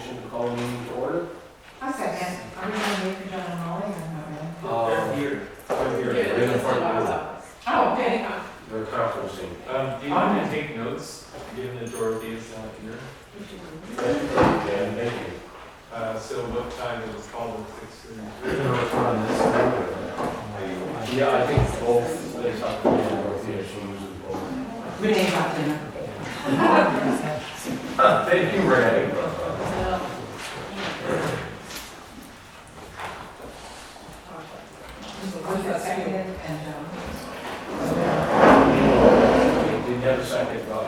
motion to call the meeting to order? A second. Are we gonna wait for John and Molly or not really? They're here. They're in the front room. Oh, okay. They're conferencing. Do you want to take notes, given that Dorothy is not here? Yeah, thank you. So what time it was called at 6:30? Yeah, I think both, they talked to Dorothy, she uses both. We didn't have dinner. Thank you, Ray. Was that seconded and, Didn't have a second, but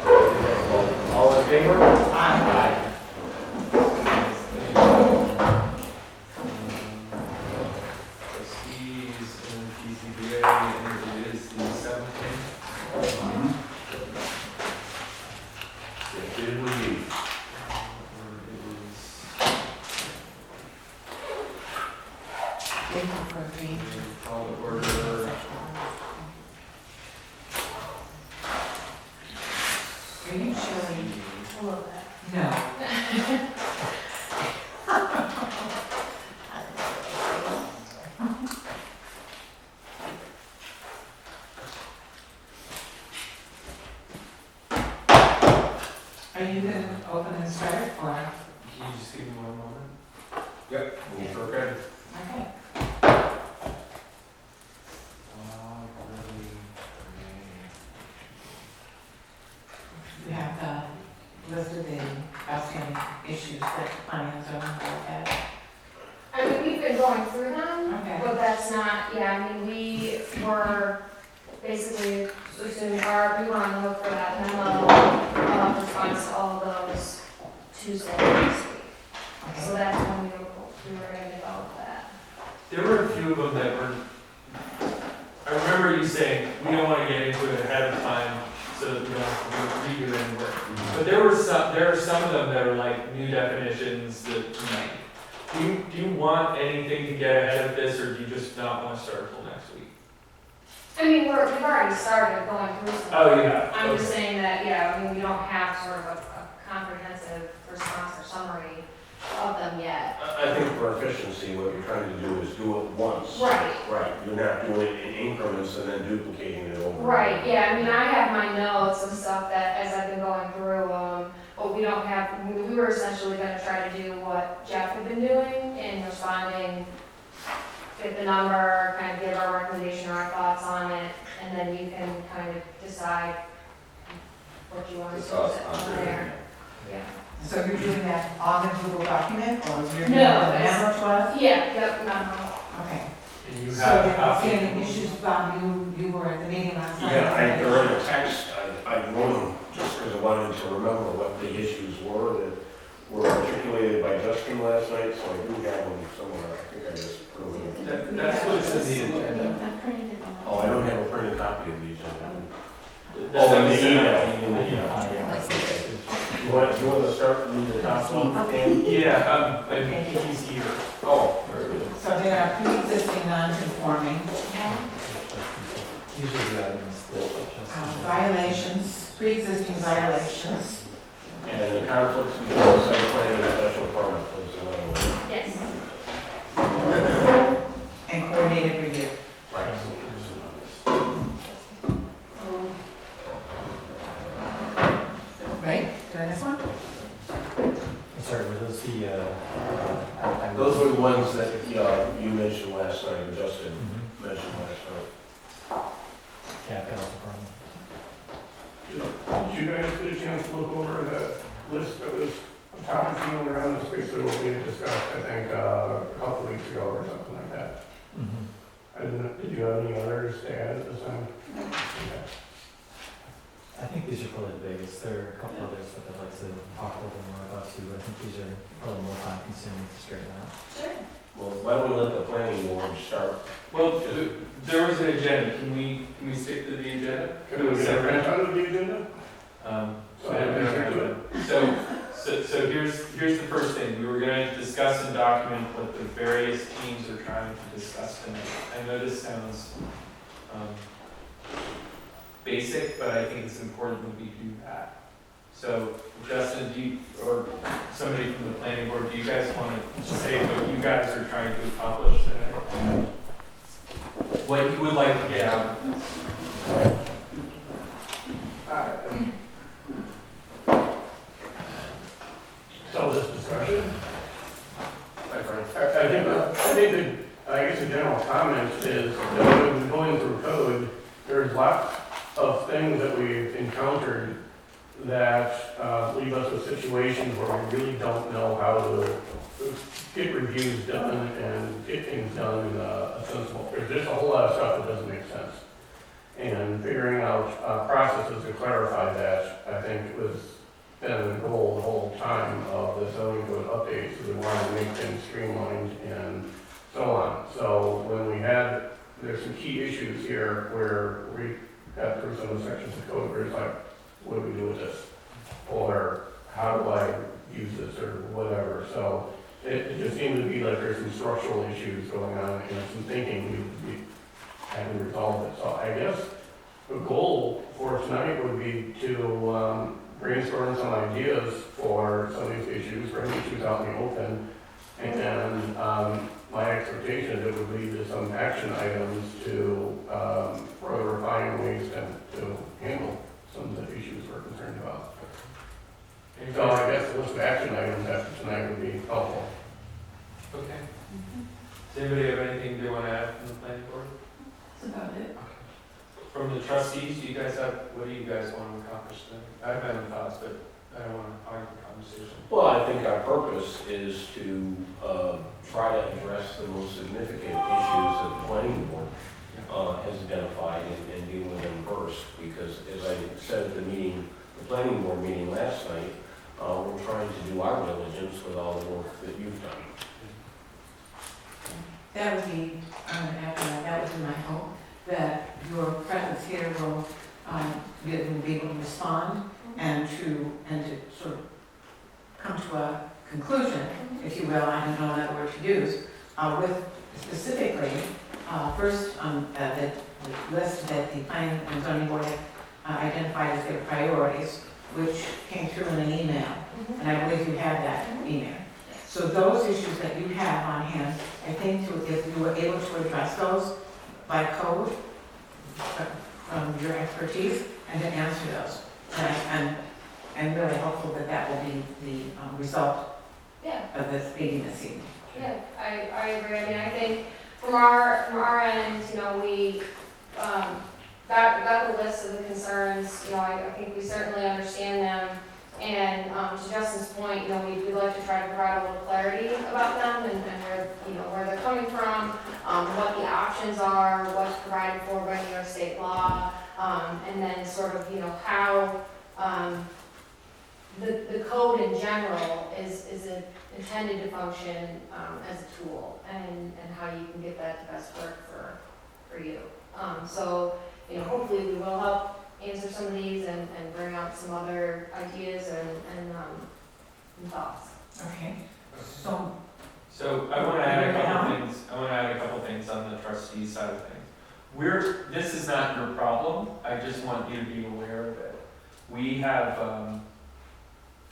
all in favor? Aye. Trustees and PZBA, and it is the 17th. Did we leave? thank you for agreeing. Call to order. Are you chilly? A little bit. No. Are you gonna open and start or? Can you just give me 1 moment? Yep. Okay. Okay. You have the list of the outstanding issues that planning and zoning board had. I mean, we've been going through them, Okay. but that's not, yeah, I mean, we were basically, we were on the hook for that memo, response to all of those Tuesday this week. So Okay. that's when we were gonna develop that. There were a few of them that were, I remember you saying, we don't want to get into it ahead of time so that we don't have to redo any work. But there are some of them that are like new definitions that, do you want anything to get ahead of this, or do you just not want to start until next week? I mean, we've already started going through some. Oh, yeah. I'm just saying that, yeah, I mean, we don't have sort of a comprehensive response or summary of them yet. I think for efficiency, what you're trying to do is do it once. Right. Right, you're not doing it in increments and then duplicating it over. Right, yeah, I mean, I have my notes and stuff that, as I've been going through, but we don't have, we were essentially gonna try to do what Jeff had been doing in responding, get the number, kind of give our recommendation or our thoughts on it, and then you can kind of decide what you want to Thoughts put on on there. there. Yeah. So you're doing that on the Google document or you're doing No, the it's- memo to us? Yeah, yep, no, Okay. And you So have a the copy. outstanding issues, Bob, you were at the meeting last night. Yeah, they're in a text, I wrote them just because I wanted to remember what the issues were that were articulated by Justin last night, so I do have them somewhere, I think I just put them in. That's what's in the agenda. Oh, I don't have a printed copy of these. That's Oh, in what the it's in email. You want to start with the top one? Dan? Yeah, I think he's here. Oh, very good. So there are pre-existing non-conforming violations, pre-existing violations. And the conflicts between the site plan and the special permit was another one. yes. And coordinated review. Right. Right? Did I miss one? Sorry, were those the, Those were the ones that you mentioned last night, or Justin mentioned last night. Yeah, I've got all the problem. Did you guys get a chance to look over the list that was topic field around this week, so what we had discussed, I think, a couple weeks ago or something like that? Did you have any others to add at this time? Okay. I think these are probably the biggest. There are a couple others that I'd like to talk a little more about too, but I think these are probably more time consuming to straighten out. Sure. Well, why don't we let the planning board start? Well, there was an agenda. Can we stick to the agenda? Can we get a print out of the agenda? So here's the first thing. We were going to discuss and document what the various teams are trying to discuss tonight. I know this sounds basic, but I think it's important that we do that. So Justin, or somebody from the planning board, do you guys want to say what you guys are trying to accomplish tonight? What you would like to get out of this? So this discussion, My friend. I guess the general comment is that when we're going through code, there's lots of things that we've encountered that leave us with situations where we really don't know how to get reviews done and get things done in a sensible. There's just a whole lot of stuff that doesn't make sense. And figuring out processes to clarify that, I think, was been the goal the whole time of the zoning code updates. So we wanted to make things streamlined and so on. So when we had, there's some key issues here where we got through some of the sections of code where it's like, what do we do with this? Or how do I use this or whatever? So it just seemed to be like there's some structural issues going on and some thinking we haven't resolved it. So I guess the goal for tonight would be to brainstorm some ideas for some of these issues, bring issues out in the open. And my expectation is it would lead to some action items to further refine ways to handle some of the issues we're concerned about. So I guess the list of action items after tonight would be helpful. Okay. Does anybody have anything they want to add from the planning board? That's about it. From the trustees, do you guys have, what do you guys want to accomplish then? I have my own thoughts, but I don't want to hog the conversation. Well, I think our purpose is to try to address the most significant issues that the planning board has identified and deal with them first. Because as I said at the meeting, the planning board meeting last night, we're trying to do our diligence with all the work that you've done. That would be, after that would be my hope, that your presence here will be able to respond and to sort of come to a conclusion, if you will, I don't know that word to use, with specifically, first, the list that the planning and zoning board have identified as their priorities, which came through in an email, and I believe you have that email. So those issues that you have on hand, I think if you were able to address those by code, from your expertise, and to answer those. And I'm really hopeful that that will be the result Yeah. of this meeting this evening. Yeah, I agree. I mean, I think from our end, you know, we got the list of the concerns. You know, I think we certainly understand them. And to Justin's point, you know, we'd like to try to provide a little clarity about them and where, you know, where they're coming from, what the options are, what's provided for by New York State law, and then sort of, you know, how the code in general is intended to function as a tool, and how you can get that to best work for you. So, you know, hopefully we will help answer some of these and bring out some other ideas and thoughts. Okay, so, So I want to add a couple things. I want to add a couple things on the trustee side of things. This is not your problem. I just want you to be aware of it. We have,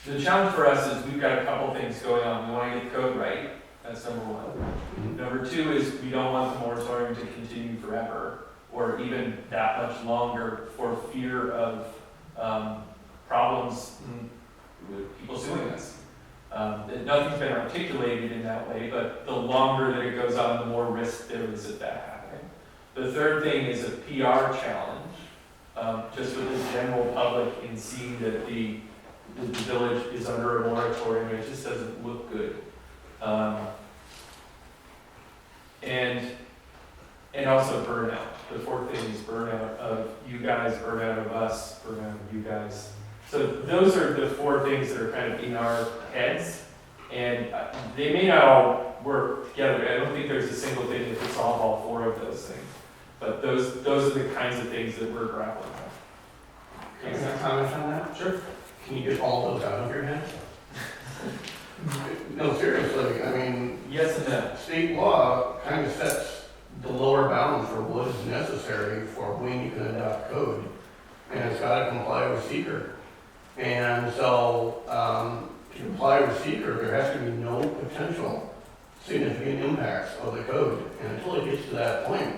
the challenge for us is we've got a couple things going on. We want to get the code right. That's number one. Number two is we don't want the moratorium to continue forever, or even that much longer, for fear of problems with people suing us. Nothing's been articulated in that way, but the longer that it goes on, the more risk there is of that happening. The third thing is a PR challenge, just with the general public in seeing that the village is under a moratorium. It just doesn't look good. And also burnout. The fourth thing is burnout of you guys, burnout of us, burnout of you guys. So those are the four things that are kind of in our heads, and they may not all work together. I don't think there's a single thing that could solve all four of those things, but those are the kinds of things that we're grappling with. Can I comment on that? Sure. Can you get all those out of your head? No, seriously, I mean, Yes and no. state law kind of sets the lower bound for what is necessary for when you can adopt code, and it's got to comply with seeker. And so, to comply with seeker, there has to be no potential significant impacts of the code. And until it gets to that point,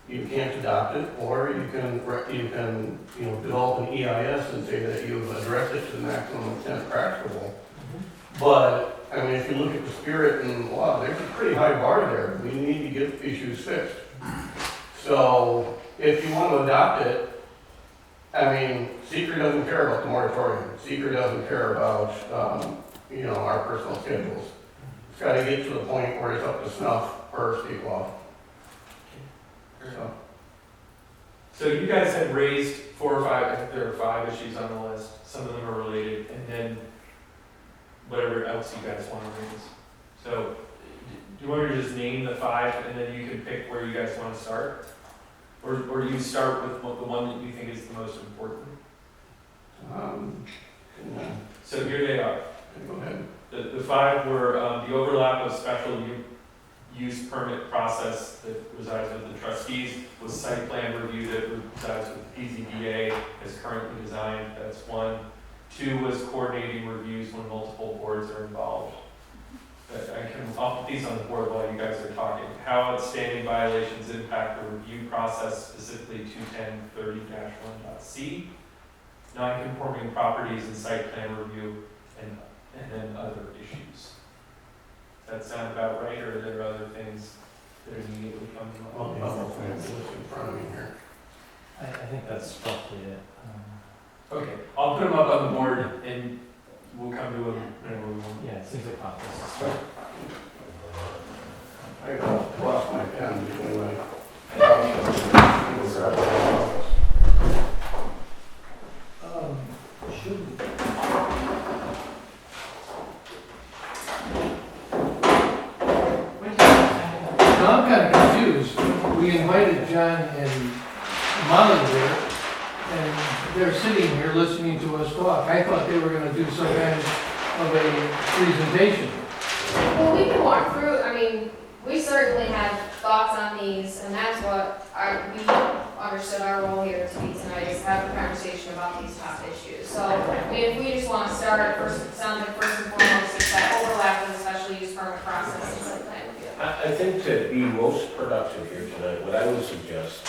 you can't adopt it, or you can, develop an EIS and say that you've addressed it to the maximum extent practicable. But, I mean, if you look at the spirit and law, there's a pretty high bar there. We need to get issues fixed. So, if you want to adopt it, I mean, seeker doesn't care about the moratorium. Seeker doesn't care about, our personal schedules. It's got to get to the point where it's up to snuff per state law. So you guys had raised 4 or 5, I think there are 5 issues on the list. Some of them are related, and then whatever else you guys want to raise. So do you want me to just name the 5 and then you can pick where you guys want to start? Or you start with the one that you think is the most important? So here they are. Go ahead. The 5 were the overlap of special use permit process that resides with the trustees, was site plan review that resides with PZBA as currently designed. That's 1. 2 was coordinating reviews when multiple boards are involved. I'll put these on the board while you guys are talking. How outstanding violations impact the review process, specifically 21030-1.c, non-conforming properties and site plan review, and then other issues. Does that sound about right, or are there other things that immediately come to mind? Well, I'll find the list in front of me here. I think that's roughly it. Okay, I'll put them up on the board and we'll come to them whenever we want. Yeah, it seems like process. I lost my pen between my. I'm kind of confused. We invited John and Molly there, and they're sitting here listening to us talk. I thought they were gonna do some kind of a presentation. Well, we can walk through, I mean, we certainly have thoughts on these, and that's what we understood our role here to be tonight, is have a conversation about these top issues. So, I mean, if we just want to start, first, it sounds like first and foremost, it's that overlap with the special use permit process and site plan review. I think to be most productive here tonight, what I would suggest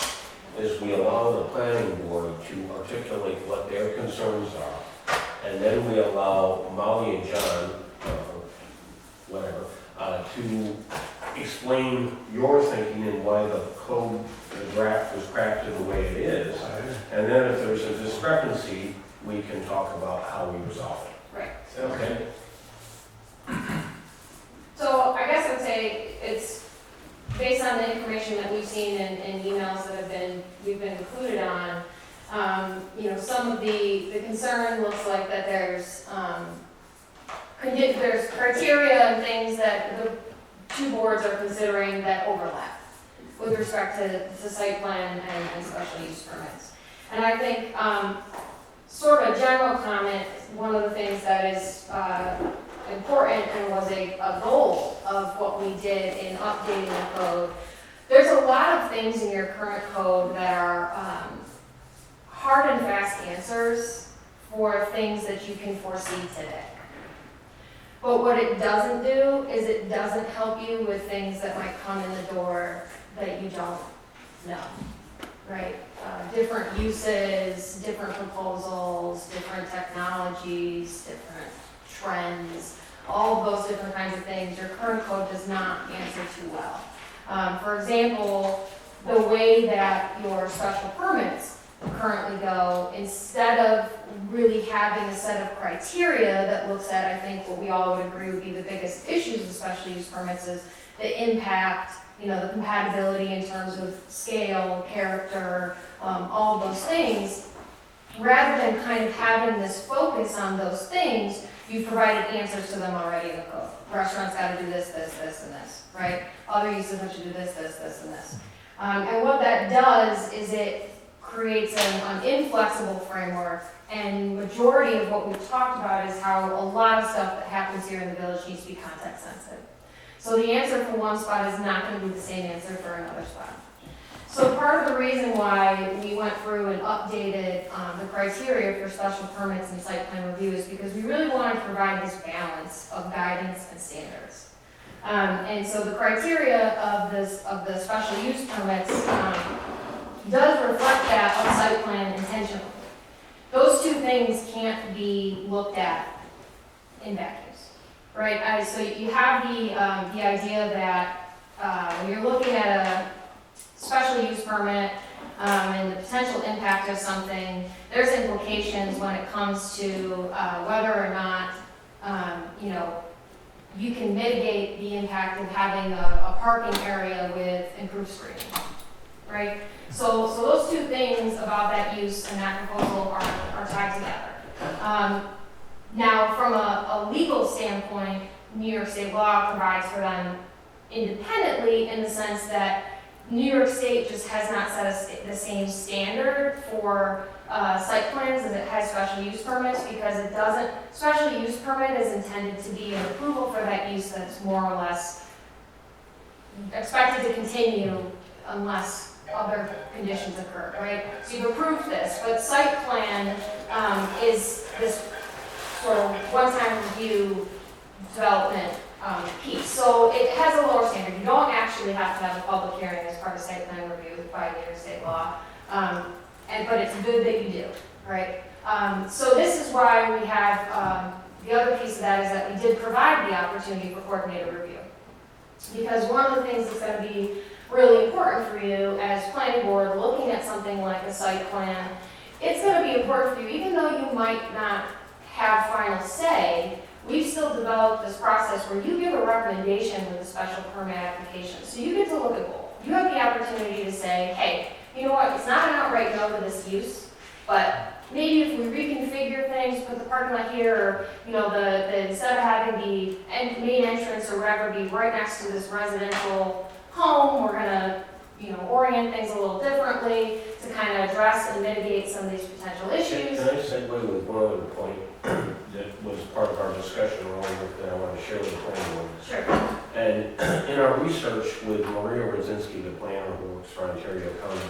is we allow the planning board to articulate what their concerns are, and then we allow Molly and John, to explain your thinking and why the code, the draft was crafted the way it is. And then if there's a discrepancy, we can talk about how we resolve it. Right. Okay? So I guess I'd say it's based on the information that we've seen in emails that we've been included on. Some of the concern looks like that there's criteria and things that the 2 boards are considering that overlap with respect to site plan and special use permits. And I think sort of a general comment, one of the things that is important and was a goal of what we did in updating the code. There's a lot of things in your current code that are hard and fast answers for things that you can foresee today. But what it doesn't do is it doesn't help you with things that might come in the door that you don't know, right? Different uses, different proposals, different technologies, different trends, all of those different kinds of things, your current code does not answer too well. For example, the way that your special permits currently go, instead of really having a set of criteria that looks at, I think what we all would agree would be the biggest issues with special use permits is the impact, the compatibility in terms of scale, character, all of those things. Rather than kind of having this focus on those things, you've provided answers to them already in the code. Restaurants got to do this, this, this, and this, right? Other uses have to do this, this, this, and this. And what that does is it creates an inflexible framework, and majority of what we've talked about is how a lot of stuff that happens here in the village needs to be context sensitive. So the answer for one spot is not going to be the same answer for another spot. So part of the reason why we went through and updated the criteria for special permits and site plan review is because we really wanted to provide this balance of guidance and standards. And so the criteria of the special use permits does reflect that of site plan intentionally. Those two things can't be looked at in vacuums, right? So you have the idea that when you're looking at a special use permit and the potential impact of something, there's implications when it comes to whether or not, you can mitigate the impact of having a parking area with improved screening, right? So those two things about that use and that proposal are tied together. Now, from a legal standpoint, New York State law provides for them independently in the sense that New York State just has not set the same standard for site plans as it has special use permits because it doesn't, special use permit is intended to be an approval for that use that's more or less expected to continue unless other conditions occur, right? So you've approved this, but site plan is this sort of one-time review development piece. So it has a lower standard. You don't actually have to have a public hearing as part of site plan review by New York State law, but it's good that you do, right? So this is why we have, the other piece of that is that we did provide the opportunity for coordinated review. Because one of the things that's going to be really important for you as planning board looking at something like a site plan, it's going to be important for you, even though you might not have final say, we've still developed this process where you give a recommendation with a special permit application. So you get to look at both. You have the opportunity to say, hey, you know what, it's not an outright no to this use, but maybe if we reconfigure things, put the parking lot here, or, the instead of having the main entrance or whatever be right next to this residential home, we're gonna, orient things a little differently to kind of address and mitigate some of these potential issues. Can I segue with one other point that was part of our discussion earlier that I want to share with the planning board? Sure. And in our research with Maria Rodzinski, the planner who works for Ontario County,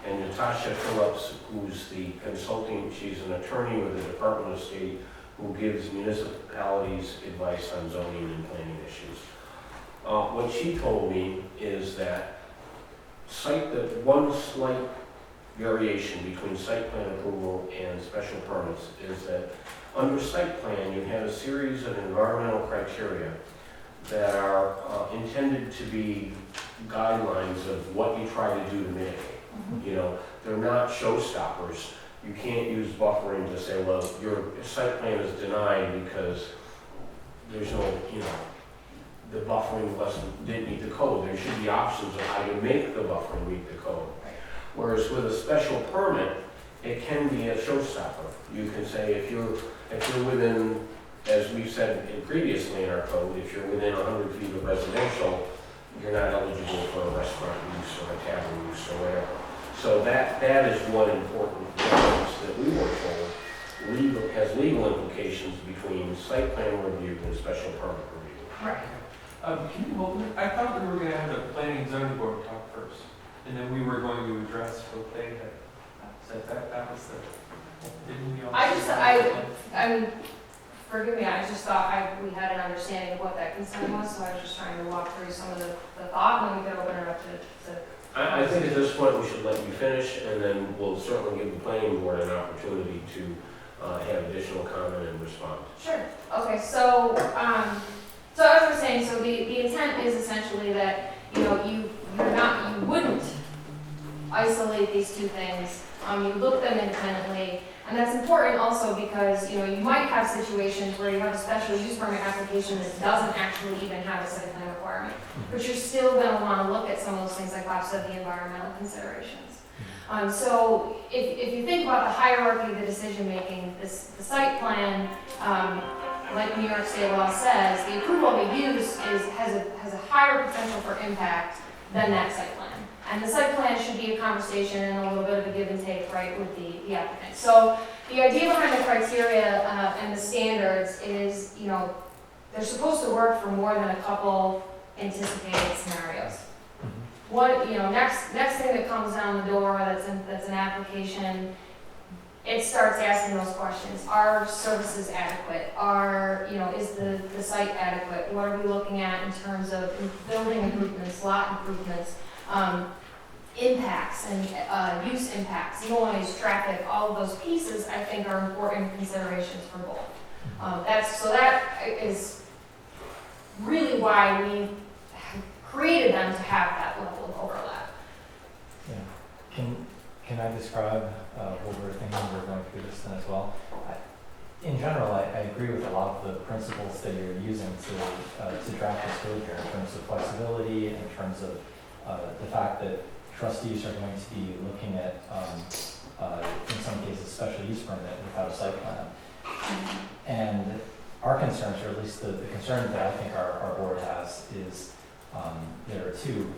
and Natasha Phillips, who's the consulting, she's an attorney with the Department of State who gives municipalities advice on zoning and planning issues. What she told me is that one slight variation between site plan approval and special permits is that under site plan, you have a series of environmental criteria that are intended to be guidelines of what you try to do to mitigate. They're not showstoppers. You can't use buffering to say, well, your site plan is denied because there's no, the buffering didn't meet the code. There should be options of how you make the buffering meet the code. Whereas with a special permit, it can be a showstopper. You can say if you're within, as we've said previously in our code, if you're within 100 feet of residential, you're not eligible for a restaurant use or a tavern use or whatever. So that is one important difference that we were told has legal implications between site plan review and special permit review. Right. Can you hold it? I thought we were gonna have the planning and zoning board talk first, and then we were going to address what they had said. That was the, didn't we all? Forgive me, I just thought we had an understanding of what that concern was, so I was just trying to walk through some of the thought, and then we could open it up to. I think at this point we should let you finish, and then we'll certainly give the planning board an opportunity to have additional comment and respond. Sure. Okay, so as we're saying, so the intent is essentially that, you wouldn't isolate these two things. You look them independently, and that's important also because, you might have situations where you have a special use permit application that doesn't actually even have a site plan requirement, but you're still going to want to look at some of those things like Bob said, the environmental considerations. So if you think about the hierarchy of the decision making, the site plan, like New York State law says, the approval of a use has a higher potential for impact than that site plan. And the site plan should be a conversation and a little bit of a give and take, right, with the applicant. So the idea behind the criteria and the standards is, they're supposed to work for more than a couple anticipated scenarios. what, next thing that comes down the door that's an application, it starts asking those questions. Are services adequate? Is the site adequate? What are we looking at in terms of building improvements, lot improvements, impacts and use impacts, noise, traffic, all of those pieces I think are important considerations for both. That is really why we created them to have that level of overlap. Yeah. Can I describe what we're thinking? We're going through this then as well. In general, I agree with a lot of the principles that you're using to draft this code here in terms of flexibility, in terms of the fact that trustees are going to be looking at, in some cases, special use permit without a site plan. And our concerns, or at least the concern that I think our board has, is there are two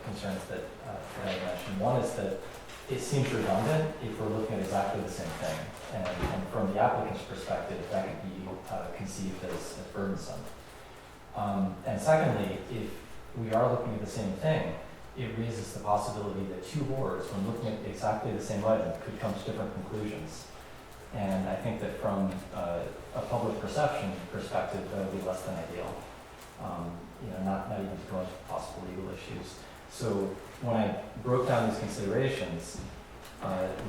concerns that I mentioned. One is that it seems redundant if we're looking at exactly the same thing. And from the applicant's perspective, that could be conceived as burdensome. And secondly, if we are looking at the same thing, it raises the possibility that two boards, when looking at exactly the same item, could come to different conclusions. And I think that from a public perception perspective, that would be less than ideal. Not even to go into possible legal issues. So when I broke down these considerations,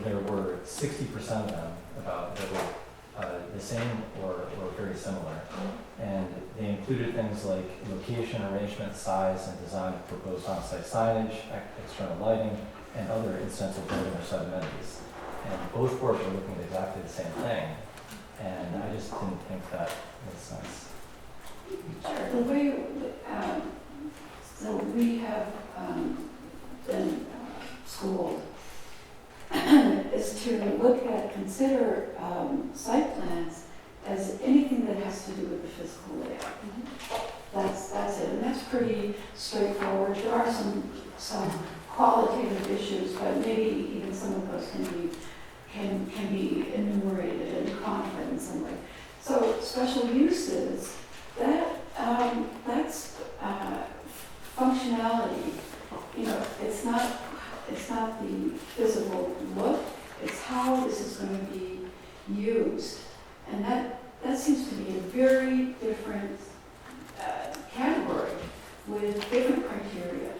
there were 60% of them that were the same or very similar. And they included things like location, arrangement, size, and design of proposed on-site signage, external lighting, and other incidental building or sub-amenities. And both boards are looking at exactly the same thing. And I just didn't think that made sense. The way, so we have been schooled is to consider site plans as anything that has to do with the physical layout. That's it, and that's pretty straightforward. There are some qualitative issues, but maybe even some of those can be enumerated in conflict in some way. So special uses, that's functionality. It's not the physical look, it's how this is going to be used. And that seems to be a very different category with different criteria.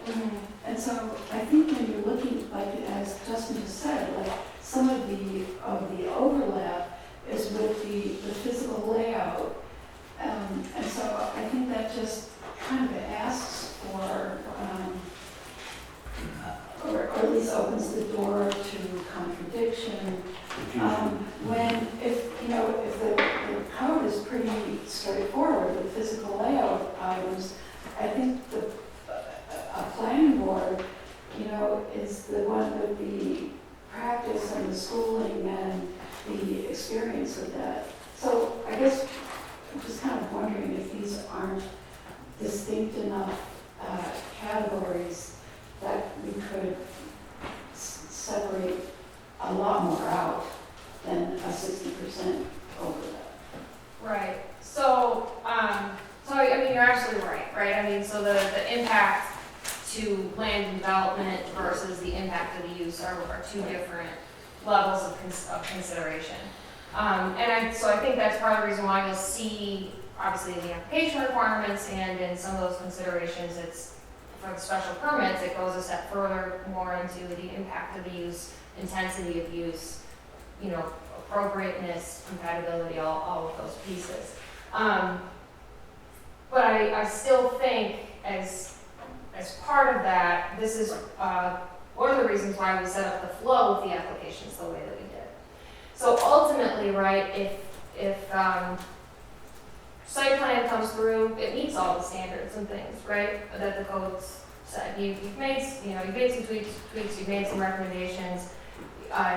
And so I think when you're looking, like as Justin just said, like some of the overlap is with the physical layout. And so I think that just kind of asks for, or at least opens the door to contradiction. If the code is pretty straightforward with physical layout items, I think a planning board, is the one with the practice and the schooling and the experience with that. So I guess I'm just kind of wondering if these aren't distinct enough categories that we could separate a lot more out than a 60% overlap. Right. So you're absolutely right? So the impact to land development versus the impact of the use are two different levels of consideration. So I think that's part of the reason why you'll see, obviously, the application requirements and in some of those considerations, it's for the special permits, it goes a step further more into the impact of the use, intensity of use, appropriateness, compatibility, all of those pieces. But I still think as part of that, this is one of the reasons why we set up the flow of the applications the way that we did. So ultimately, if site plan comes through, it meets all the standards and things, that the code's said. You've made some tweaks, you've made some recommendations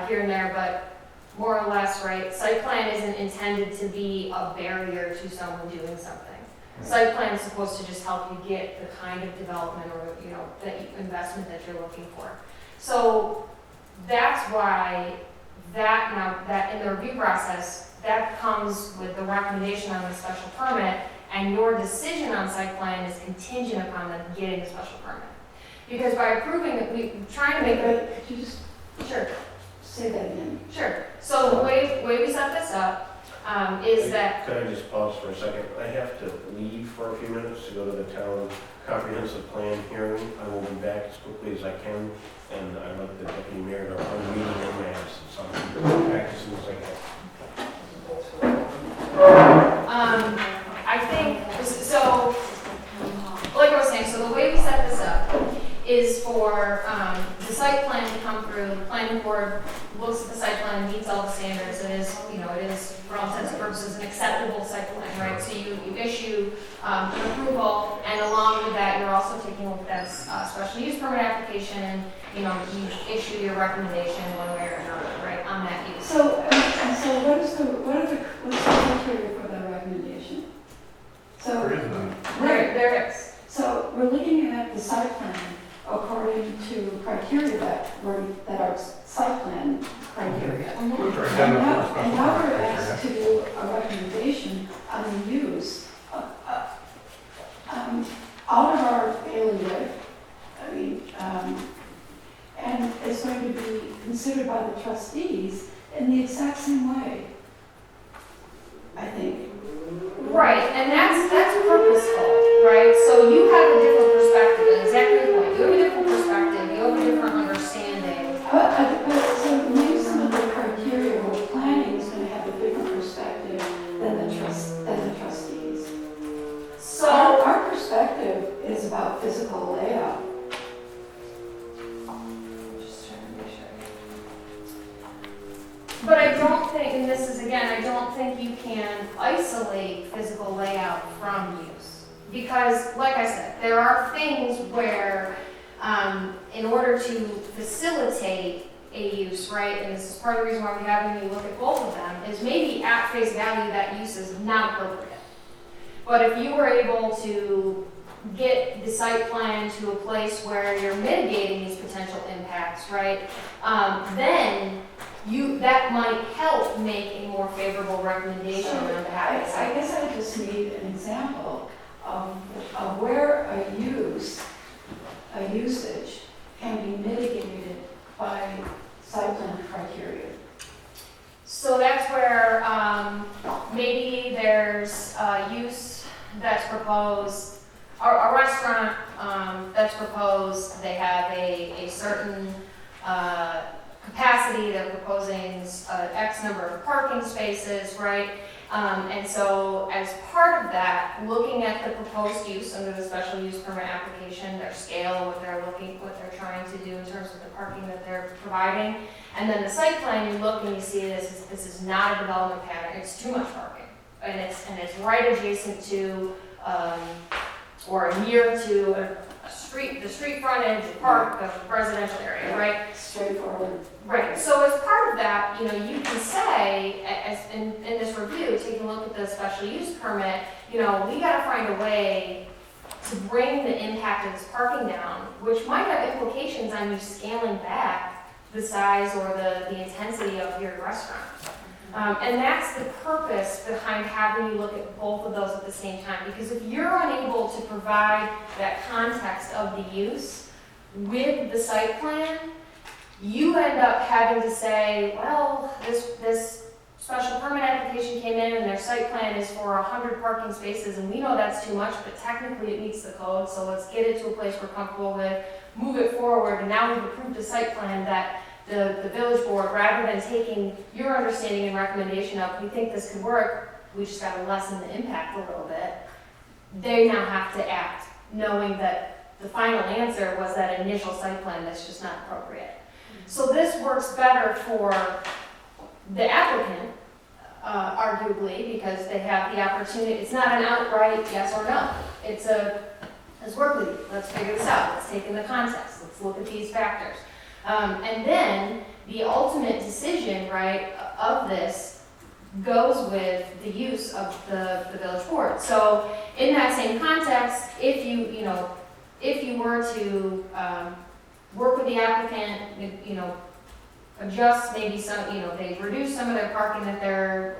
here and there, but more or less, site plan isn't intended to be a barrier to someone doing something. Site plan is supposed to just help you get the kind of development or the investment that you're looking for. So that's why that in the review process, that comes with the recommendation on the special permit, and your decision on site plan is contingent upon them getting the special permit. Because by approving it, we're trying to make it, But could you just sure, say that again? sure. So the way we set this up, is that, Can I just pause for a second? I have to leave for a few minutes to go to the town comprehensive plan hearing. I will be back as quickly as I can, and I'd like the deputy mayor to run the meeting in my absence, so I'll be back as soon as I can. I think, so, like I was saying, so the way we set this up is for, the site plan to come through, the planning board looks at the site plan, meets all the standards, it is, it is, for all intents and purposes, an acceptable site plan, right? So you issue, an approval, and along with that, you're also taking a look at that, special use permit application, and, you issue your recommendation one way or another, right, on that use. So, what's the criteria for the recommendation? So, There is none. There is. so we're looking at the site plan according to criteria that are site plan criteria. Which are And identical now, to special and now permit we're criteria. asked to do a recommendation on the use out of our bailiwick. I mean, and it's going to be considered by the trustees in the exact same way, I think. Right, and that's purposeful, right? So you have a different perspective, and exactly the point. You have a different perspective, you have a different understanding. But so maybe some of the criteria for planning is going to have a different perspective than the trustees. So, Our perspective is about physical layout. just trying to make sure. But I don't think, and this is again, I don't think you can isolate physical layout from use. Because, like I said, there are things where, in order to facilitate a use, right, and this is part of the reason why we're having you look at both of them, is maybe at face value that use is not appropriate. But if you were able to get the site plan to a place where you're mitigating these potential impacts, right, then that might help make a more favorable recommendation So, on behalf of the I site. guess I just need an example of where a usage can be mitigated by site plan criteria. So that's where maybe there's a use that's proposed, or a restaurant that's proposed, they have a certain capacity, they're proposing X number of parking spaces, right? And so as part of that, looking at the proposed use under the special use permit application, their scale, what they're trying to do in terms of the parking that they're providing, and then the site plan, you look and you see this is not a development pattern, it's too much parking. And it's right adjacent to, or near to a street, the street frontage, a park, a residential area, right? Straightforward. Right, so as part of that, you can say, as in this review, taking a look at the special use permit, we gotta find a way to bring the impact of this parking down, which might have implications on you scaling back the size or the intensity of your restaurant. And that's the purpose behind having you look at both of those at the same time, because if you're unable to provide that context of the use with the site plan, you end up having to say, well, this special permit application came in and their site plan is for 100 parking spaces, and we know that's too much, but technically it meets the code, so let's get it to a place we're comfortable with, move it forward, and now we've approved a site plan that the village board, rather than taking your understanding and recommendation of, we think this could work, we just gotta lessen the impact a little bit, they now have to act knowing that the final answer was that initial site plan that's just not appropriate. So this works better for the applicant, arguably, because they have the opportunity, it's not an outright yes or no. Let's work with you, let's figure this out, let's take in the context, let's look at these factors. And then the ultimate decision, right, of this goes with the use of the village board. So in that same context, if you were to work with the applicant, adjust maybe some, they reduce some of their parking that they're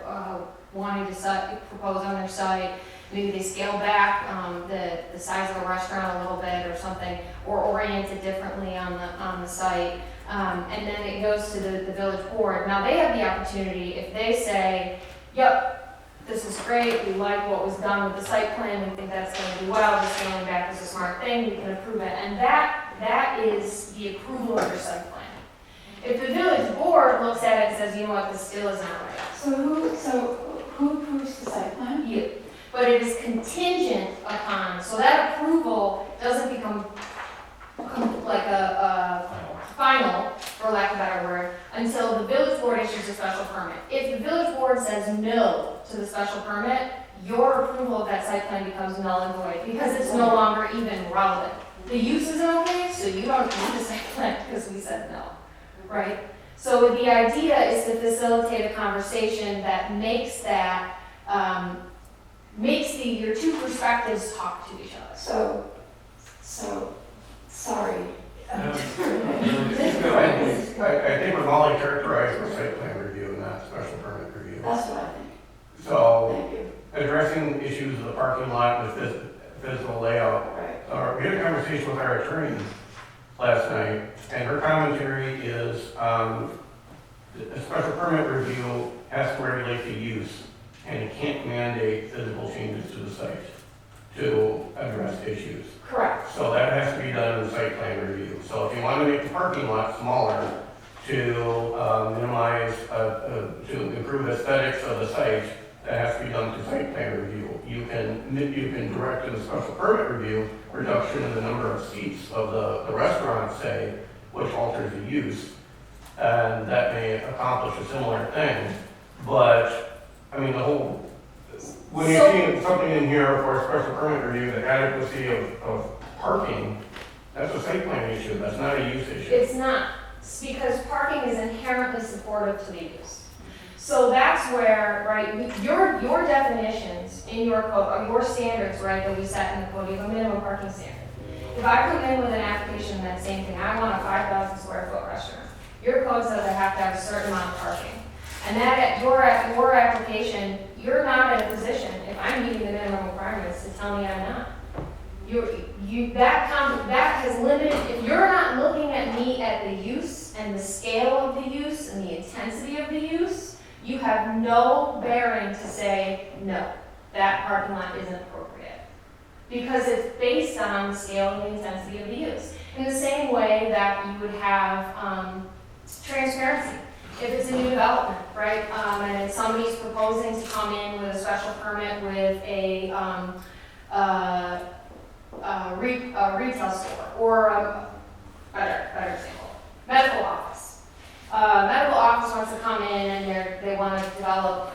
wanting to propose on their site, maybe they scale back, the size of the restaurant a little bit or something, or orient it differently on the site. And then it goes to the village board. Now, they have the opportunity, if they say, yep, this is great, we like what was done with the site plan, we think that's gonna do well, the scaling back is a smart thing, we can approve it. And that is the approval of your site plan. If the village board looks at it and says, you know what, this still isn't right, So who approves the site plan? you. But it is contingent upon, so that approval doesn't become like a final, for lack of a better word, until the village board issues a special permit. If the village board says no to the special permit, your approval of that site plan becomes null and void, because it's no longer even relevant. The use isn't okay, so you don't need the site plan because we said no, right? So the idea is to facilitate a conversation that makes that, your two perspectives talk to each other. So, sorry. I think we've only characterized the site plan review and not special permit review. That's what I think. So, Thank you. addressing issues of the parking lot with physical layout. Right. We had a conversation with our attorney last night, and her commentary is, a special permit review has to regulate the use, and it can't mandate physical changes to the site to address issues. Correct. So that has to be done in the site plan review. So if you want to make the parking lot smaller to minimize, to improve aesthetics of the site, that has to be done through site plan review. You can direct in the special permit review reduction in the number of seats of the restaurant, say, which alters the use, and that may accomplish a similar thing. But, I mean, when you see something in here for a special permit review, the adequacy of parking, that's a site plan issue, that's not a use issue. It's not, because parking is inherently supportive to the use. So that's where, right, your definitions in your code, or your standards, right, that we set in the code, you have a minimum parking standard. If I come in with an application, that same thing, I want a 5,000 square foot restaurant. Your code says I have to have a certain amount of parking. And that at your application, you're not in a position, if I'm meeting the minimum requirements, to tell me I'm not. That has limited, if you're not looking at me at the use and the scale of the use and the intensity of the use, you have no bearing to say, no, that parking lot isn't appropriate. Because it's based on the scale and the intensity of the use. In the same way that you would have transparency. If it's a new development, right, and somebody's proposing to come in with a special permit with a retail store, or a better example, medical office. Medical office wants to come in and they want to develop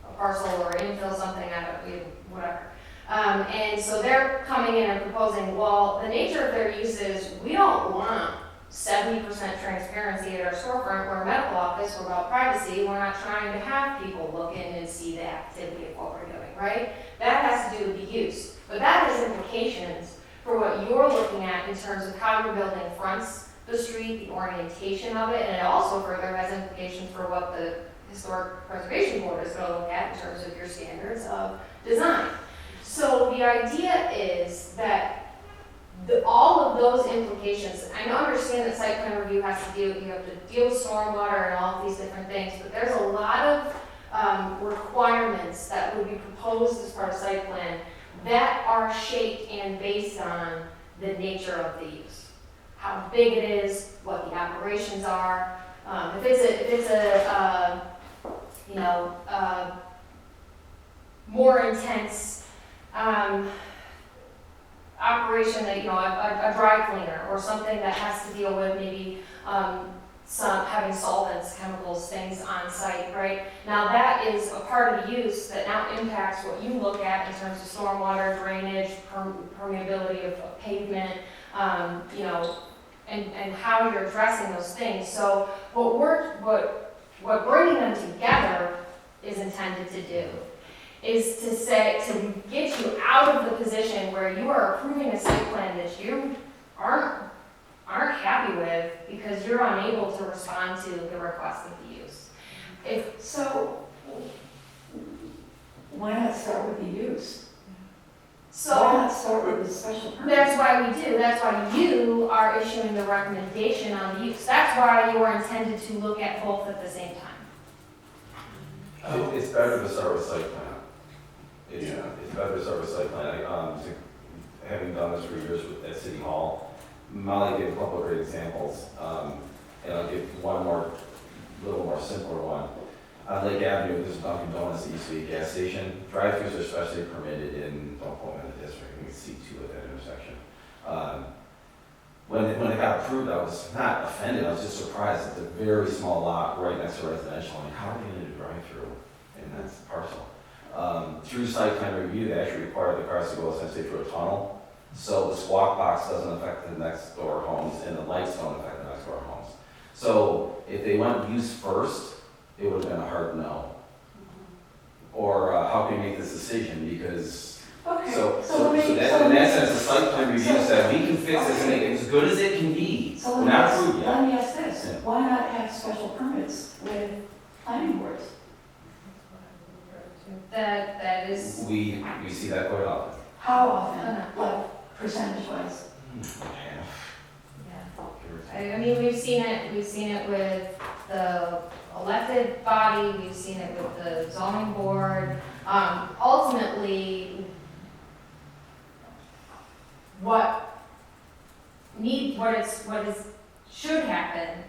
a parcel or infill something out of it, whatever. And so they're coming in and proposing, well, the nature of their use is we don't want 70% transparency at our storefront. We're a medical office, we're about privacy, we're not trying to have people look in and see the activity of what we're doing, right? That has to do with the use. But that has implications for what you're looking at in terms of how your building fronts the street, the orientation of it, and it also further has implications for what the Historic Preservation Board is going to look at in terms of your standards of design. So the idea is that all of those implications, I understand that site plan review has to deal, you have to deal with stormwater and all of these different things, but there's a lot of requirements that would be proposed as part of site plan that are shaped and based on the nature of the use. How big it is, what the operations are. If it's a more intense operation that, a dry cleaner or something that has to deal with maybe having solvents, chemicals, things on site, right? Now that is a part of the use that now impacts what you look at in terms of stormwater, drainage, permeability of pavement, and how you're addressing those things. So what bringing them together is intended to do is to get you out of the position where you are approving a site plan that you aren't happy with because you're unable to respond to the request of the use. why not start with the use? Why So not start with the special permit? that's why we do, that's why you are issuing the recommendation on the use. That's why you are intended to look at both at the same time. It's better to start with site plan. Yeah. It's better to start with site plan. Having done this for years at City Hall, Molly gave a couple of great examples, and I'll give one more, little more simpler one. On Lake Avenue, there's a Dunkin' Donuts that used to be a gas station. Drive-throughs are especially permitted in, don't quote me on the district, I think it's C2 at that intersection. When it got approved, I was not offended, I was just surprised. It's a very small lot right next to residential. I'm like, how are they gonna do drive-through? And that's the parcel. Through site plan review, they actually require the cars to go essentially through a tunnel. So the squawk box doesn't affect the next door homes and the lights don't affect the next door homes. So if they went use first, it would have been a hard no. Or how can you make this decision? Because, Okay, so let me- that, in that sense, the site plan review said, we can fix this and make it as good as it can be. So We're not approved yet. let me ask this, Yeah. why not have special permits with planning boards? That is, We see that quite often. How often, like percentage-wise? I mean, we've seen it with the elected body, we've seen it with the zoning board. Ultimately, should happen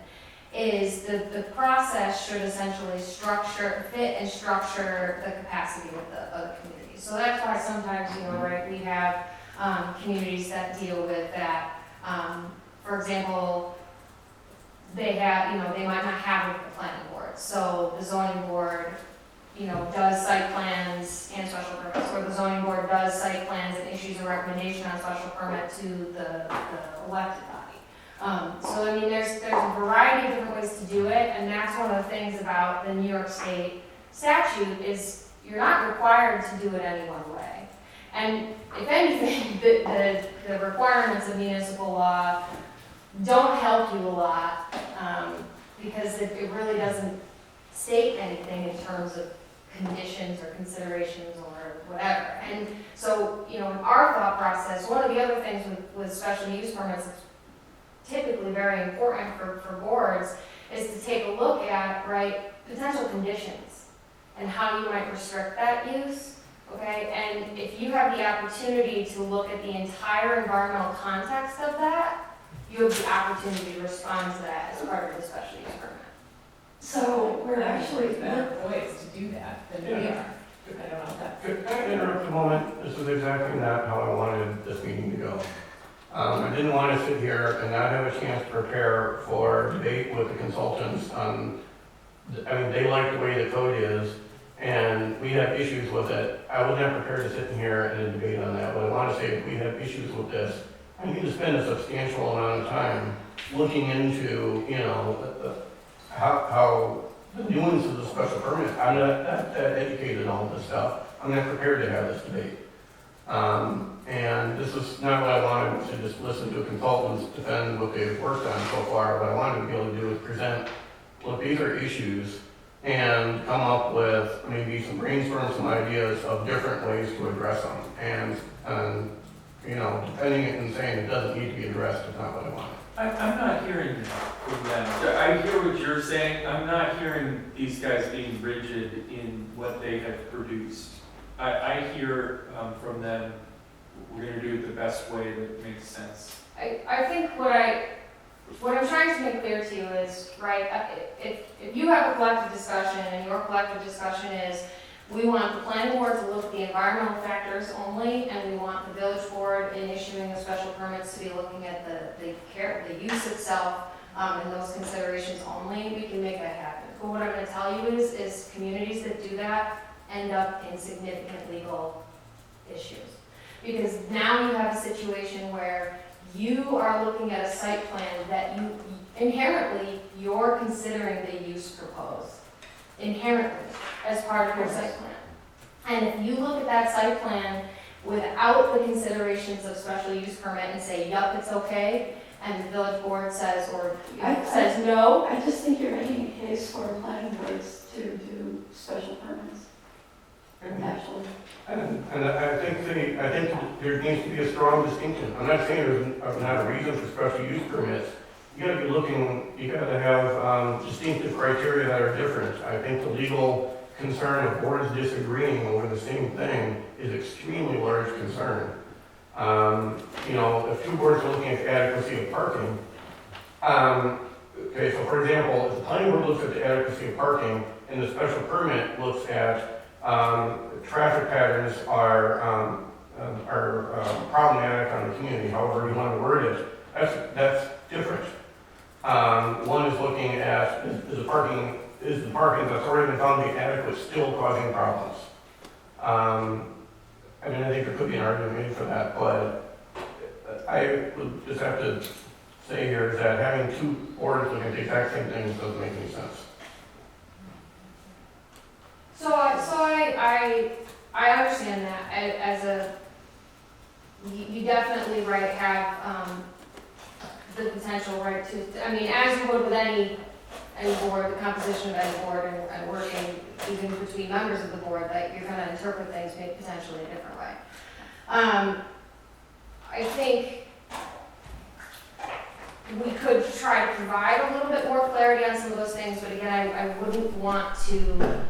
is the process should essentially fit and structure the capacity of the community. So that's why sometimes, right, we have, communities that deal with that. For example, they might not have a planning board, so the zoning board, does site plans and special permits, or the zoning board does site plans and issues a recommendation on special permit to the elected body. So I mean, there's a variety of different ways to do it, and that's one of the things about the New York State statute is you're not required to do it any one way. And if anything, the requirements of municipal law don't help you a lot, because it really doesn't state anything in terms of conditions or considerations or whatever. And so, in our thought process, one of the other things with special use permits that's typically very important for boards is to take a look at, right, potential conditions and how you might restrict that use. Okay, and if you have the opportunity to look at the entire environmental context of that, you have the opportunity to respond to that as part of the special use permit. So we're actually, Better ways to do that than we Yeah. are. I don't know that. Could I interrupt a moment? This is exactly not how I wanted this meeting to go. I didn't want to sit here and not have a chance to prepare for debate with the consultants on, they like the way the code is, and we have issues with it. I was not prepared to sit in here and debate on that, but I want to say if we have issues with this, I need to spend a substantial amount of time looking into, how the nuance of the special permit. I'm not that educated on all this stuff. I'm not prepared to have this debate. And this is not what I wanted to just listen to consultants defend what they've worked on so far. What I wanted to be able to do is present what these are issues and come up with maybe brainstorm some ideas of different ways to address them. And defending it and saying it doesn't need to be addressed is not what I want. I'm not hearing that from them. I hear what you're saying. I'm not hearing these guys being rigid in what they have produced. I hear from them, we're going to do it the best way that makes sense. I think what I'm trying to make clear to you is, right, if you have a collective discussion and your collective discussion is, we want the planning board to look at the environmental factors only, and we want the village board in issuing the special permits to be looking at the use itself, and those considerations only, we can make that happen. But what I'm gonna tell you is communities that do that end up in significant legal issues. Because now you have a situation where you are looking at a site plan that inherently, you're considering the use proposed. Inherently, as part of your site plan. And if you look at that site plan without the considerations of special use permit and say, yup, it's okay, and the village board says, says no. I just think you're making a case for planning boards to do special permits. actually. And I think there needs to be a strong distinction. I'm not saying there's not a reason for special use permits. You gotta be looking, you gotta have distinctive criteria that are different. I think the legal concern of boards disagreeing over the same thing is extremely large concern. You know, if two boards are looking at the adequacy of parking, okay, so for example, if the planning board looks at the adequacy of parking and the special permit looks at traffic patterns are problematic on the community, however you want to word it, that's different. One is looking at is the parking that's already been found to be adequate still causing problems. I mean, I think there could be an argument made for that, but I would just have to say here is that having two boards looking at the exact same things doesn't make any sense. So I understand that as a, you definitely, right, have, the potential, right, to, I mean, as you would with any board, the composition of any board and working even between members of the board, that you're gonna interpret things maybe potentially a different way. I think we could try to provide a little bit more clarity on some of those things, but again, I wouldn't want to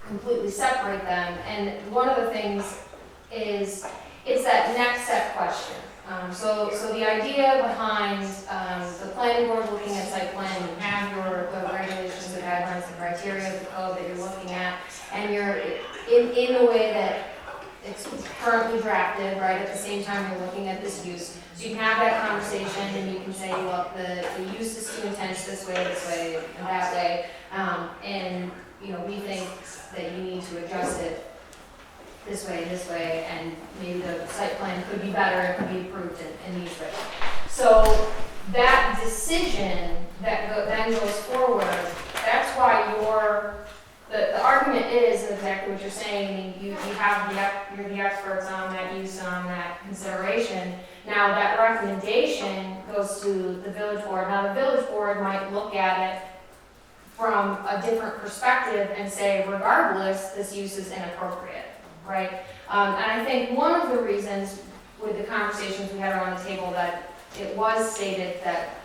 completely separate them. And one of the things is, it's that next step question. So the idea behind the planning board looking at site plan, you have the regulations, the guidelines, the criteria, the code that you're looking at, and you're in the way that it's currently drafted, right, at the same time you're looking at this use. So you can have that conversation and you can say, look, the use is too intense this way, and that way. And, you know, we think that you need to adjust it this way, and maybe the site plan could be better, it could be improved in these ways. So that decision that then goes forward, that's why the argument is exactly what you're saying. I mean, you're the experts on that use, on that consideration. Now that recommendation goes to the village board. Now the village board might look at it from a different perspective and say, regardless, this use is inappropriate, right? And I think one of the reasons with the conversations we had around the table that it was stated that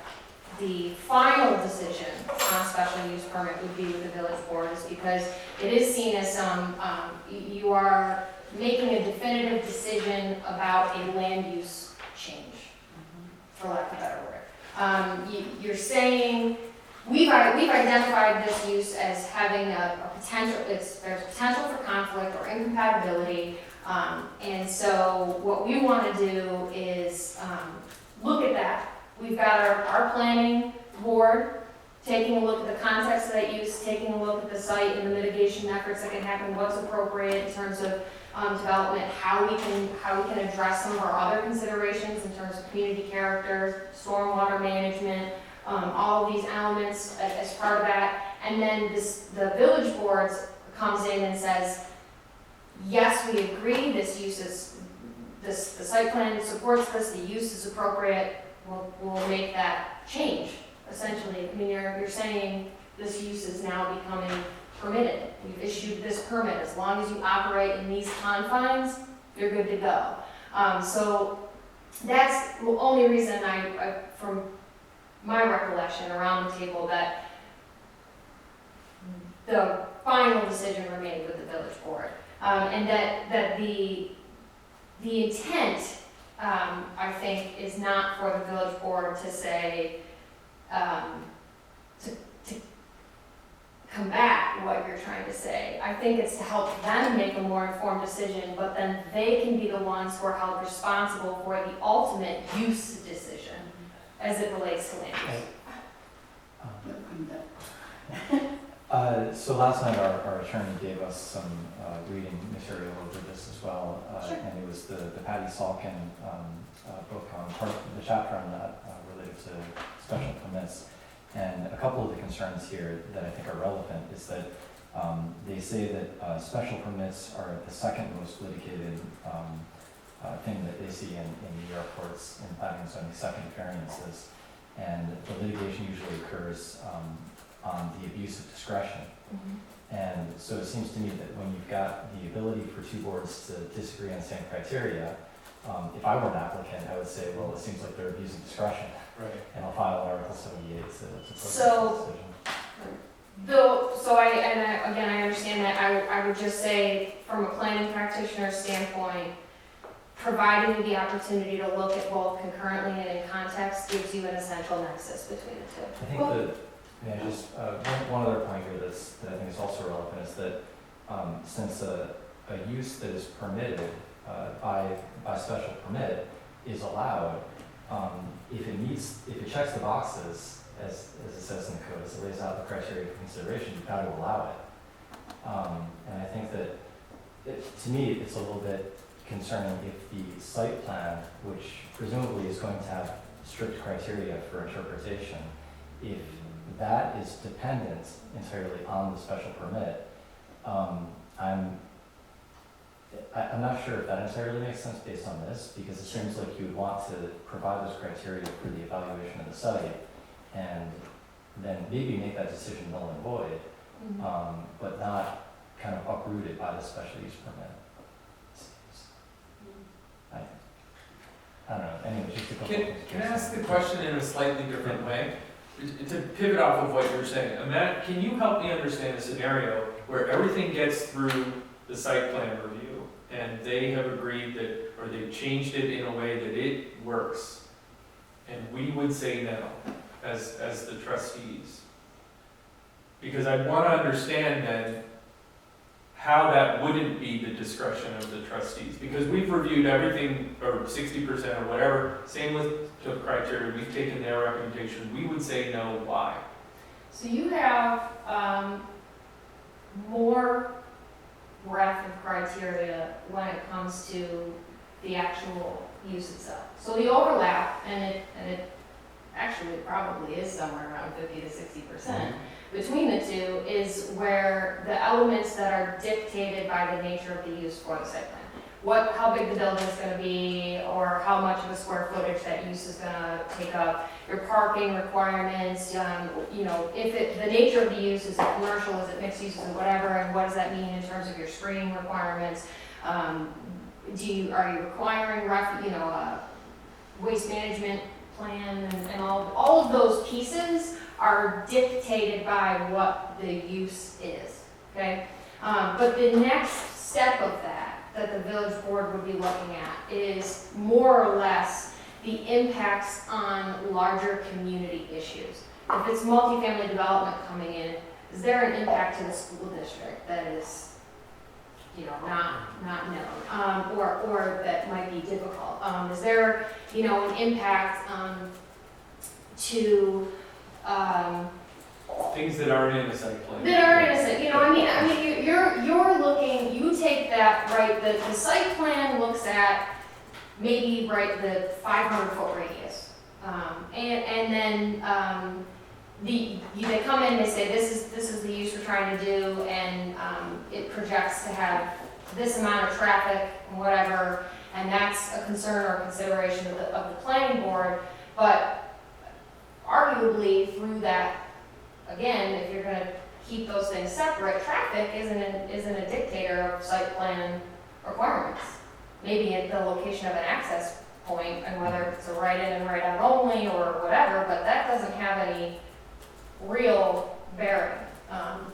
the final decision on special use permit would be with the village board is because it is seen as you are making a definitive decision about a land use change, for lack of a better word. You're saying, we've identified this use as having a potential, there's potential for conflict or incompatibility, and so what we want to do is look at that. We've got our planning board taking a look at the context of that use, taking a look at the site and the mitigation efforts that can happen, what's appropriate in terms of development, how we can address some of our other considerations in terms of community character, stormwater management, all of these elements as part of that. And then the village board comes in and says, yes, we agree, this use is, the site plan supports this, the use is appropriate, we'll make that change, essentially. I mean, you're saying this use is now becoming permitted. We've issued this permit. As long as you operate in these confines, you're good to go. So that's the only reason I from my recollection around the table, that the final decision remained with the village board. And that the intent, I think, is not for the village board to say, to combat what you're trying to say. I think it's to help them make a more informed decision, but then they can be the ones who are held responsible for the ultimate use decision as it relates to land use. So last night our attorney gave us some reading material over this as well, Sure. and it was the Patty Salkin book on part of the chapter on that related to special permits. And a couple of the concerns here that I think are relevant is that they say that special permits are the second most litigated thing that they see in New York courts in planning and zoning, second variances. And the litigation usually occurs on the abuse of discretion And so it seems to me that when you've got the ability for two boards to disagree on the same criteria, if I were an applicant, I would say, well, it seems like they're abusing discretion, Right. and I'll file an Article 78 to protest So- this decision. Again, I understand that, I would just say, from a planning practitioner standpoint, providing you the opportunity to look at both concurrently and in context gives you an essential nexus between the two. I think one other point here that I think is also relevant is that since a use that is permitted by special permit is allowed, if it checks the boxes, as it says in the code, as it lays out the criteria for consideration, you've got to allow it. And I think that, to me, it's a little bit concerning if the site plan, which presumably is going to have strict criteria for interpretation, if that is dependent entirely on the special permit, I'm not sure if that entirely makes sense based on this, because it seems like you would want to provide those criteria for the evaluation of the site, and then maybe make that decision null and void, but not kind of uprooted by the special use permit. I don't know, anyway, just a couple of things. Can I ask the question in a slightly different way? To pivot off of what you're saying, Matt, can you help me understand a scenario where everything gets through the site plan review and they have agreed that, or they've changed it in a way that it works, and we would say no as the trustees? Because I want to understand then how that wouldn't be the discretion of the trustees, because we've reviewed everything, or 60% or whatever, same with the criteria, we've taken their recommendation, we would say no, why? So you have more breadth of criteria when it comes to the actual use itself. So the overlap, and it actually probably is somewhere around 50 to 60%. Between the two is where the elements that are dictated by the nature of the use for the site plan. How big the building is going to be, or how much of a square footage that use is going to take up, your parking requirements, if the nature of the use, is it commercial, is it mixed use, and whatever, and what does that mean in terms of your screening requirements? Are you requiring waste management plan, and all of those pieces are dictated by what the use is, okay? But the next step of that the village board would be looking at is more or less the impacts on larger community issues. If it's multifamily development coming in, is there an impact to the school district that is, not known, or that might be difficult? Is there, an impact to Things that aren't in the site plan. that are innocent, you're looking, you take that, right, the site plan looks at maybe, right, the 500-foot radius. And then they come in, they say, this is the use we're trying to do, and it projects to have this amount of traffic and whatever, and that's a concern or consideration of the planning board. But arguably through that, again, if you're gonna keep those things separate, traffic isn't a dictator of site plan requirements. Maybe at the location of an access point, and whether it's a right in and right out only or whatever, but that doesn't have any real bearing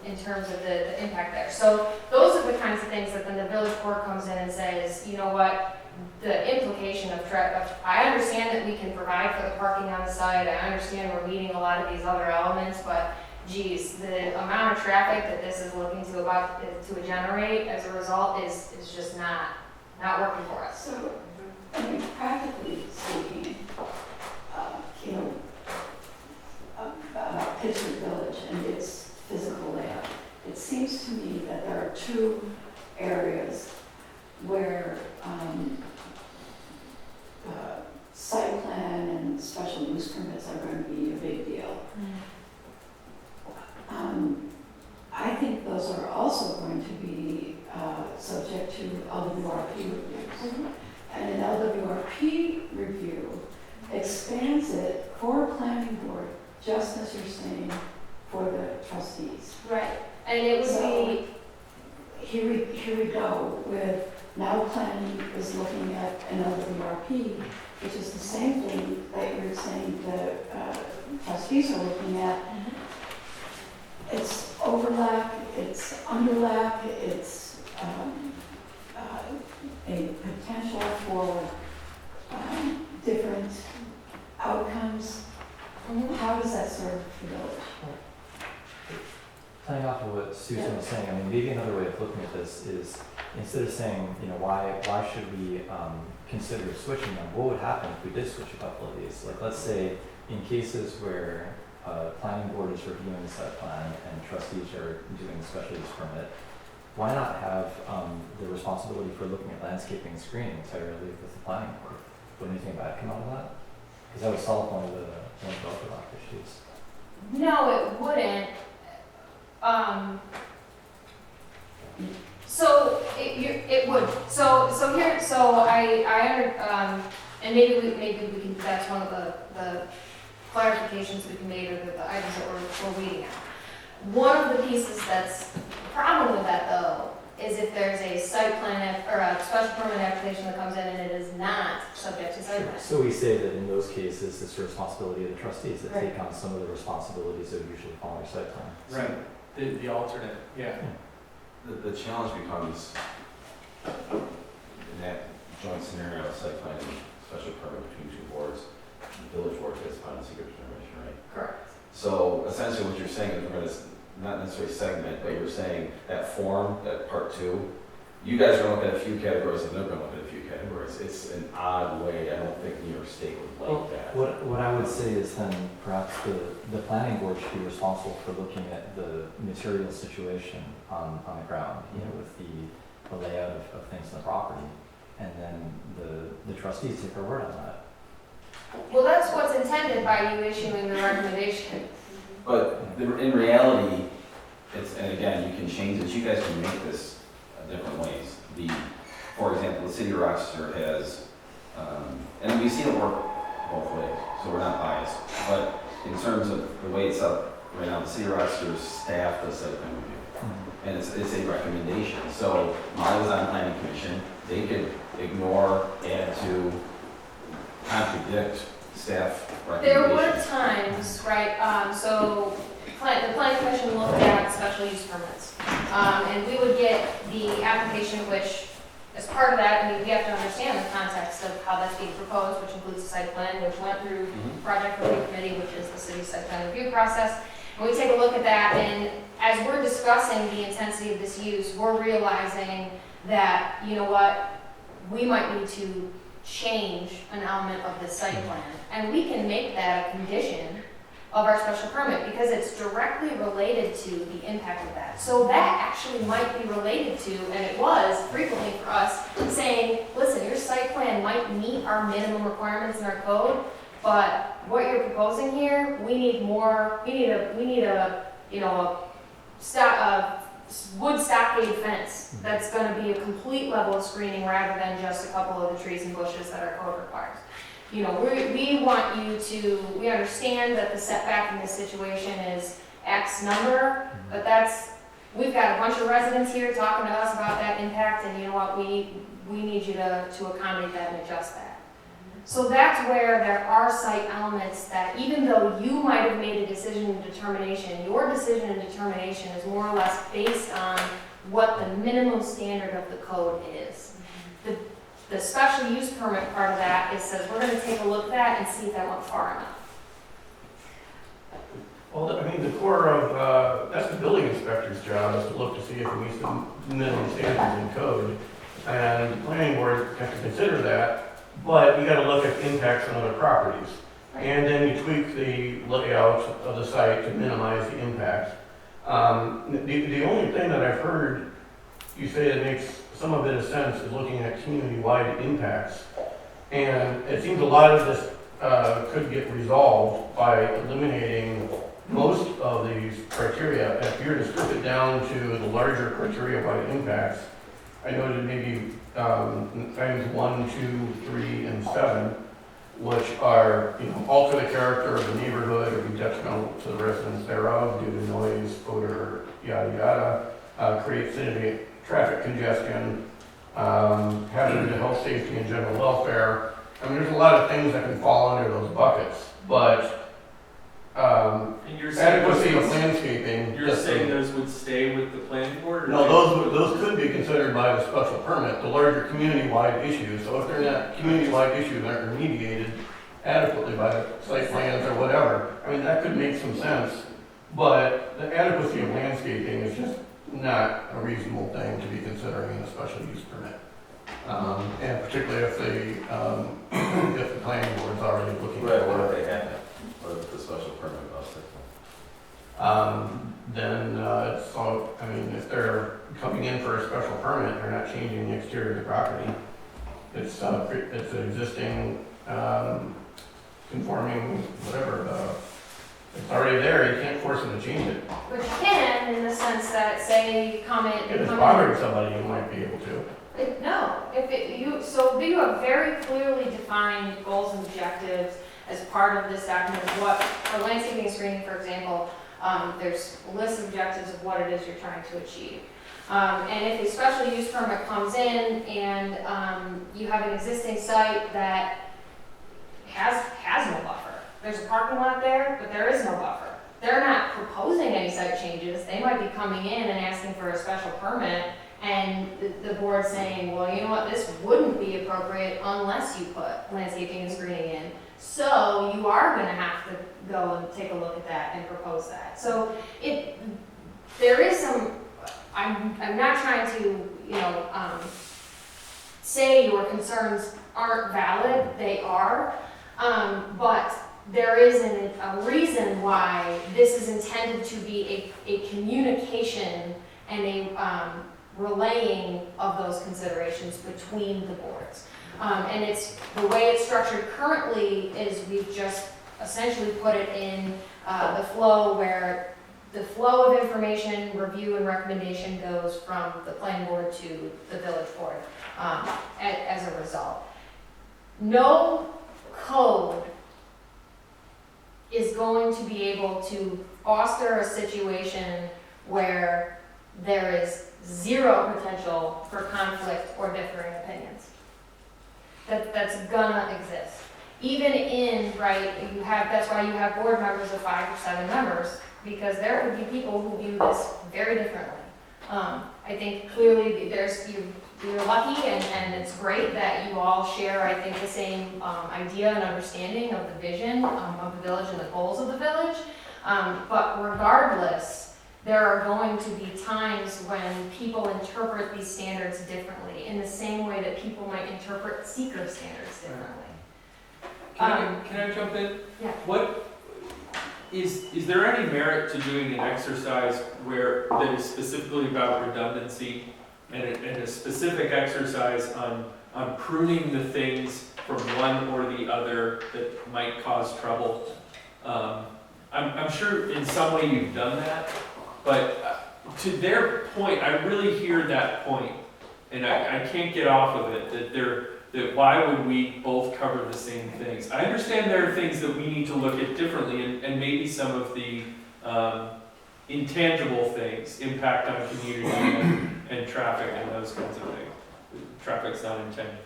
in terms of the impact there. So those are the kinds of things that then the village board comes in and says, you know what, the implication of traffic, I understand that we can provide for the parking on the site, I understand we're meeting a lot of these other elements, but geez, the amount of traffic that this is looking to generate as a result is just not working for us. So, practically speaking, Pittsburgh Village and its physical layout, it seems to me that there are two areas where site plan and special use permits are going to be a big deal. I think those are also going to be subject to LWRP reviews. And an LWRP review expands it for a planning board, just as you're saying, for the trustees. Right, and it planning is looking at an LWRP, which is the same thing that you're saying the trustees are looking at. It's overlap, it's underlap, it's a potential for different outcomes. How does that serve the village? Playing off of what Susan was saying, I mean, maybe another way of looking at this is, instead of saying, you know, why should we consider switching them? What would happen if we did switch a couple of these? Like, let's say in cases where planning board is reviewing the site plan and trustees are doing the special use permit, why not have the responsibility for looking at landscaping and screening entirely with the planning board? Would anything bad come out of that? Because that would solve one of the overlap issues. No, it wouldn't. So it would. So and maybe we can. That's one of the clarifications we can make, or the items that we're reading at. One of the pieces that's the problem with that though is if there's a site plan or a special permit application that comes in and it is not subject to site plan. So we say that in those cases, it's the responsibility of the trustees that Right. take on some of the responsibilities that usually fall on their site plan. Right. The alternate, yeah. The challenge becomes, in that joint scenario, site plan and special permit between two boards, the village board gets final secret determination, right? Correct. So essentially what you're saying is we're gonna, not necessarily segment, but you're saying that form, that part two, you guys are gonna look at a few categories and they're gonna look at a few categories. It's an odd way, I don't think New York State would like that. What I would say is then perhaps the planning board should be responsible for looking at the material situation on the ground, you know, with the layout of things in the property. And then the trustees take our word on that. Well, that's what's intended by you issuing the recommendation. But in reality, and again, you can change this, you guys can make this different ways. For example, the city of Rochester has, and we've seen it work both ways, so we're not biased. But in terms of the way it's up right now, the city of Rochester's staff does site plan review. And it's a recommendation. So Molly was on the planning commission, they could ignore, add to, contradict staff There recommendations. were times, right, so the planning commission looked at special use permits. And we would get the application, which, as part of that, I mean, we have to understand the context of how that's being proposed, which includes the site plan, which went through project review committee, which is the city's site plan review process. And we take a look at that, and as we're discussing the intensity of this use, we're realizing that, you know what, we might need to change an element of the site plan. And we can make that a condition of our special permit because it's directly related to the impact of that. So that actually might be related to, and it was frequently for us, saying, listen, your site plan might meet our minimum requirements in our code, but what you're proposing here, we need more, we need a wood stockade fence that's gonna be a complete level of screening rather than just a couple of the trees and bushes that our code requires. You know, we want you to, we understand that the setback in this situation is X number, but we've got a bunch of residents here talking to us about that impact, and you know what, we need you to accommodate that and adjust that. So that's where there are site elements that even though you might have made a decision and determination, your decision and determination is more or less based on what the minimum standard of the code is. The special use permit part of that says we're going to take a look at that and see if that went far enough. Well, I mean, the core of, that's the building inspector's job, is to look to see if it meets the minimum standards in code. And the planning board has to consider that, but you gotta look at the impacts on other properties. And then you tweak the layout of the site to minimize the impact. The only thing that I've heard you say that makes some of it a sense is looking at community-wide impacts. And it seems a lot of this could get resolved by eliminating most of these criteria. If you were to strip it down to the larger criteria-wide impacts, I noted maybe items 1, 2, 3, and 7, which are, alter the character of the neighborhood or be detrimental to the residents thereof due to noise, odor, yada yada, create significant traffic congestion, hazard to health, safety, and general welfare. I mean, there's a lot of things that can fall under those buckets, but And you're saying adequacy of those, landscaping. you're saying those would stay with the planning board? Or No, those could be considered by the special permit, the larger community-wide issues. So if they're not, community-wide issues aren't remediated adequately by the site plans or whatever, I mean, that could make some sense. But the adequacy of landscaping is just not a reasonable thing to be considering in a special use permit. And particularly if if the planning board's already looking Right, what for if it. they haven't? What if the special permit was Then it's all, I mean, if they're coming in for a special permit, they're not changing the exterior of the property. It's an existing, conforming, whatever, it's already there, you can't force them to change it. But you can, in the sense that, say, If it's bothering somebody, you might be able to. No, so you have very clearly defined goals and objectives as part of this document, what, for landscaping and screening, for example, there's a list of objectives of what it is you're trying to achieve. And if a special use permit comes in and you have an existing site that has no buffer, there's a parking lot there, but there is no buffer. They're not proposing any site changes, they might be coming in and asking for a special permit, and the board saying, well, you know what, this wouldn't be appropriate unless you put landscaping and screening in. So you are gonna have to go and take a look at that and propose that. So there is some, I'm not trying to, say your concerns aren't valid, they are. But there is a reason why this is intended to be a communication and a relaying of those considerations between the boards. And it's, the way it's structured currently is we've just essentially put it in the flow where the flow of information, review and recommendation goes from the planning board to the village board as a result. No code is going to be able to foster a situation where there is zero potential for conflict or differing opinions. That's gonna exist. Even in, right, that's why you have board members of 5 or 7 members, because there would be people who view this very differently. I think clearly you're lucky and it's great that you all share, I think, the same idea and understanding of the vision of the village and the goals of the village. But regardless, there are going to be times when people interpret these standards differently, in the same way that people might interpret seeker standards differently. Can I jump in? Yeah. What is there any merit to doing an exercise that is specifically about redundancy and a specific exercise on pruning the things from one or the other that might cause trouble? I'm sure in some way you've done that, but to their point, I really hear that point, and I can't get off of it, that why would we both cover the same things? I understand there are things that we need to look at differently, and maybe some of the intangible things, impact on community and traffic and those kinds of things. Traffic's not intangible.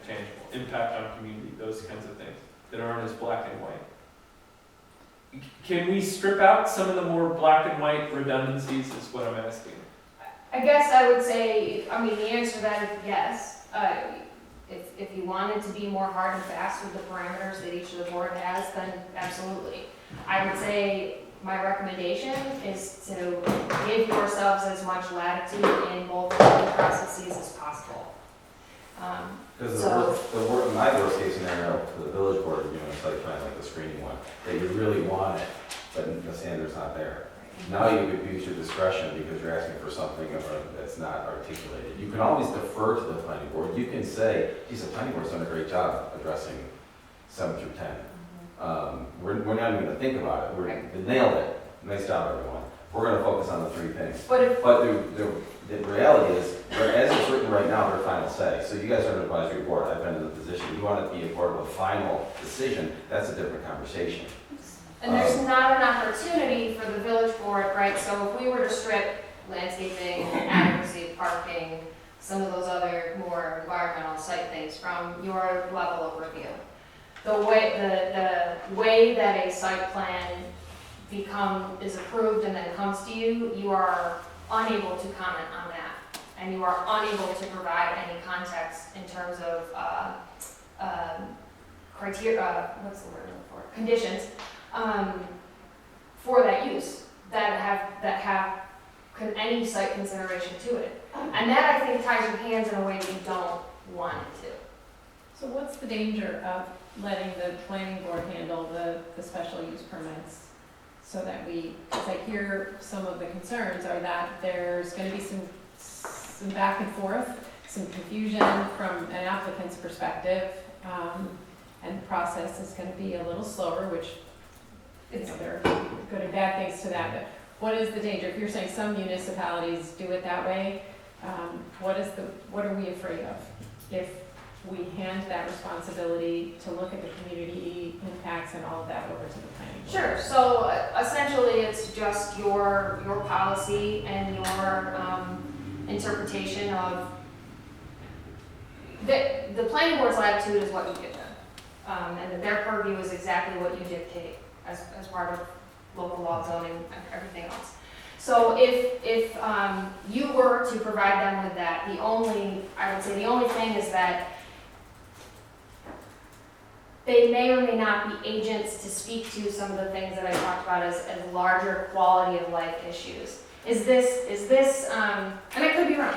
Impact on community, those kinds of things that aren't as black and white. Can we strip out some of the more black and white redundancies is what I'm asking. I guess I would say, the answer to that is yes. If you wanted to be more hard and fast with the parameters that each of the board has, then absolutely. I would say my recommendation is to give yourselves as much latitude in both of the processes as possible. Because my worst case scenario for the village board, it's like kind of like the screening one, that you really want it, but the standard's not there. Now you could use your discretion because you're asking for something that's not articulated. You can always defer to the planning board. You can say, geez, the planning board's done a great job addressing 7 through 10. We're not even going to think about it. They nailed it. Nice job, everyone. We're going to focus on the 3 things. But the reality is, as it's written right now, they're final say. So you guys are an advisory board. I've been in the position. You want to be a part of a final decision. That's a different conversation. And there's not an opportunity for the village board, right? So if we were to strip landscaping, adequacy, parking, some of those other more environmental site things from your level of review. The way that a site plan is approved and then comes to you, you are unable to comment on that. And you are unable to provide any context in terms of criteria, what's the word I'm looking for? Conditions for that use that have any site consideration to it. And that, I think, ties your hands in a way that you don't want it to. So what's the danger of letting the planning board handle the special use permits? So that because I hear some of the concerns are that there's gonna be some back and forth, some confusion from an applicant's perspective, and the process is gonna be a little slower, which, there are good and bad things to that, but what is the danger? If you're saying some municipalities do it that way, what are we afraid of if we hand that responsibility to look at the community impacts and all of that over to the planning board? Sure, so essentially it's just your policy and your interpretation of, the planning board's latitude is what you give them. And their purview is exactly what you dictate as part of local law, zoning, and everything else. So if you were to provide them with that, I would say the only thing is that they may or may not be agents to speak to some of the things that I talked about as larger quality of life issues. Is this, and I could be wrong,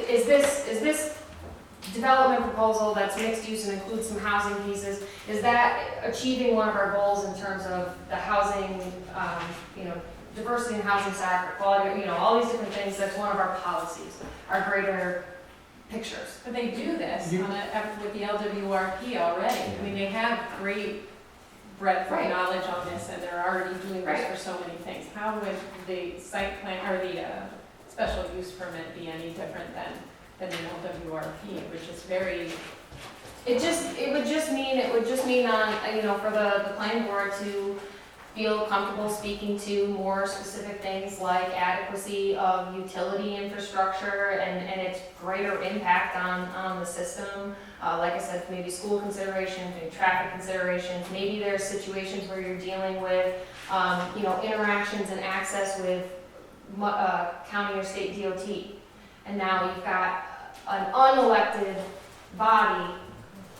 is this development proposal that's mixed use and includes some housing pieces, is that achieving one of our goals in terms of the housing, diversity in housing stock, quality, all these different things? That's one of our policies, our greater pictures. But they do this with the LWRP already. I mean, they have great breadth of knowledge on this, and they're already doing this for so many things. How would the site plan, or the special use permit be any different than the LWRP, which is very... It would just mean on, for the planning board to feel comfortable speaking to more specific things like adequacy of utility infrastructure and its greater impact on the system. Like I said, maybe school considerations, maybe traffic considerations. Maybe there's situations where you're dealing with, interactions and access with county or state DOT. And now you've got an unelected body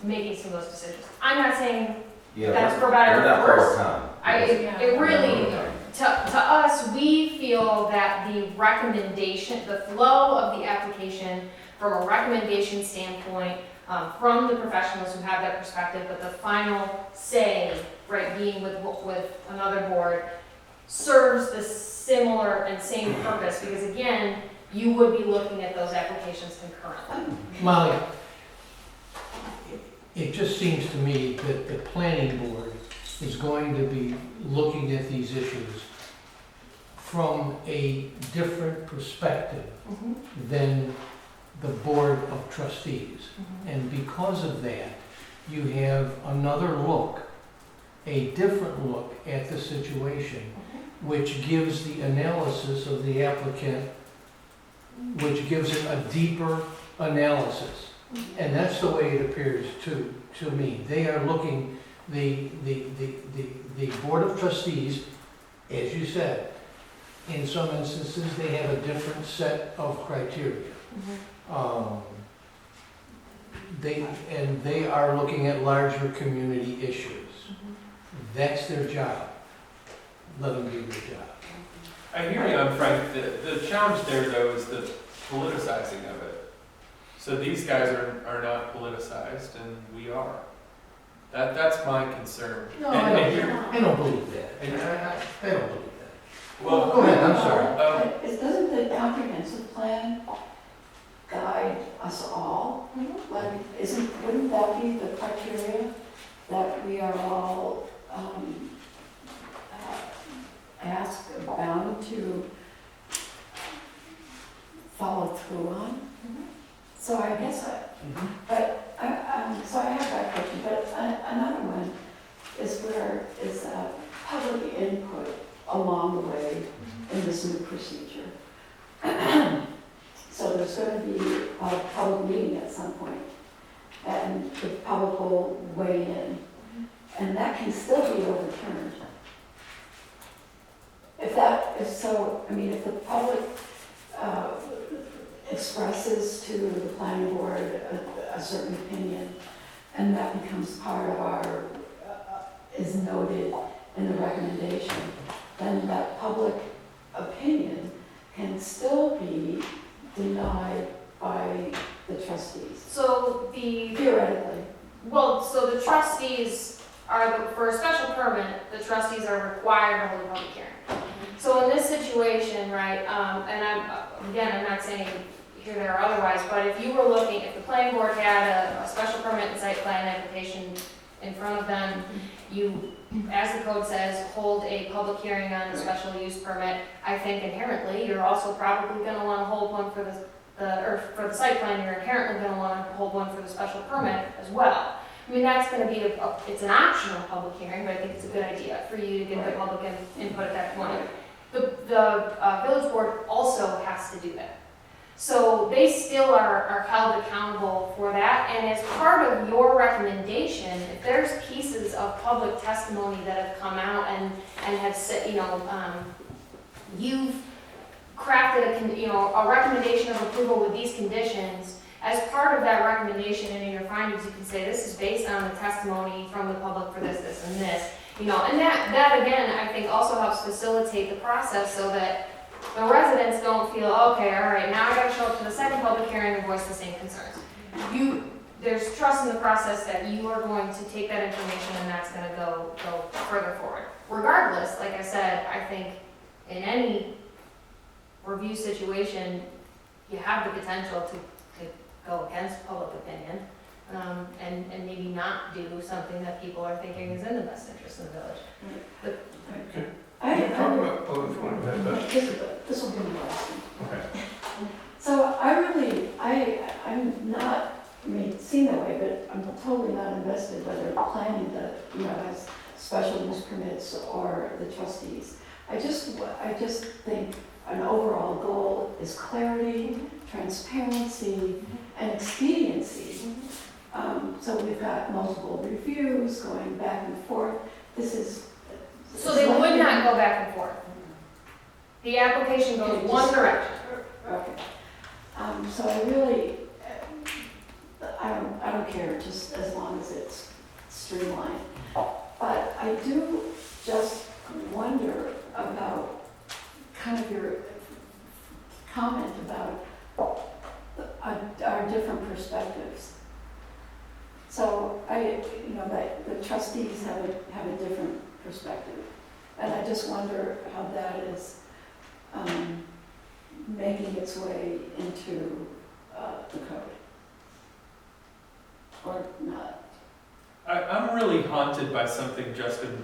making some of those decisions. I'm not saying that's for better or worse. It really, to us, we feel that the recommendation, the flow of the application from a recommendation standpoint, from the professionals who have that perspective, but the final say, being with another board, serves the similar and same purpose, because again, you would be looking at those applications concurrently. Molly, it just seems to me that the planning board is going to be looking at these issues from a different perspective than the board of trustees. And because of that, you have another look, a different look at the situation, which gives the analysis of the applicant, which gives it a deeper analysis. And that's the way it appears to me. They are looking, the Board of Trustees, as you said, in some instances, they have a different set of criteria. They are looking at larger community issues. That's their job. Let them do their job. I hear you, I'm Frank. The challenge there, though, is the politicizing of it. So these guys are not politicized, and we are. That's my concern. No, I don't believe that. I don't believe that. Well, go ahead, I'm sorry. Doesn't the comprehensive plan guide us all? Like, wouldn't that be the criteria that we are all asked, bound to follow through on? So I guess, so I have that question, but another one is public input along the way in this new procedure. So there's going to a public meeting at some point, and the public will weigh in, and that can still be overturned. If so, I mean, if the public expresses to the planning board a certain opinion, and that becomes part of our, is noted in the recommendation, then that public opinion can still be denied by the trustees, So theoretically. so the trustees are, for a special permit, the trustees are required to hold a public hearing. So in this situation, right, and I'm not saying here, there, or otherwise, but if you were looking, if the planning board had a special permit and site plan application in front of them, you, as the code says, hold a public hearing on the special use permit. I think inherently, you're also probably gonna wanna hold one for or for the site plan, you're inherently gonna wanna hold one for the special permit as well. I mean, that's gonna be it's an optional public hearing, but I think it's a good idea for you to get the public input at that point. The village board also has to do that. So they still are held accountable for that, and as part of your recommendation, if there's pieces of public testimony that have come out and have said, you've crafted a recommendation of approval with these conditions, as part of that recommendation and in your findings, you can say this is based on the testimony from the public for this, this, and this, and that again, I think also helps facilitate the process so that the residents don't feel, okay, all right, now I gotta show up to the second public hearing and voice the same concerns. There's trust in the process that you are going to take that information and that's gonna go further forward. Regardless, like I said, I think in any review situation, you have the potential to go against public opinion, and maybe not do something that people are thinking is in the best interest of the village. Talk about, oh, if you want to go ahead, but, This will be my last one. okay. So I'm not, I mean, it seemed that way, but I'm totally not invested whether planning has special use permits or the trustees. I just think an overall goal is clarity, transparency, and expediency. So we've got multiple reviews going back and forth. So they would not go back and forth. The application goes one direction. Okay. So I really, I don't care, just as long as it's streamlined. But I do just wonder about kind of your comment about our different perspectives. So that the trustees have a different perspective, and I just wonder how that is making its way into the code, or not. I'm really haunted by something Justin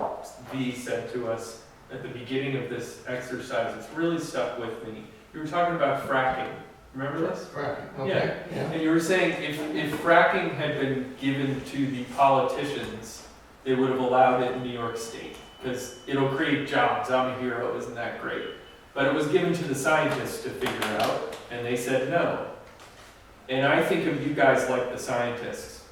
V said to us at the beginning of this exercise. It's really stuck with me. You were talking about fracking. Remember this? Fracking, okay, yeah. And you were saying if fracking had been given to the politicians, they would have allowed it in New York State because it'll create jobs. I'm a hero, isn't that great? But it was given to the scientists to figure out, and they said no. And I think of you guys like the scientists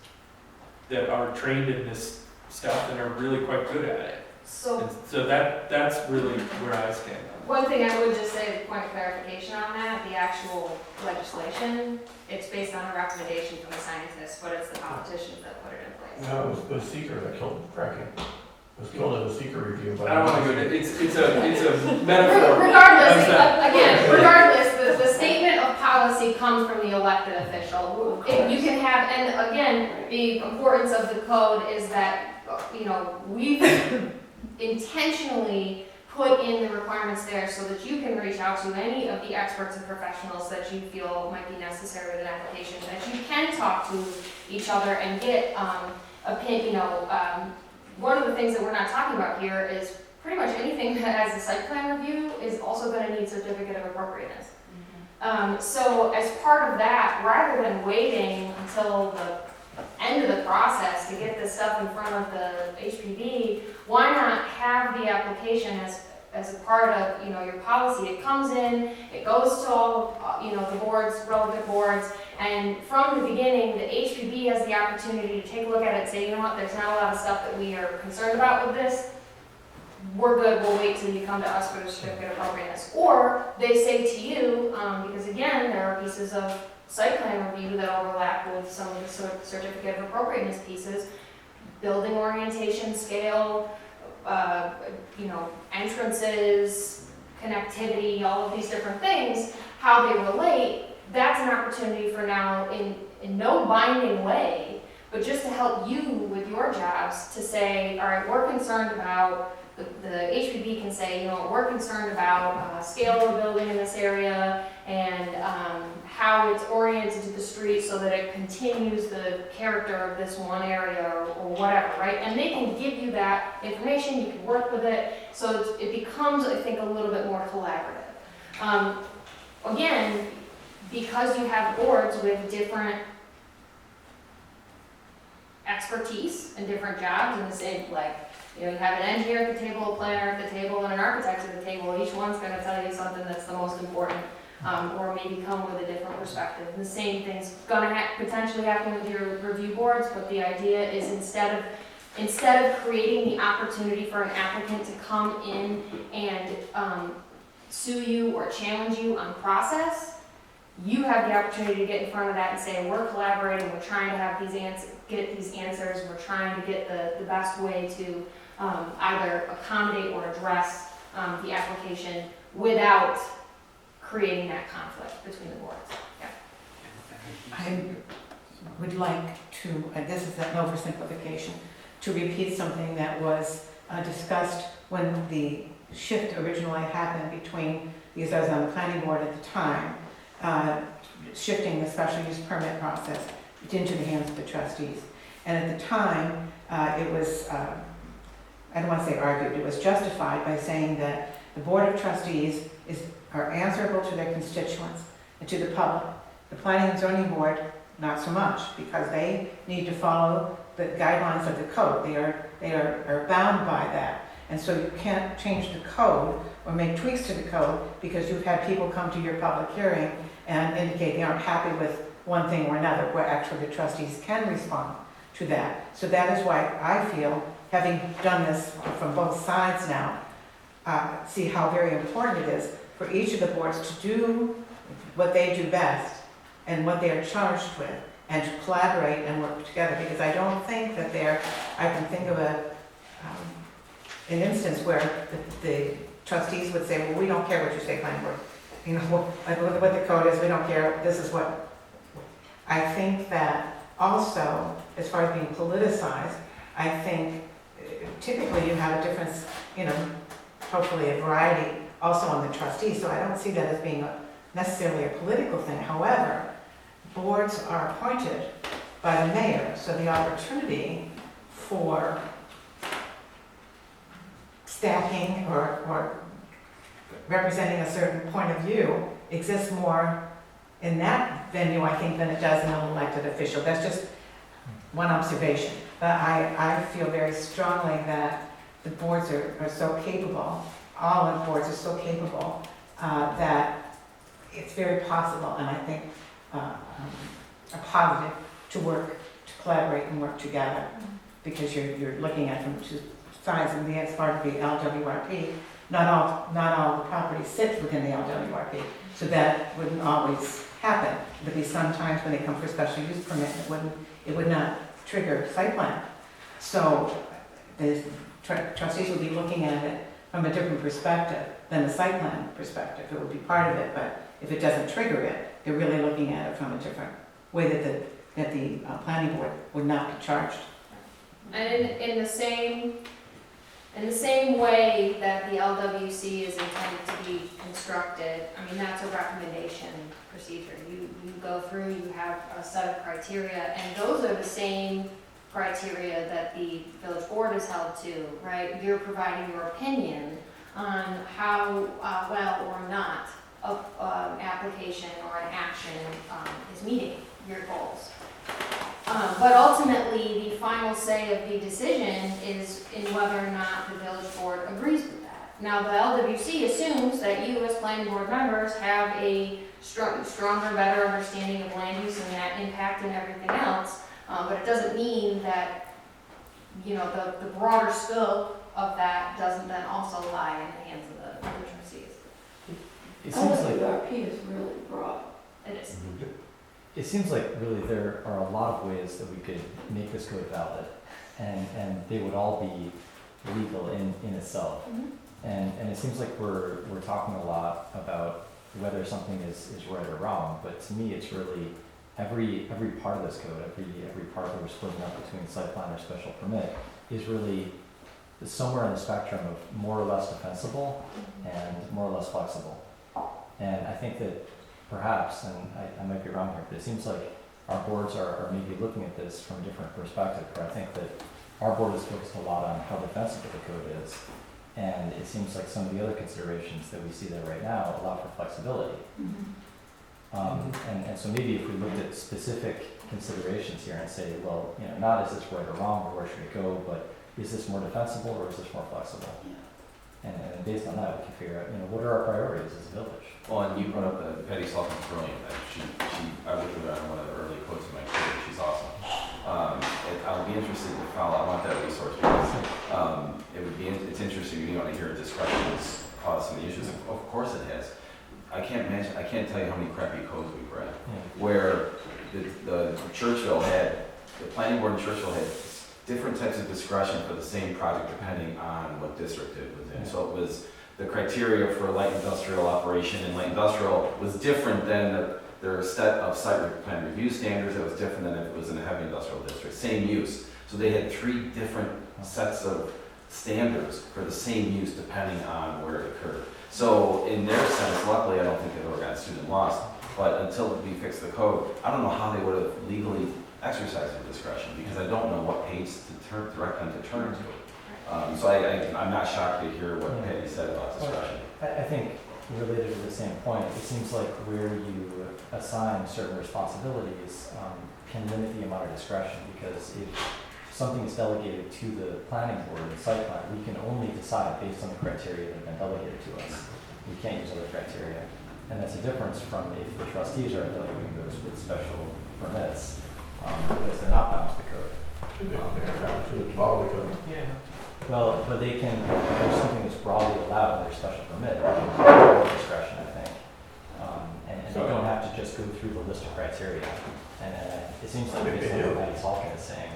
that are trained in this stuff and are really quite good at it. So That's really where I stand. one thing I would just say, as a point of clarification on that, the actual legislation, it's based on a recommendation from the scientists, but it's the politicians that put it in place. No, it was the seeker that killed fracking. It was killed in the seeker review. I don't want to go to it's a metaphor. Regardless, How's that? the statement of policy comes from the elected official. You can have, and again, the importance of the code is that, we've intentionally put in the requirements there so that you can reach out to any of the experts and professionals that you feel might be necessary with an application, that you can talk to each other and get one of the things that we're not talking about here is pretty much anything that has a site plan review is also going to need certificate of appropriateness. So as part of that, rather than waiting until the end of the process to get this stuff in front of the HPV, why not have the application as a part of, your policy. It comes in, it goes to all, the boards, relevant boards, and from the beginning, the HPB has the opportunity to take a look at it and say, you know what, there's not a lot of stuff that we are concerned about with this. We're good, we'll wait till you come to us for the certificate of appropriateness. Or they say to you, because again, there are pieces of site plan review that overlap with some of the certificate of appropriateness pieces, building orientation, scale, entrances, connectivity, all of these different things, how they relate. That's an opportunity for now in no binding way, but just to help you with your jobs to say, all right, we're concerned about, the HPB can say, we're concerned about scale of the building in this area and how it's oriented to the street so that it continues the character of this one area or whatever, right? And they can give you that information, you can work with it, so it becomes, I think, a little bit more collaborative. Again, because you have boards with different expertise and different jobs in the same, you have an engineer at the table, a planner at the table, and an architect at the table. Each one's going to tell you something that's the most important, or maybe come with a different perspective. And the same thing's going to potentially happen with your review boards, but the idea is instead of creating the opportunity for an applicant to come in and sue you or challenge you on process, you have the opportunity to get in front of that and say, we're collaborating, we're trying to have get these answers, we're trying to get the best way to either accommodate or address the application without creating that conflict between the boards. Yeah. I would like to, this is an oversimplification, to repeat something that was discussed when the shift originally happened between, because I was on the planning board at the time, shifting the special use permit process into the hands of the trustees. And at the time, it was, I don't want to say argued, it was justified by saying that the Board of Trustees are answerable to their constituents and to the public. The Planning and Zoning Board, not so much, because they need to follow the guidelines of the code. They are bound by that. And so you can't change the code or make tweaks to the code because you've had people come to your public hearing and indicate they aren't happy with one thing or another, where actually the trustees can respond to that. So that is why I feel, having done this from both sides now, see how very important it is for each of the boards to do what they do best and what they are charged with, and to collaborate and work together. Because I don't think that I can think of an instance where the trustees would say, well, we don't care what you say, planning board. What the code is, we don't care, this is what. I think that also, as far as being politicized, I think typically you have a difference, hopefully a variety also on the trustees, so I don't see that as being necessarily a political thing. However, boards are appointed by the mayor, so the opportunity for stacking or representing a certain point of view exists more in that venue, I think, than it does in an elected official. That's just one observation. But I feel very strongly that the boards are so capable, all of the boards are so capable, that it's very possible, and I think a positive, to collaborate and work together, because you're looking at from two sides, and as part of the LWRP, not all the property sits within the LWRP, so that wouldn't always happen. There'd be some times when they come for special use permit, it would not trigger site plan. So the trustees would be looking at it from a different perspective than the site plan perspective. It would be part of it, but if it doesn't trigger it, they're really looking at it from a different way that the planning board would not be charged. And in the same way that the LWC is intended to be constructed, I mean, that's a recommendation procedure. You go through, you have a set of criteria, and those are the same criteria that the village board is held to, right? You're providing your opinion on how well or not an application or an action is meeting your goals. But ultimately, the final say of the decision is in whether or not the village board agrees with that. Now, the LWC assumes that you as planning board members have a stronger, better understanding of land use and that impact and everything else, but it doesn't mean that, you know, the broader scope of that doesn't then also lie in the hands of the trustees. It seems like, LWRP is really broad. It is. it seems like really there are a lot of ways that we could make this code valid, and they would all be legal in itself. Mhm. And it seems like we're talking a lot about whether something is right or wrong, but to me, it's really every part of this code, every part that we're splitting up between site plan or special permit is really somewhere in the spectrum of more or less defensible and more or less flexible. And I think that perhaps, and I might be wrong here, but it seems like our boards are maybe looking at this from a different perspective, where I think that our board is focused a lot on how defensible the code is. And it seems like some of the other considerations that we see there right now allow for flexibility. And so maybe if we looked at specific considerations here and say, well, you know, not is this right or wrong, or where should it go, but is this more defensible or is this more flexible? And based on that, we can figure out, you know, what are our priorities as a village? Well, and you brought up Patty Sullivan's brilliant. I worked with her on one of the early codes in my career. She's awesome. I'll be interested to follow. I want that resource because it's interesting. You want to hear discussion has caused some of the issues. Of course it has. I can't tell you how many crappy codes we've read where the planning board in Churchville had different types of discretion for the same project depending on what district it was in. So it was the criteria for light industrial operation and light industrial was different than their set of site plan review standards. It was different than if it was in a heavy industrial district. Same use. So they had 3 different sets of standards for the same use depending on where it occurred. So in their sense, luckily I don't think they've ever gotten sued and lost, but until we fix the code, I don't know how they would have legally exercised their discretion because I don't know what page to direct them to turn to. So I'm not shocked to hear what Patty said about discretion. I think related to the same point, it seems like where you assign certain responsibilities can limit the amount of discretion because if something is delegated to the planning board and site plan, we can only decide based on the criteria that have been delegated to us. We can't use other criteria. And that's a difference from if the trustees are delegating those with special permits, because they're not bound to the code. Follow the code. Yeah. Well, but they can, there's something that's broadly allowed in their special permit, they can have more discretion, I think. And they don't have to just go through the list of criteria. And it seems like based on what Patty Salkin is saying,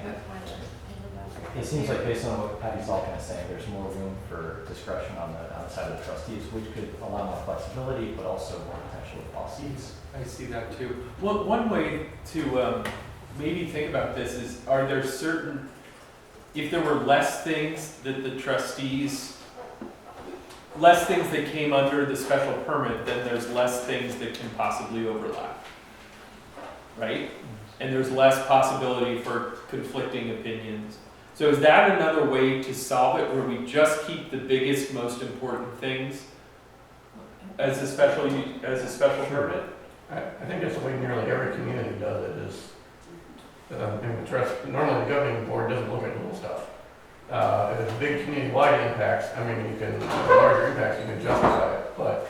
it seems like based on what Patty Salkin is saying, there's more room for discretion on the side of the trustees, which could allow more flexibility, but also more potential lawsuits. I see that too. Well, one way to maybe think about this is, are there certain, if there were less things that the trustees, less things that came under the special permit, then there's less things that can possibly overlap, right? And there's less possibility for conflicting opinions. So is that another way to solve it, where we just keep the biggest, most important things as a special permit? I think that's the way nearly every community does it is, normally the governing board doesn't look at little stuff. If it's big community-wide impacts, I mean, you can, larger impacts, you can justify it. But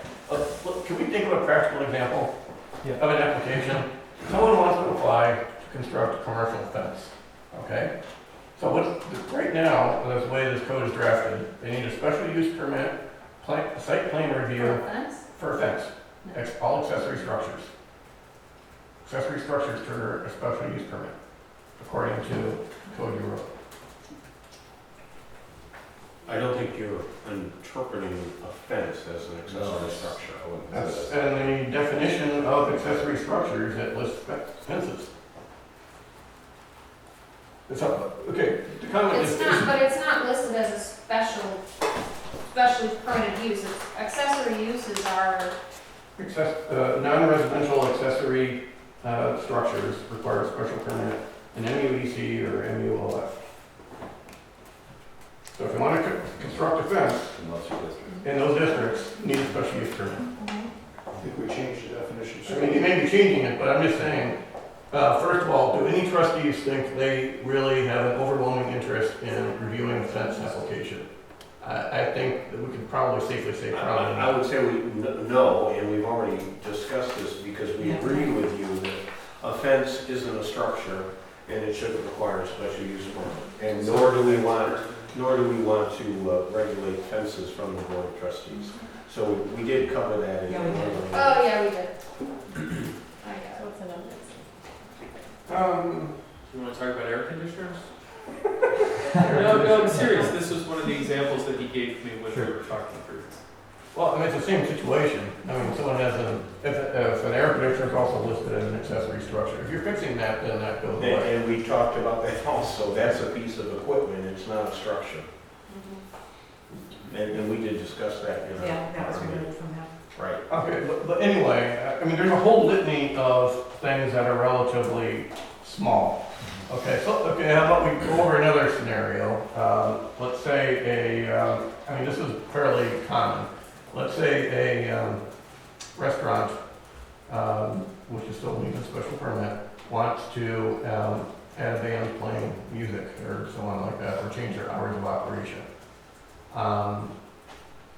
look, can we think of a practical example of an application? Someone wants to apply to construct a commercial fence, okay? So right now, the way this code is drafted, they need a special use permit, site plan review for a fence, all accessory structures. Accessory structures trigger a special use permit, according to the code you wrote. I don't think you're interpreting a fence as an accessory structure. I wouldn't say That's that. in the definition of accessory structures that lists fences. It's up, okay, the comment is. But it's not listed as a specially permitted use. Accessory uses are, Non-residential accessory structures require a special permit in MUEC or MUOF. So if you want to construct a fence in those districts, you need a special use permit. I think we changed the definition. I mean, you may be changing it, but I'm just saying, first of all, do any trustees think they really have an overwhelming interest in reviewing a fence application? I think that we could probably safely say probably I would say no, and we've already discussed this because we agree with you that a fence isn't a structure and it shouldn't require a special use permit. And nor do we want to regulate fences from the Board of Trustees. So we did cover that in Yeah, we did. one of the- Oh, yeah, we did. I got it. What's the number? You wanna talk about air conditioners? No, I'm serious, this was one of the examples that he gave me when we were talking through. Well, I mean, it's the same situation. I mean, someone has if an air conditioner is also listed as an accessory structure, if you're fixing that, then that goes away. And we talked about that also. That's a piece of equipment, it's not a structure. And we did discuss that, you know. Yeah, that was removed from that. Right. Okay, but anyway, I mean, there's a whole litany of things that are relatively small. Okay, how about we go over another scenario? Let's say I mean, this is fairly common. Let's say a restaurant, which is still needs a special permit, wants to add a band playing music or so on like that, or change their hours of operation.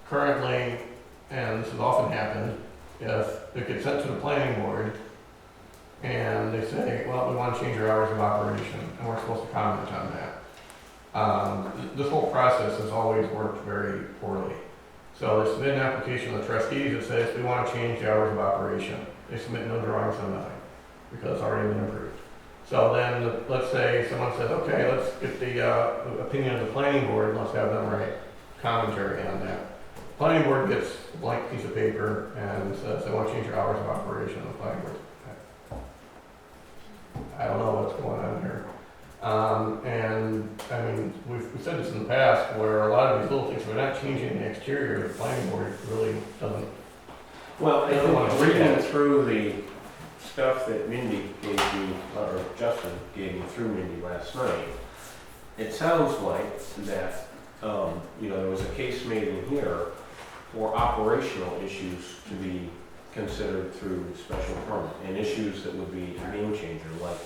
Currently, and this has often happened, if it gets sent to the planning board and they say, well, we want to change your hours of operation, and we're supposed to comment on that. This whole process has always worked very poorly. So they submit an application to the trustees that says, we want to change the hours of operation. They submit no drawings on nothing, because it's already been approved. So then, let's say someone says, okay, let's get the opinion of the planning board, let's have them write commentary on that. Planning board gets a blank piece of paper and says, I want to change your hours of operation. The planning board, I don't know what's going on here. And I mean, we've said this in the past where a lot of these little things, we're not changing the exterior, the planning board really doesn't. Well, I Doesn't want to think read reading that. through the stuff that Mindy gave me, or Justin gave me through Mindy last night, it sounds like that, there was a case made in here for operational issues to be considered through special permit, and issues that would be a game changer, like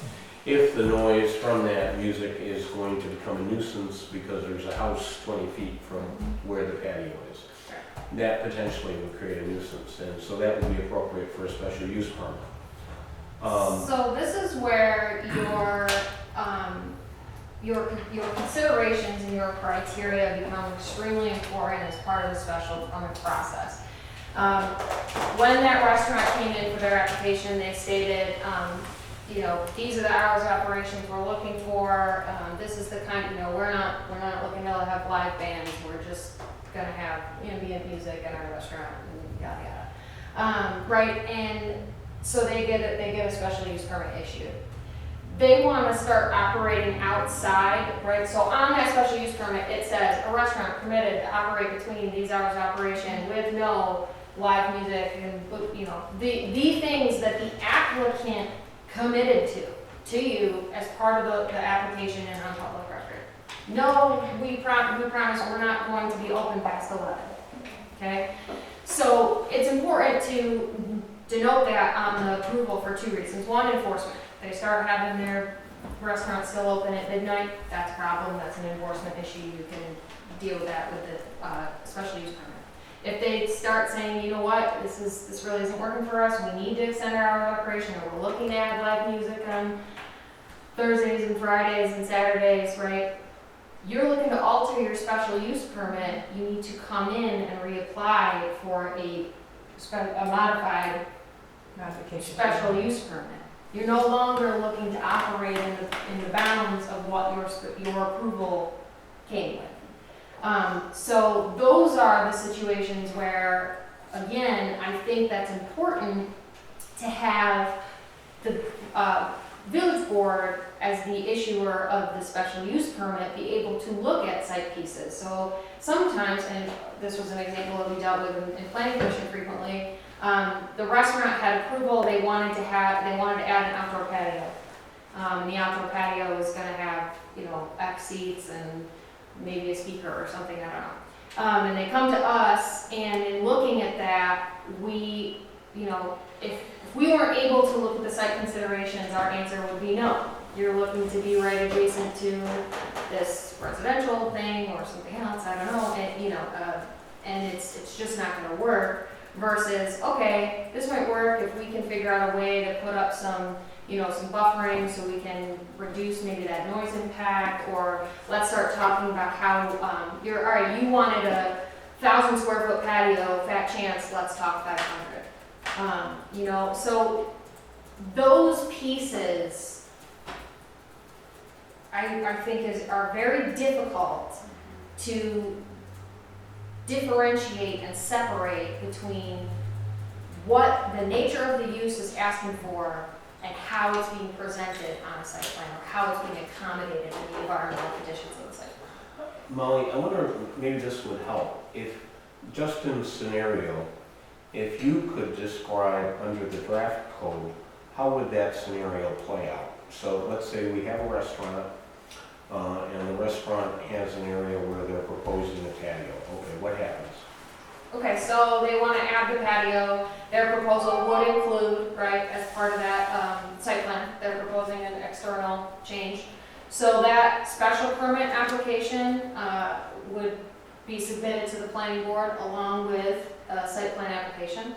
if the noise from that music is going to become a nuisance because there's a house 20 feet from where the patio is. That potentially would create a nuisance, and so that would be appropriate for a special use permit. So this is where your considerations and your criteria become extremely important as part of the special permit process. When that restaurant came in for their application, they stated, these are the hours of operation we're looking for. This is the kind, we're not looking to have live bands. We're just gonna have ambient music in our restaurant and yada yada. Right, and so they get a special use permit issued. They want to start operating outside, right? So on that special use permit, it says a restaurant permitted to operate between these hours of operation with no live music and the things that the applicant committed to you as part of the application and on public record. No, we promise we're not going to be open past 11. Okay, so it's important to denote that on the approval for two reasons. One, enforcement. They start having their restaurant still open at midnight, that's a problem, that's an enforcement issue. You can deal with that with the special use permit. If they start saying, you know what, this really isn't working for us, we need to extend our hour of operation, or we're looking at live music on Thursdays and Fridays and Saturdays, right? You're looking to alter your special use permit, you need to come in and reapply for a modified Modification. special use permit. You're no longer looking to operate in the bounds of what your approval came with. So those are the situations where, again, I think that's important to have the village board, as the issuer of the special use permit, be able to look at site pieces. So sometimes, and this was an example that we dealt with in planning commission frequently, the restaurant had approval, they wanted to add an outdoor patio. And the outdoor patio was gonna have, X seats and maybe a speaker or something, I don't know. And they come to us, and in looking at that, we, if we weren't able to look at the site considerations, our answer would be no. You're looking to be right adjacent to this residential thing or something else, I don't know, and, and it's just not gonna work, versus, okay, this might work if we can figure out a way to put up some, some buffering so we can reduce maybe that noise impact, or let's start talking about how, all right, you wanted a 1,000 square foot patio, fat chance, let's talk 500. So those pieces, I think are very difficult to differentiate and separate between what the nature of the use is asking for and how it's being presented on a site plan, or how it's being accommodated in the environmental conditions of the site plan. Molly, I wonder if maybe this would help. If, Justin's scenario, if you could describe under the draft code, how would that scenario play out? So let's say we have a restaurant, and the restaurant has an area where they're proposing a patio. Okay, what happens? Okay, so they want to add the patio. Their proposal would include, right, as part of that site plan, they're proposing an external change. So that special permit application would be submitted to the planning board along with a site plan application.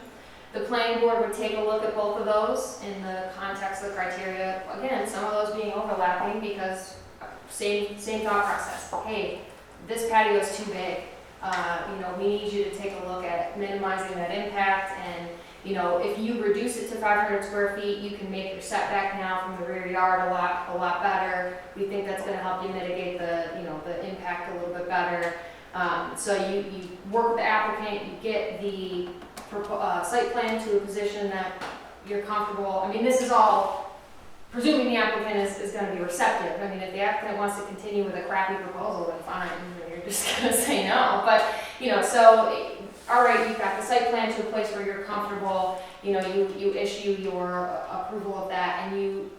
The planning board would take a look at both of those in the context of the criteria. Again, some of those being overlapping because same thought process. Hey, this patio is too big. We need you to take a look at minimizing that impact, and if you reduce it to 500 square feet, you can make your setback now from the rear yard a lot better. We think that's going to help you mitigate the impact a little bit better. So you work with the applicant, you get the site plan to a position that you're comfortable. I mean, this is all presuming the applicant is going to be receptive. I mean, if the applicant wants to continue with a crappy proposal, then fine, you're just going to say no. But, so, all right, you've got the site plan to a place where you're comfortable, you issue your approval of that, and you,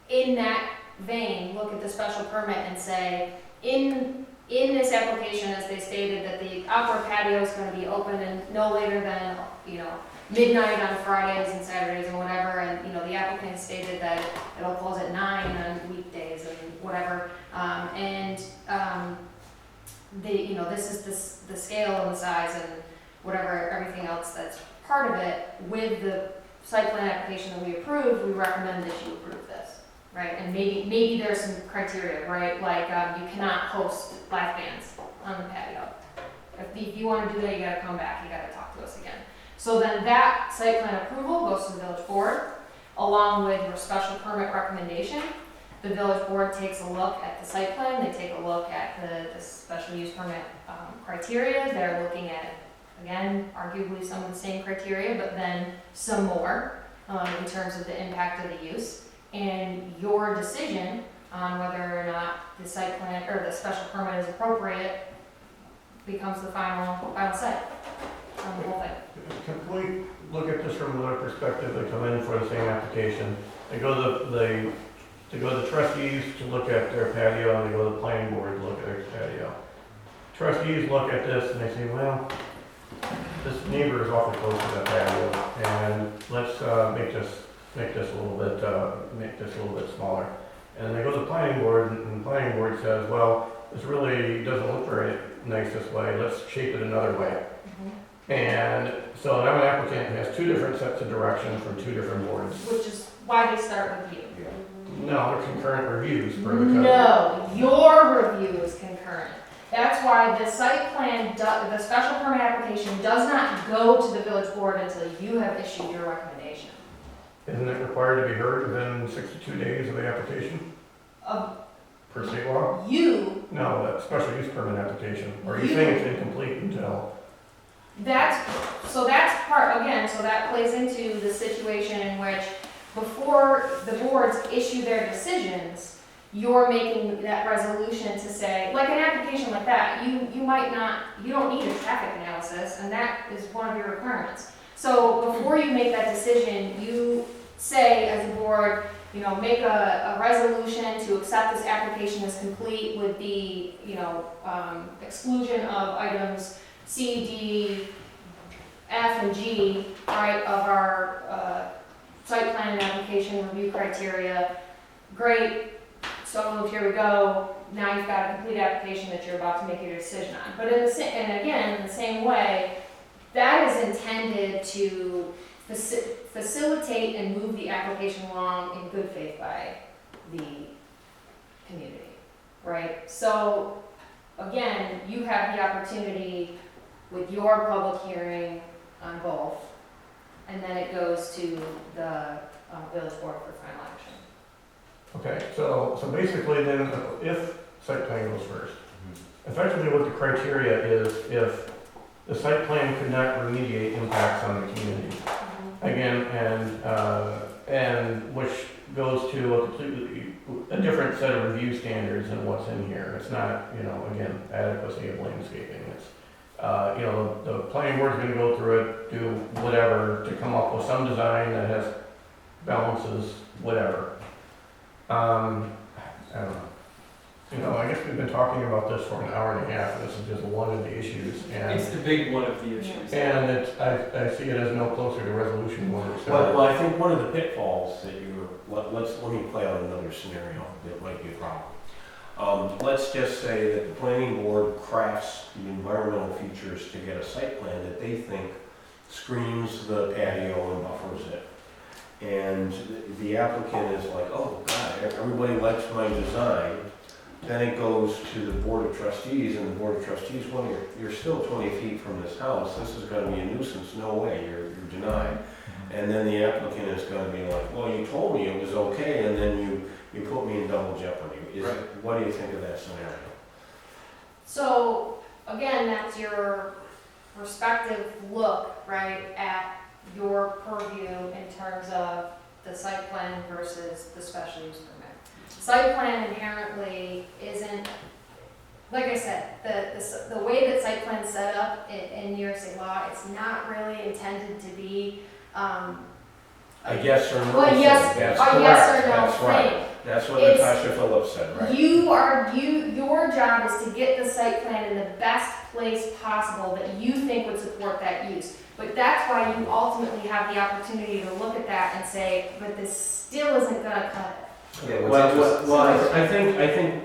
in that vein, look at the special permit and say, in this application, as they stated, that the outdoor patio is going to be open and no later than, midnight on Fridays and Saturdays and whatever, and, the applicant stated that it'll close at 9 on weekdays and whatever, this is the scale and the size and whatever, everything else that's part of it. With the site plan application that we approved, we recommend that you approve this, right? And maybe there's some criteria, right? Like, you cannot host live bands on the patio. If you want to do that, you gotta come back, you gotta talk to us again. So then that site plan approval goes to the village board, along with your special permit recommendation. The village board takes a look at the site plan, they take a look at the special use permit criteria. They're looking at, again, arguably some of the same criteria, but then some more in terms of the impact of the use. And your decision on whether or not the site plan or the special permit is appropriate becomes the final say on the whole thing. Can we look at this from another perspective? They come in for the same application. They go to the trustees to look at their patio, and they go to the planning board to look at their patio. Trustees look at this and they say, well, this neighbor is awfully close to that patio, and let's make this a little bit smaller. And they go to the planning board, and the planning board says, well, this really doesn't look very nice this way. Let's shape it another way. And so now an applicant has two different sets of direction from two different boards. Which is why they start with you. No, they're concurrent reviews for the code. No, your review is concurrent. That's why the site plan, the special permit application does not go to the village board until you have issued your recommendation. Isn't it required to be heard within 62 days of the application? Per state law? No, that special use permit application. Or are you saying it's incomplete until? That's part, again, so that plays into the situation in which before the boards issue their decisions, you're making that resolution to say, like an application like that, you don't need a traffic analysis, and that is one of your requirements. So before you make that decision, you say as a board, make a resolution to accept this application as complete with the, exclusion of items C, D, F, and G, right, of our site plan and application review criteria. Great. so moved, here we go, now you've got a complete application that you're about to make your decision on. But in the same, and again, in the same way, that is intended to facilitate and move the application along in good faith by the community, right? So, again, you have the opportunity with your public hearing on both, and then it goes to the village board for final action. Okay, so basically then, if site plan goes first, effectively what the criteria is, if the site plan could not remediate impacts on the community. Again, and which goes to a different set of review standards than what's in here. It's not, again, adequacy of landscaping. It's, the planning board's gonna go through it, do whatever to come up with some design that has balances, whatever. I don't know. I guess we've been talking about this for an hour and a half, and this is just one of the issues, and, It's the big one of the issues. I see it as no closer to resolution when it's Well, I think one of the pitfalls that let me play out another scenario that might be a problem. Let's just say that the planning board crafts the environmental features to get a site plan that they think screens the patio and buffers it. And the applicant is like, oh God, everybody likes my design. Then it goes to the board of trustees, and the board of trustees, well, you're still 20 feet from this house. This is gonna be a nuisance. No way, you're denied. And then the applicant is gonna be like, well, you told me it was okay, and then you put me in double jeopardy. What do you think of that scenario? So, again, that's your perspective look, right, at your purview in terms of the site plan versus the special use permit. Site plan inherently isn't, like I said, the way that site plan's set up in New York State law, it's not really intended to be, A yes or no well, thing. yes, That's a correct. yes or no That's right. thing. That's what It's- Natasha Phillips said, right? Your job is to get the site plan in the best place possible that you think would support that use. But that's why you ultimately have the opportunity to look at that and say, but this still isn't gonna cut it. Yeah, I think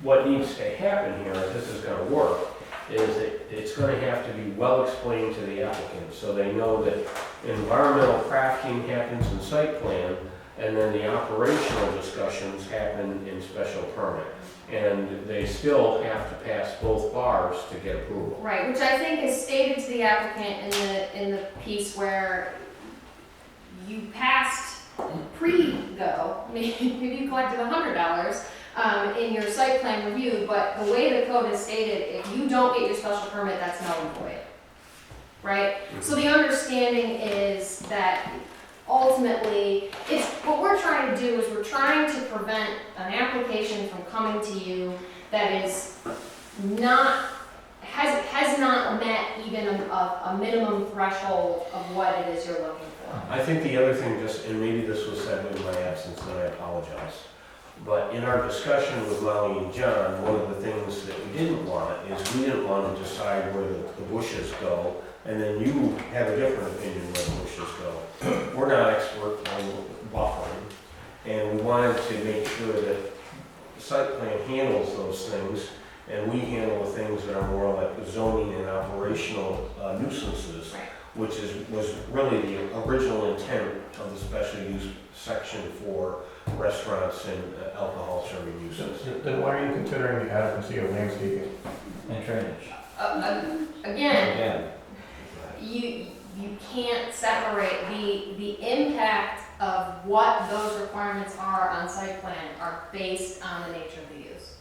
what needs to happen here, if this is gonna work, is that it's gonna have to be well explained to the applicant, so they know that environmental crafting happens in site plan, and then the operational discussions happen in special permit. And they still have to pass both bars to get approval. Right, which I think is stated to the applicant in the piece where you passed pre-go, maybe you collected $100 in your site plan review, but the way the code is stated, if you don't get your special permit, that's null and void. Right? So the understanding is that ultimately, it's, what we're trying to do is we're trying to prevent an application from coming to you that is not, has not met even a minimum threshold of what it is you're looking for. I think the other thing, and maybe this was said in my absence, and I apologize, but in our discussion with Molly and John, one of the things that we didn't want is we didn't want to decide where the bushes go, and then you have a different opinion where the bushes go. We're not expert on buffering, and we wanted to make sure that the site plan handles those things, and we handle the things that are more like zoning and operational nuisances, Right. which was really the original intent of the special use section for restaurants and alcohol serving uses. Then why are you considering the adequacy of landscaping? And drainage. Again, you can't separate the impact of what those requirements are on site plan are based on the nature of the use.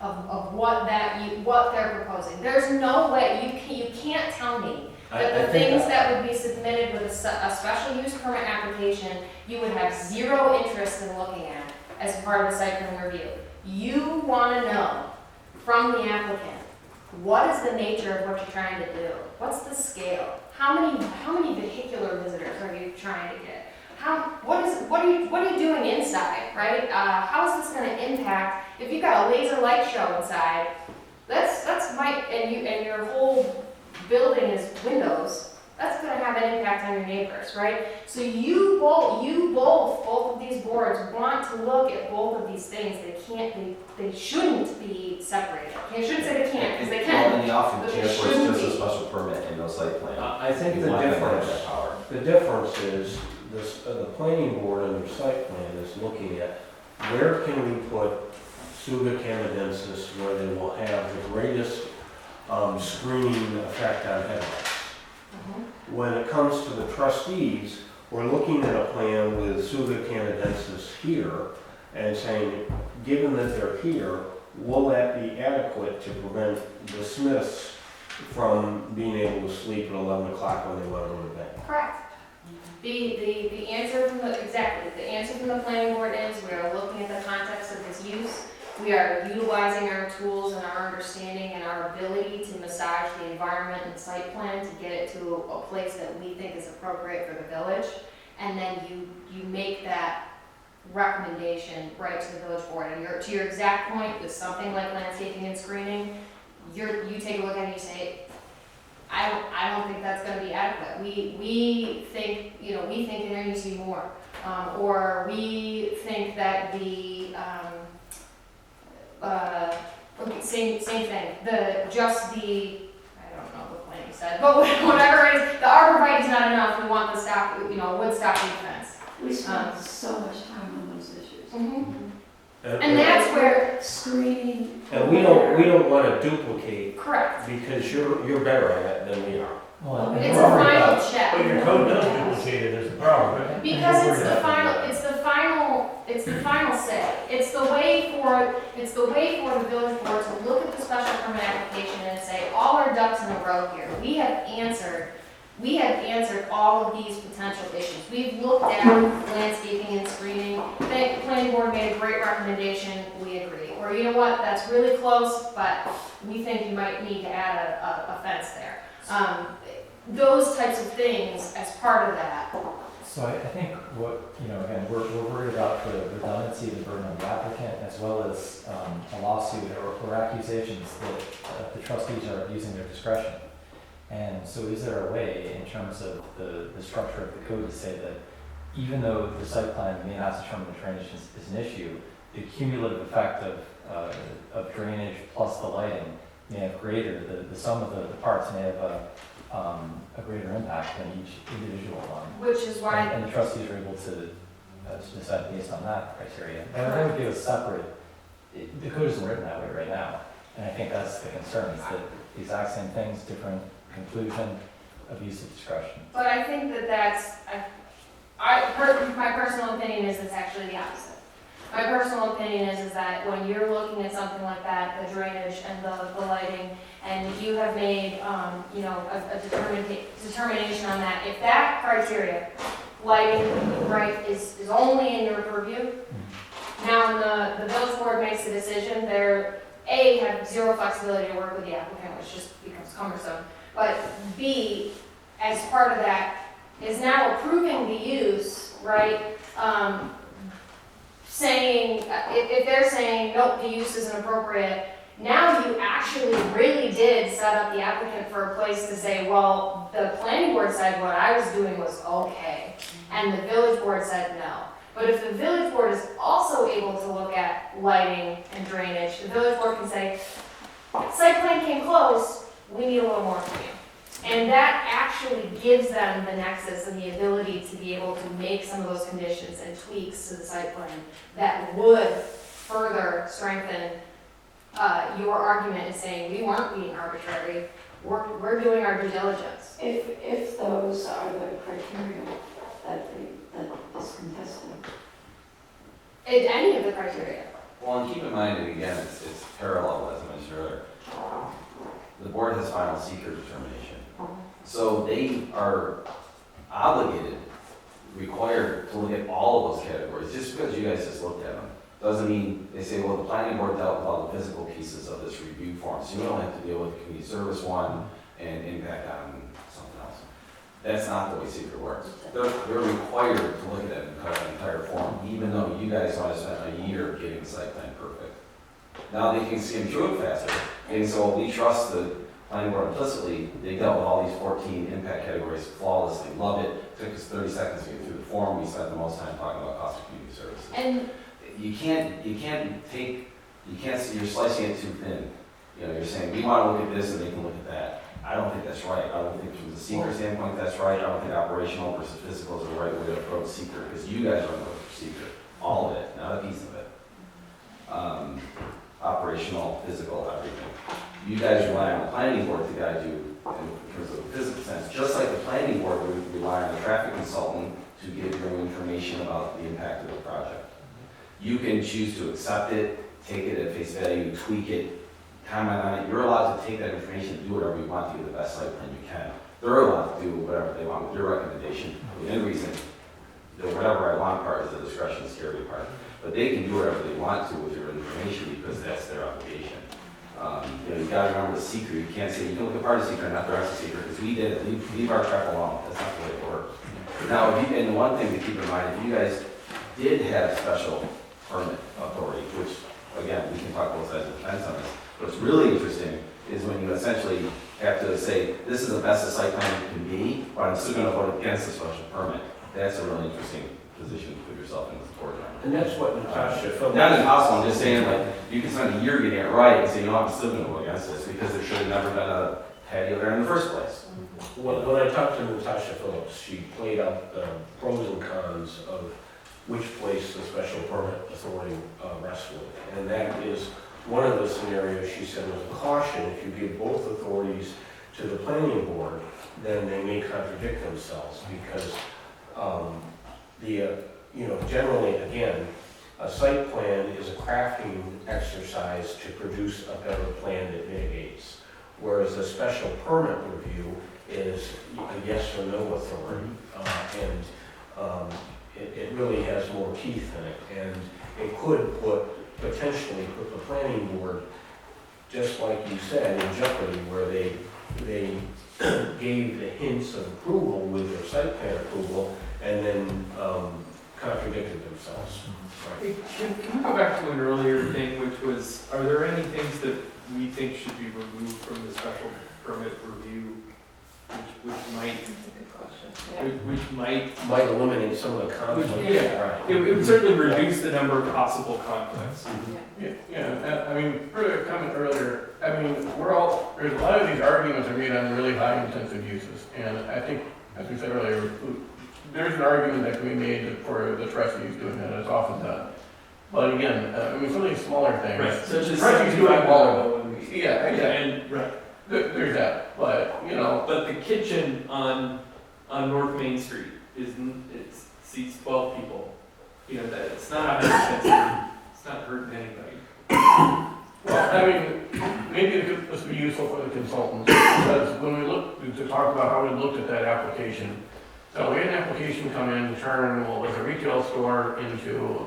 Of what they're proposing. There's no way, you can't tell me that the things that would be submitted with a special use permit application, you would have zero interest in looking at as part of the site plan review. You want to know from the applicant, what is the nature of what you're trying to do? What's the scale? How many vehicular visitors are you trying to get? What are you doing inside, right? How is this going to impact if you've got a laser light show inside? And your whole building is windows. That's going to have have an impact on your neighbors, right? So both of these boards want to look at both of these things. They shouldn't be separated. I shouldn't say they can't, because they Well, can. in the often, but they it's shouldn't just a be. special permit and no site plan. I think You the want them to have difference, that power. the difference is this, the planning board under site plan is looking at where can we put Suga canadensis where they will have the greatest screening effect on headlights. When it comes to the trustees, we're looking at a plan with Suga canadensis here and saying, given that they're here, will that be adequate to prevent the Smiths from being able to sleep at 11 o'clock when they want to go to bed? Correct. The answer from the answer from the planning board is we are looking at the context of this use. We are utilizing our tools and our understanding and our ability to massage the environment and site plan to get it to a place that we think is appropriate for the village. And then you make that recommendation right to the village board. And to your exact point, with something like landscaping and screening, you take a look at it and you say, I don't think that's going to be adequate. We think there needs to be more, or we think that the same thing. I don't know what plan you said, but whatever it is, the arborvitae is not enough. We want the stock, wood stocking fence. We spend so much time on those issues. And that's where Screening. And we don't want to duplicate correct. because you're better at it than we are. Well, and It's we're a worried final about- check. But your code does duplicate it as a problem, right? Because And it's we're the worried final say. It's the way for the village board to look at the special permit application and say, all our ducks in a row here. We have answered all of these potential issues. We've looked at landscaping and screening. The planning board made a great recommendation, we agree. Or you know what, that's really close, but we think you might need to add a fence there. Those types of things as part of that. So I think what, again, we're worried about the redundancy, the burden on the applicant, as well as a lawsuit or accusations that the trustees are abusing their discretion. And so is there a way in terms of the structure of the code to say that even though the site plan may not determine the drainage is an issue, the cumulative effect of drainage plus the lighting may have greater, the sum of the parts may have a greater impact than each individual one. Which is why, And the trustees are able to decide based on that criteria. And that would give a separate, the code isn't written that way right now. And I think that's the concern, is that the exact same things, different conclusion, abuse of discretion. but I think my personal opinion is it's actually the opposite. My personal opinion is that when you're looking at something like that, the drainage and the lighting, and you have made, a determination on that, if that criteria, lighting, right, is only in your purview, now when the village board makes a decision, they're, A, have zero flexibility to work with the applicant, which just becomes cumbersome, but B, as part of that, is now approving the use, right? Saying, if they're saying, nope, the use isn't appropriate, now you actually really did set up the applicant for a place to say, well, the planning board said what I was doing was okay, and the village board said no. But if the village board is also able to look at lighting and drainage, the village board can say, site plan came close, we need a little more from you. And that actually gives them the nexus and the ability to be able to make some of those conditions and tweaks to the site plan that would further strengthen your argument in saying we weren't being arbitrary, we're doing our due diligence. If those are the criteria that is contested. Any of the criteria. Well, and keep in mind, and again, it's parallel, as I mentioned earlier. The board has final seeker determination. So they are obligated, required to look at all of those categories. Just because you guys just looked at them doesn't mean they say, well, the planning board dealt with all the physical pieces of this review form, so you don't have to deal with the community service one and impact on something else. That's not the way seeker works. They're required to look at that entire form, even though you guys want to spend a year getting the site plan perfect. Now they can skim through it faster. They can say, well, we trust the planning board implicitly, they dealt with all these 14 impact categories flawlessly, loved it, took us 30 seconds to get through the form, we spent the most time talking about cost of community services. And You're slicing it too thin. You know, you're saying, we want to look at this and they can look at that. I don't think that's right. I don't think from the seeker standpoint that's right. I don't think operational versus physical is the right way to approach seeker, because you guys are going to approach seeker. All of it, not a piece of it. Operational, physical, everything. You guys rely on the planning board to guide you in terms of the physical sense. Just like the planning board would rely on the traffic consultant to give you information about the impact of the project. You can choose to accept it, take it at face value, tweak it, comment on it. You're allowed to take that information and do whatever you want to get the best site plan you can. They're allowed to do whatever they want with your recommendation. Within reason, the whatever I want part is the discretion security part. But they can do whatever they want to with your information because that's their obligation. You gotta remember the seeker. You can't say, you can look at part of the seeker and not the rest of the seeker, because we did it. Leave our crap alone. That's not the way it works. Now, and one thing to keep in mind, if you guys did have special permit authority, which, again, we can talk both sides of the fence on this, what's really interesting is when you essentially have to say, this is the best a site plan can be, but I'm still gonna vote against the special permit. That's a really interesting position to put yourself in the board. And that's what Natasha felt. Not impossible, I'm just saying, like, you can spend a year getting it right and say, you know, I'm still gonna vote against this, because there should have never been a patio there in the first place. When I talked to Natasha Phillips, she played out the pros and cons of which place the special permit authority rests with. And that is one of the scenarios she said was a caution. If you give both authorities to the planning board, then they may contradict themselves, because generally, again, a site plan is a crafting exercise to produce a better plan that mitigates, whereas a special permit review is a yes or no authority, it really has more teeth in it, and it could potentially put the planning board, just like you said, in jeopardy, where they gave the hints of approval with their site plan approval, and then contradicted themselves. Hey, can we go back to an earlier thing, which was, are there any things that we think should be removed from the special permit review, which might, which Might eliminate some of the conflicts. it would certainly reduce the number of possible conflicts. Yeah, I mean, further comment earlier, I mean, there's a lot of these arguments are made on really high intensive uses. And I think, as we said earlier, there's an argument that can be made for the trustees doing that, it's often done. But again, I mean, some of these smaller things. Right, such as trustees doing all of them. and, Yeah, exactly. and, right. There's that, but, you know. But the kitchen on North Main Street it seats 12 people. You know, that it's not it's not hurting anybody. Well, I mean, maybe this would be useful for the consultants, because when we look to talk about how we looked at that application, so we had an application come in, turn what was a retail store into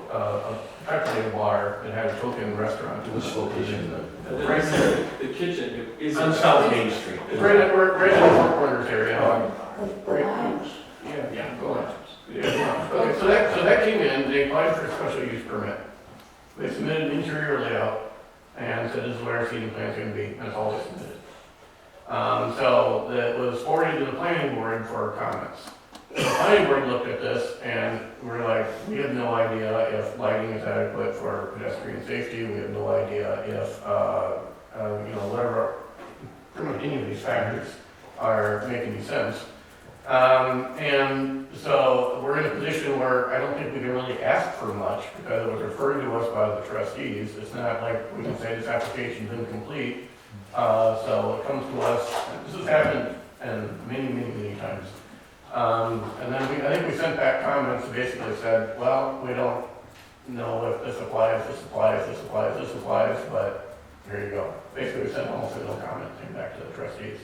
effectively a bar that had a token restaurant. Which location? Right there. The kitchen is On South Main Street. It's right in the Four Corners area. The lounge. Yeah, go on. Yeah. Okay, so that came in, they applied for a special use permit. They submitted an interior layout and said this is where our seating plan's gonna be, and that's all they submitted. So that was forwarded to the planning board for comments. The planning board looked at this and we're like, we have no idea if lighting is adequate for pedestrian safety, we have no idea if, whatever, pretty much any of these factors are making any sense. And so we're in a position where I don't think we can really ask for much because it was referred to us by the trustees. It's not like we can say this application's incomplete. So it comes to us, this has happened and many times. And then I think we sent back comments that basically said, well, we don't know if this applies, but here you go. Basically, we sent almost no comment thing back to the trustees.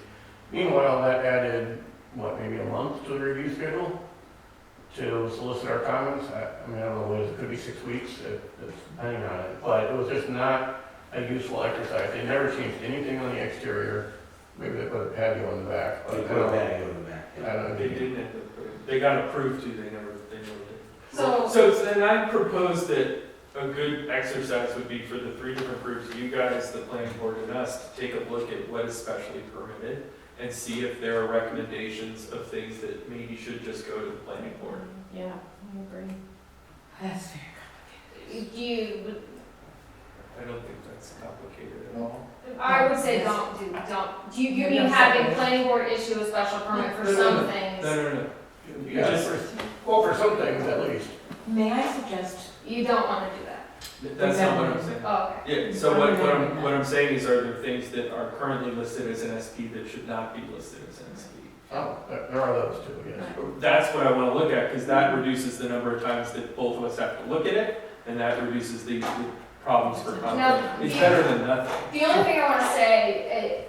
Meanwhile, that added, maybe a month to the review schedule to solicit our comments. I mean, I don't know what it is, it could be 6 weeks, it's depending on it, but it was just not a useful exercise. They never changed anything on the exterior. Maybe they put a patio in the back. They put a patio in the back. I don't know. They didn't. They got approved to. They never did. So, So then I propose that a good exercise would be for the three different groups, you guys, the planning board, and us, to take a look at what is specially permitted and see if there are recommendations of things that maybe should just go to the planning board. Yeah, I agree. That's very You, I don't think that's complicated at all. I would say don't. Do you mean having planning board issue a special permit for some things? No. Yeah, Just- for some things at least. May I suggest, You don't wanna do that. That's not what I'm saying. Oh, okay. Yeah, so what I'm saying is, are there things that are currently listed as an SP that should not be listed as an SP? Oh, there are those too, yes. That's what I wanna look at, because that reduces the number of times that both of us have to look at it, and that reduces the problems for conflict. Now, It's better than nothing. The only thing I wanna say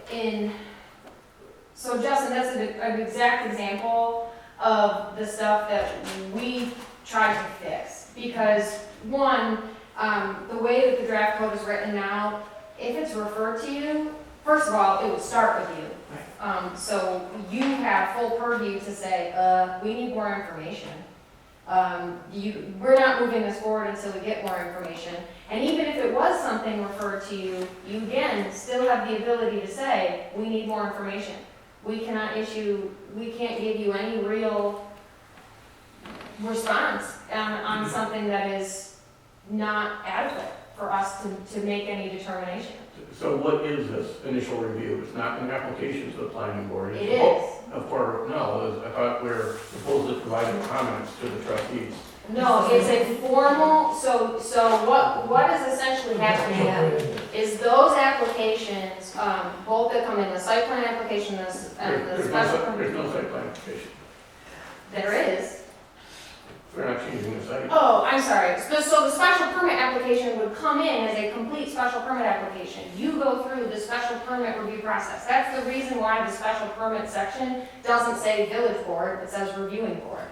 so Justin, that's an exact example of the stuff that we tried to fix. Because one, the way that the draft code is written now, if it's referred to you, first of all, it would start with you. So you have full purview to say, we need more information. We're not moving this forward until we get more information. And even if it was something referred to you, you again still have the ability to say, we need more information. We can't give you any real response on something that is not adequate for us to make any determination. So what is this initial review? It's not an application to the planning board. It is. Of course, no, I thought we were supposed to provide comments to the trustees. No, it's a formal, so what is essentially happening is those applications, both that come in, the site plan application, and the special permit. There's no site plan application. There is. We're not changing the site. Oh, I'm sorry. So the special permit application would come in as a complete special permit application. You go through the special permit review process. That's the reason why the special permit section doesn't say village board, it says reviewing board.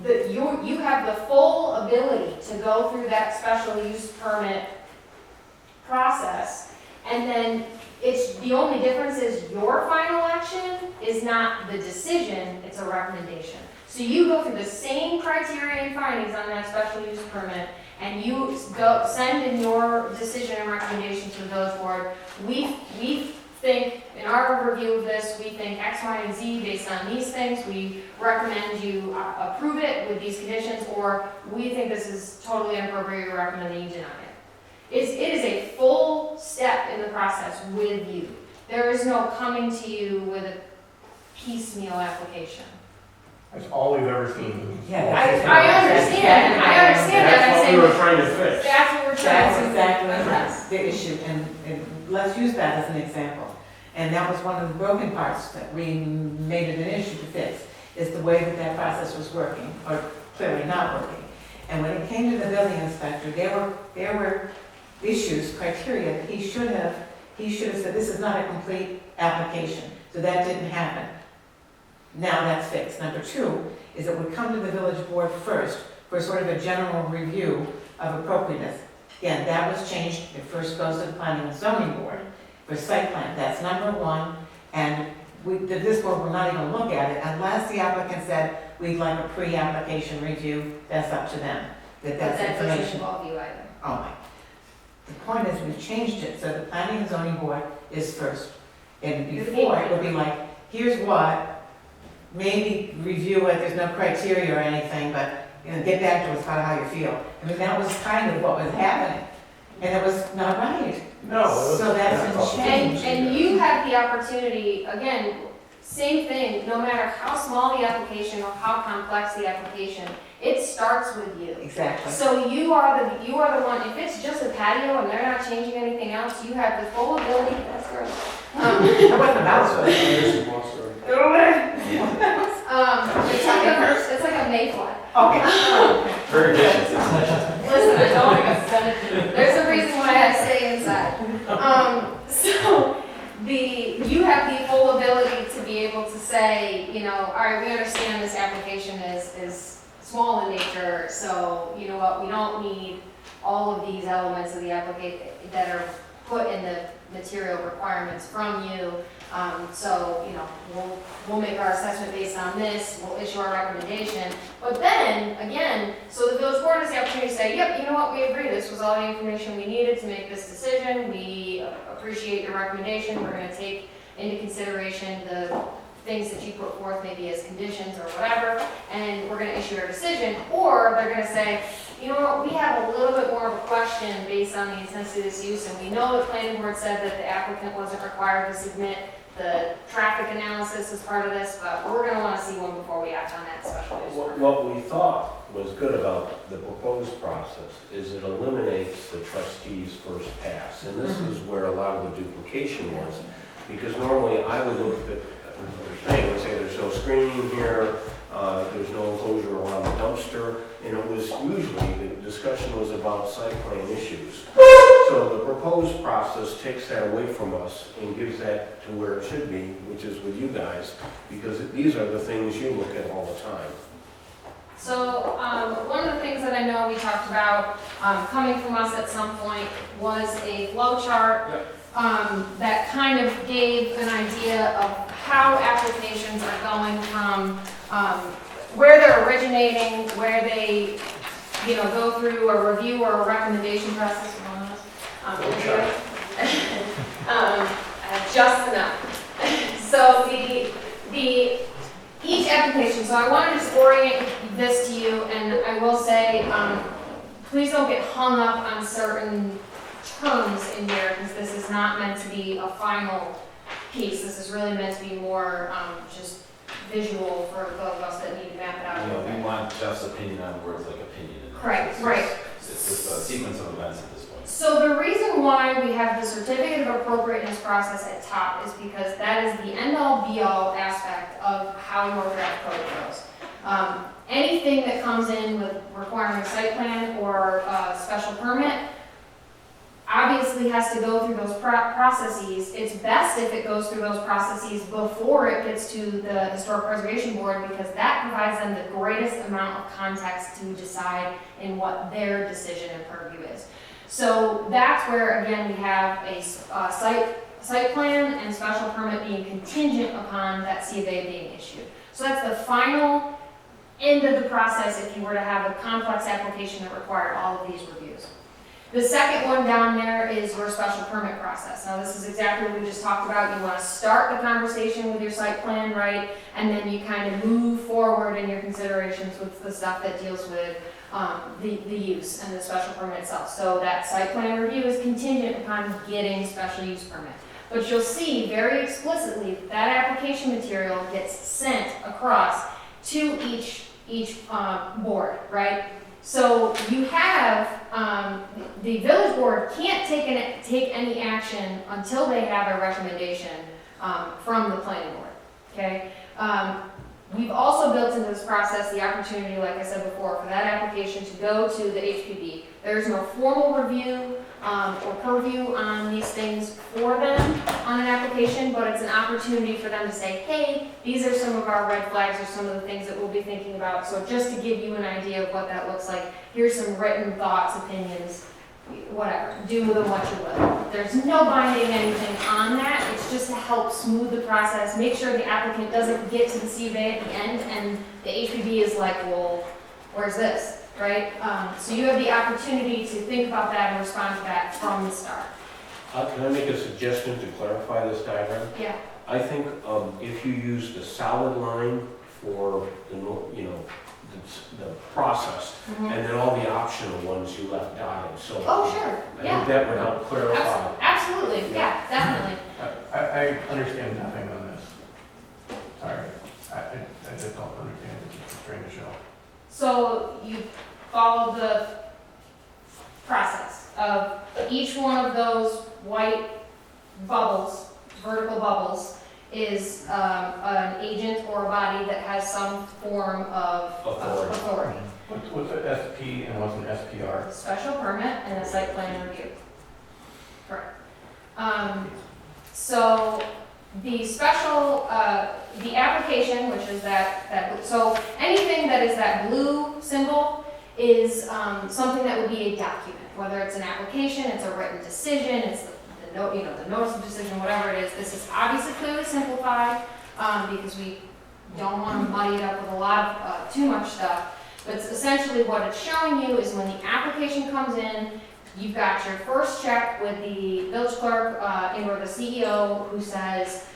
You have the full ability to go through that special use permit process, and then the only difference is your final action is not the decision, it's a recommendation. So you go through the same criteria and findings on that special use permit, and you send in your decision and recommendation to the village board. We think, in our review of this, we think X, Y, and Z based on these things. We recommend you approve it with these conditions, or we think this is totally inappropriate, we recommend that you deny it. It is a full step in the process with you. There is no coming to you with a piecemeal application. That's all we've ever seen. Yeah, I understand that. That's what we were trying to fix. That's what we're trying That's to exactly the issue, and let's use that as an example. And that was one of the broken parts that we made it an issue to fix, is the way that process was working, or clearly not working. And when it came to the building inspector, there were issues, criteria, that he should have said, this is not a complete application, so that didn't happen. Now that's fixed. Number two is it would come to the village board first for sort of a general review of appropriateness. Again, that was changed. It first goes to the planning and zoning board for site plan. That's number one. And this board will not even look at it unless the applicant said, we'd like a pre-application review. That's up to them. That's That doesn't information. involve you either. Oh my. The point is, we've changed it, so the planning and zoning board is first. And before, it would be like, here's what, maybe review it, there's no criteria or anything, but, get back to us about how you feel. I mean, that was kind of what was happening, and it was not right. No. So that's been changed. And you have the opportunity, again, same thing, no matter how small the application or how complex the application, it starts with you. Exactly. So you are the one, if it's just a patio and they're not changing anything else, you have the full ability, that's great. It wasn't about it. It's like a mayfly. Okay. Very efficient. Listen, I don't want to send it. There's a reason why I stay inside. So you have the full ability to be able to say, all right, we understand this application is small in nature, so you know what, we don't need all of these elements of the application that are put in the material requirements from you. So, we'll make our assessment based on this, we'll issue our recommendation. But then, again, so the village board has the opportunity to say, yep, you know what, we agree, this was all the information we needed to make this decision, we appreciate your recommendation, we're gonna take into consideration the things that you put forth maybe as conditions or whatever, and we're gonna issue our decision. Or they're gonna say, you know what, we have a little bit more of a question based on the intensity of this use, and we know the planning board said that the applicant wasn't required to submit the traffic analysis as part of this, but we're gonna wanna see one before we act on that special use permit. What we thought was good about the proposed process is it eliminates the trustees' first pass. And this is where a lot of the duplication was, because normally I would look at the thing and say there's no screening here, there's no enclosure around the dumpster, and it was usually, the discussion was about site plan issues. So the proposed process takes that away from us and gives that to where it should be, which is with you guys, because these are the things you look at all the time. So, one of the things that I know we talked about, coming from us at some point, was a flow chart. Yep. That kind of gave an idea of how applications are going from, where they're originating, where they, go through a review or a recommendation process. Just enough. So each application, so I want to just orient this to you, and I will say, please don't get hung up on certain terms in here, because this is not meant to be a final piece. This is really meant to be more just visual for those of us that need to map it out a little We bit. want Jeff's opinion on words like opinion. Right, right. It's just a sequence of events at this point. So the reason why we have the certificate of appropriateness process at top is because that is the end-all be-all aspect of how your draft code goes. Anything that comes in with requiring a site plan or a special permit obviously has to go through those processes. It's best if it goes through those processes before it gets to the Historic Preservation Board, because that provides them the greatest amount of context to decide in what their decision and purview is. So that's where, again, we have a site plan and special permit being contingent upon that C of A being issued. So that's the final end of the process if you were to have a complex application that required all of these reviews. The second one down there is your special permit process. Now, this is exactly what we just talked about. You want to start the conversation with your site plan, right? And then you kind of move forward in your considerations with the stuff that deals with the use and the special permit itself. So that site plan review is contingent upon getting special use permit. But you'll see very explicitly that application material gets sent across to each board, right? So you have, the village board can't take any action until they have a recommendation from the planning board, okay? We've also built into this process the opportunity, like I said before, for that application to go to the HPB. There's no formal review or purview on these things for them on an application, but it's an opportunity for them to say, hey, these are some of our red flags or some of the things that we'll be thinking about. So just to give you an idea of what that looks like, here's some written thoughts, opinions, whatever. Do with them what you will. There's no binding anything on that. It's just to help smooth the process, make sure the applicant doesn't get to the CBA at the end and the HPB is like, well, where's this? Right? So you have the opportunity to think about that and respond to that from the start. Can I make a suggestion to clarify this diagram? Yeah. I think if you use the solid line for the, the process, and then all the optional ones you left dotted, so. Oh, sure. I Yeah. think that would help clarify. Absolutely. Yeah, definitely. I understand nothing on this. Sorry, I just don't understand what you're trying to show. So you follow the process of each one of those white bubbles, vertical bubbles, is an agent or a body that has some form of authority. What's an SP and what's an SPR? Special permit and a site plan review. Correct. So the special, the application, which is so anything that is that blue symbol is something that would be a document, whether it's an application, it's a written decision, it's the the notice of decision, whatever it is. This is obviously clearly simplified, because we don't want to muddy it up with a lot of, too much stuff. But it's essentially what it's showing you is when the application comes in, you've got your first check with the village clerk, or the CEO who says,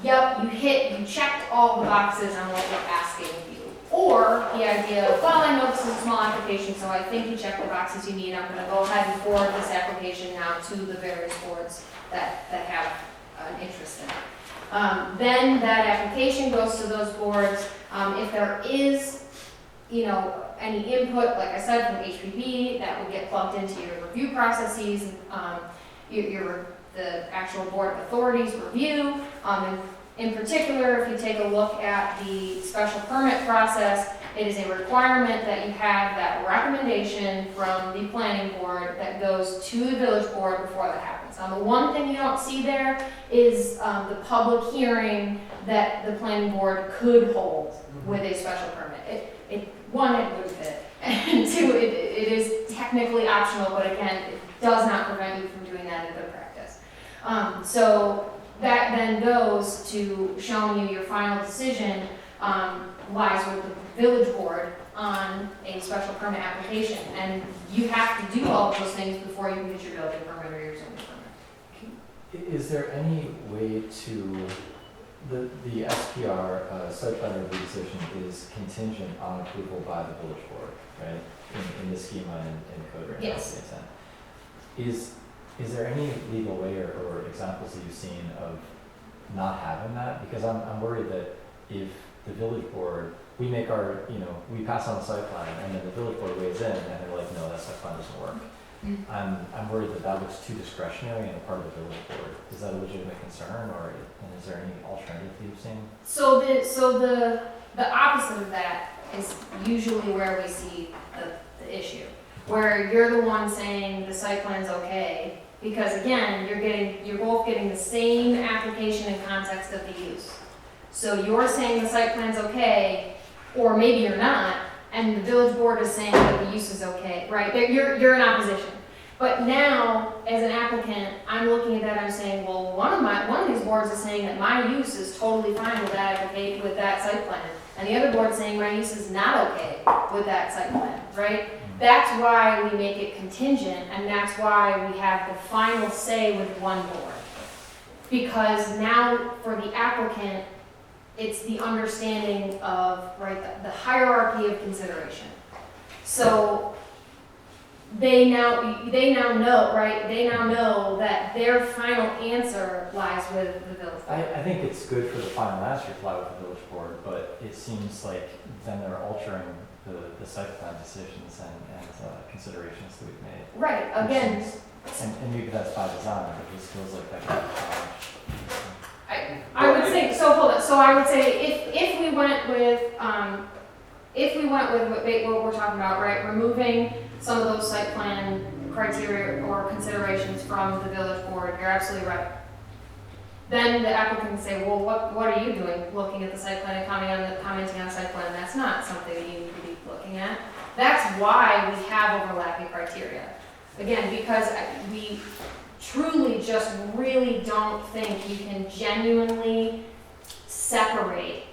yep, you checked all the boxes on what we're asking of you. Or the idea of, well, I know this is a small application, so I think you checked the boxes you need. I'm gonna go ahead and forward this application now to the various boards that have an interest in it. Then that application goes to those boards. If there is, any input, like I said, from HPB, that would get plugged into your review processes, the actual board of authorities review. In particular, if you take a look at the special permit process, it is a requirement that you have that recommendation from the planning board that goes to the village board before that happens. The one thing you don't see there is the public hearing that the planning board could hold with a special permit. One, it would fit, and two, it is technically optional, but again, it does not prevent you from doing that in good practice. So that then goes to showing you your final decision lies with the village board on a special permit application, and you have to do all of those things before you can get your building permit or your zoning permit. Is there any way to, the SPR, site plan review decision is contingent on approval by the village board, right? In the schema and code right now? Yes. Is there any legal way or examples that you've seen of not having that? Because I'm worried that if the village board, we make our, we pass on the site plan and then the village board weighs in and they're like, no, that site plan doesn't work. I'm worried that looks too discretionary and a part of the village board. Is that a legitimate concern, and is there any alternative you've seen? So the opposite of that is usually where we see the issue, where you're the one saying the site plan's okay, because again, you're both getting the same application and context of the use. So you're saying the site plan's okay, or maybe you're not, and the village board is saying that the use is okay, right? You're in opposition. But now, as an applicant, I'm looking at that, I'm saying, well, one of these boards is saying that my use is totally fine with that site plan. And the other board's saying my use is not okay with that site plan, right? That's why we make it contingent, and that's why we have the final say with one board. Because now, for the applicant, it's the understanding of, the hierarchy of consideration. So they now know, right? They now know that their final answer lies with the village board. I think it's good for the final answer to lie with the village board, but it seems like then they're altering the site plan decisions and considerations that we've made. Right, again. And maybe that's by design, but it just feels like that could be challenged. I would say, so hold on, so I would say if we went with what we're talking about, right, removing some of those site plan criteria or considerations from the village board, you're absolutely right. Then the applicant can say, well, what are you doing looking at the site plan and commenting on the site plan? That's not something that you need to be looking at. That's why we have overlapping criteria. Again, because we truly just really don't think you can genuinely separate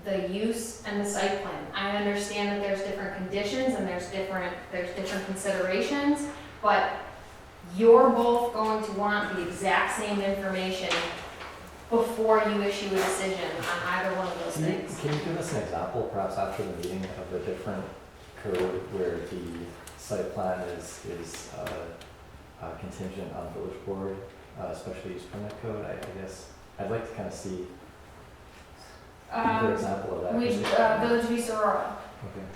the use and the site plan. I understand that there's different conditions and there's different considerations, but you're both going to want the exact same information before you issue a decision on either one of those things. Can you give us an example, perhaps after the meeting, of a different code where the site plan is contingent on village board, special use permit code? I guess I'd like to kind of see another example of that. Village v. Aurora. Okay.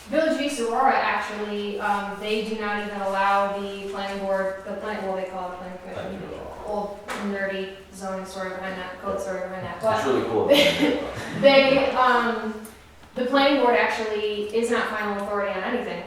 Village v. Aurora, actually, they do not even allow the planning board, they call it planning commission, old nerdy zoning story behind that, code story behind that, but It's really cool. the planning board actually is not final authority on anything.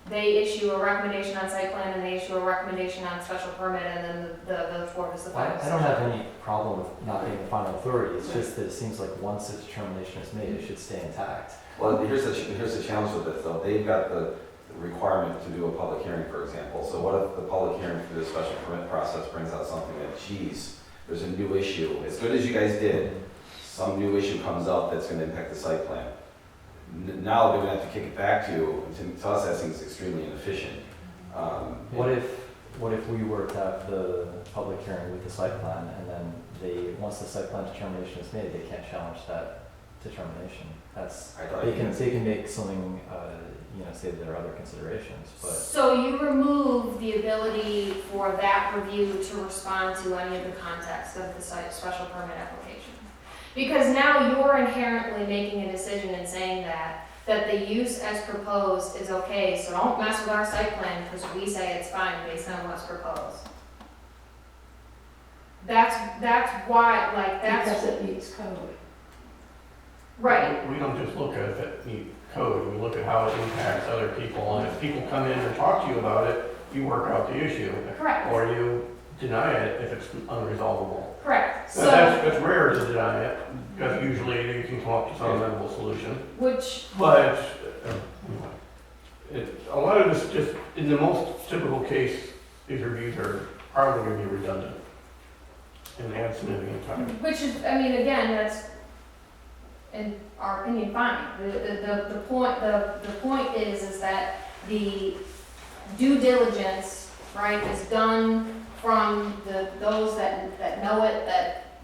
They issue a recommendation on site plan and they issue a recommendation on special permit, and then the village board is the final. I don't have any problem with not being the final authority. It's just that it seems like once a determination is made, it should stay intact. Well, here's the challenge with this though. They've got the requirement to do a public hearing, for example. So what if the public hearing for the special permit process brings out something that, geez, there's a new issue, as good as you guys did, some new issue comes up that's gonna impact the site plan. Now they're gonna have to kick it back to you, and to us that seems extremely inefficient. What if we were to have the public hearing with the site plan, and then once the site plan determination is made, they can't challenge that determination? That's, I thought they you can make something, say there are other considerations, but. So you remove the ability for that review to respond to any of the context of the site special permit application. Because now you're inherently making a decision and saying that the use as proposed is okay, so don't mess with our site plan because we say it's fine based on what's proposed. That's why, like, Because that's, it meets code. right, We don't just look at if it meets code, we look at how it impacts other people, and if people come in and talk to you about it, you work out the issue, correct, or you deny it if it's unresolvable. correct. Now, So, that's rare to deny it, because usually you can come up with some amenable solution. which, But a lot of this just, in the most typical case, these reviews are probably going to be redundant and add significant time. which is, I mean, again, that's, in our opinion, fine. The point is that the due diligence, right, is done from those that know it, that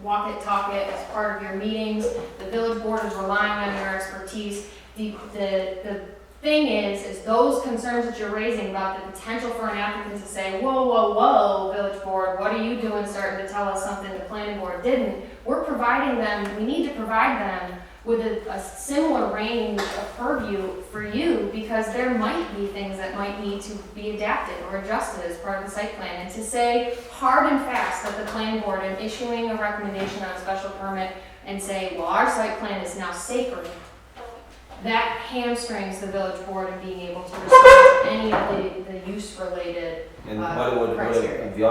walk it, talk it as part of your meetings. The village board is relying on your expertise. The thing is those concerns that you're raising about the potential for an applicant to say, whoa, whoa, whoa, village board, what are you doing starting to tell us something the planning board didn't? We're providing them, we need to provide them with a similar range of purview for you, because there might be things that might need to be adapted or adjusted as part of the site plan. And to say hard and fast that the planning board, in issuing a recommendation on a special permit and say, well, our site plan is now sacred, that hamstrings the village board in being able to respond to any of the use-related And what it would, criteria. the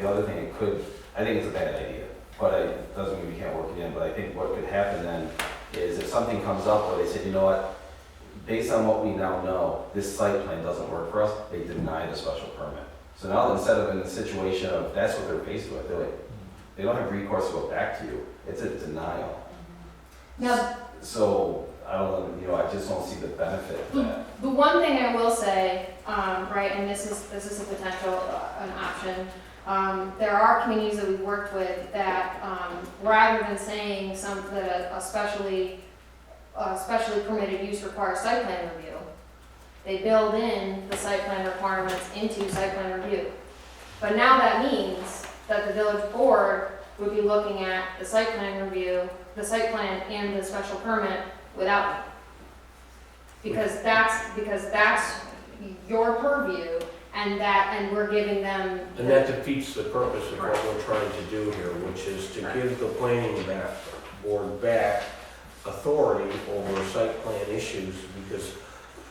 other thing it could, I think it's a bad idea, but it doesn't mean we can't work it in, but I think what could happen then is if something comes up where they say, you know what, based on what we now know, this site plan doesn't work for us, they deny the special permit. So now instead of in the situation of, that's what they're faced with, they don't have recourse to go back to you, it's a denial. Now, So, I don't know, I just don't see the benefit of that. the one thing I will say, right, and this is a potential, an option. There are communities that we've worked with that, rather than saying that a specially permitted use requires site plan review, they build in the site plan requirements into site plan review. But now that means that the village board would be looking at the site plan review, the site plan and the special permit without it. Because that's your purview, and we're giving them. And that defeats the purpose of what we're trying to do here, which is to give the planning board back authority over site plan issues, because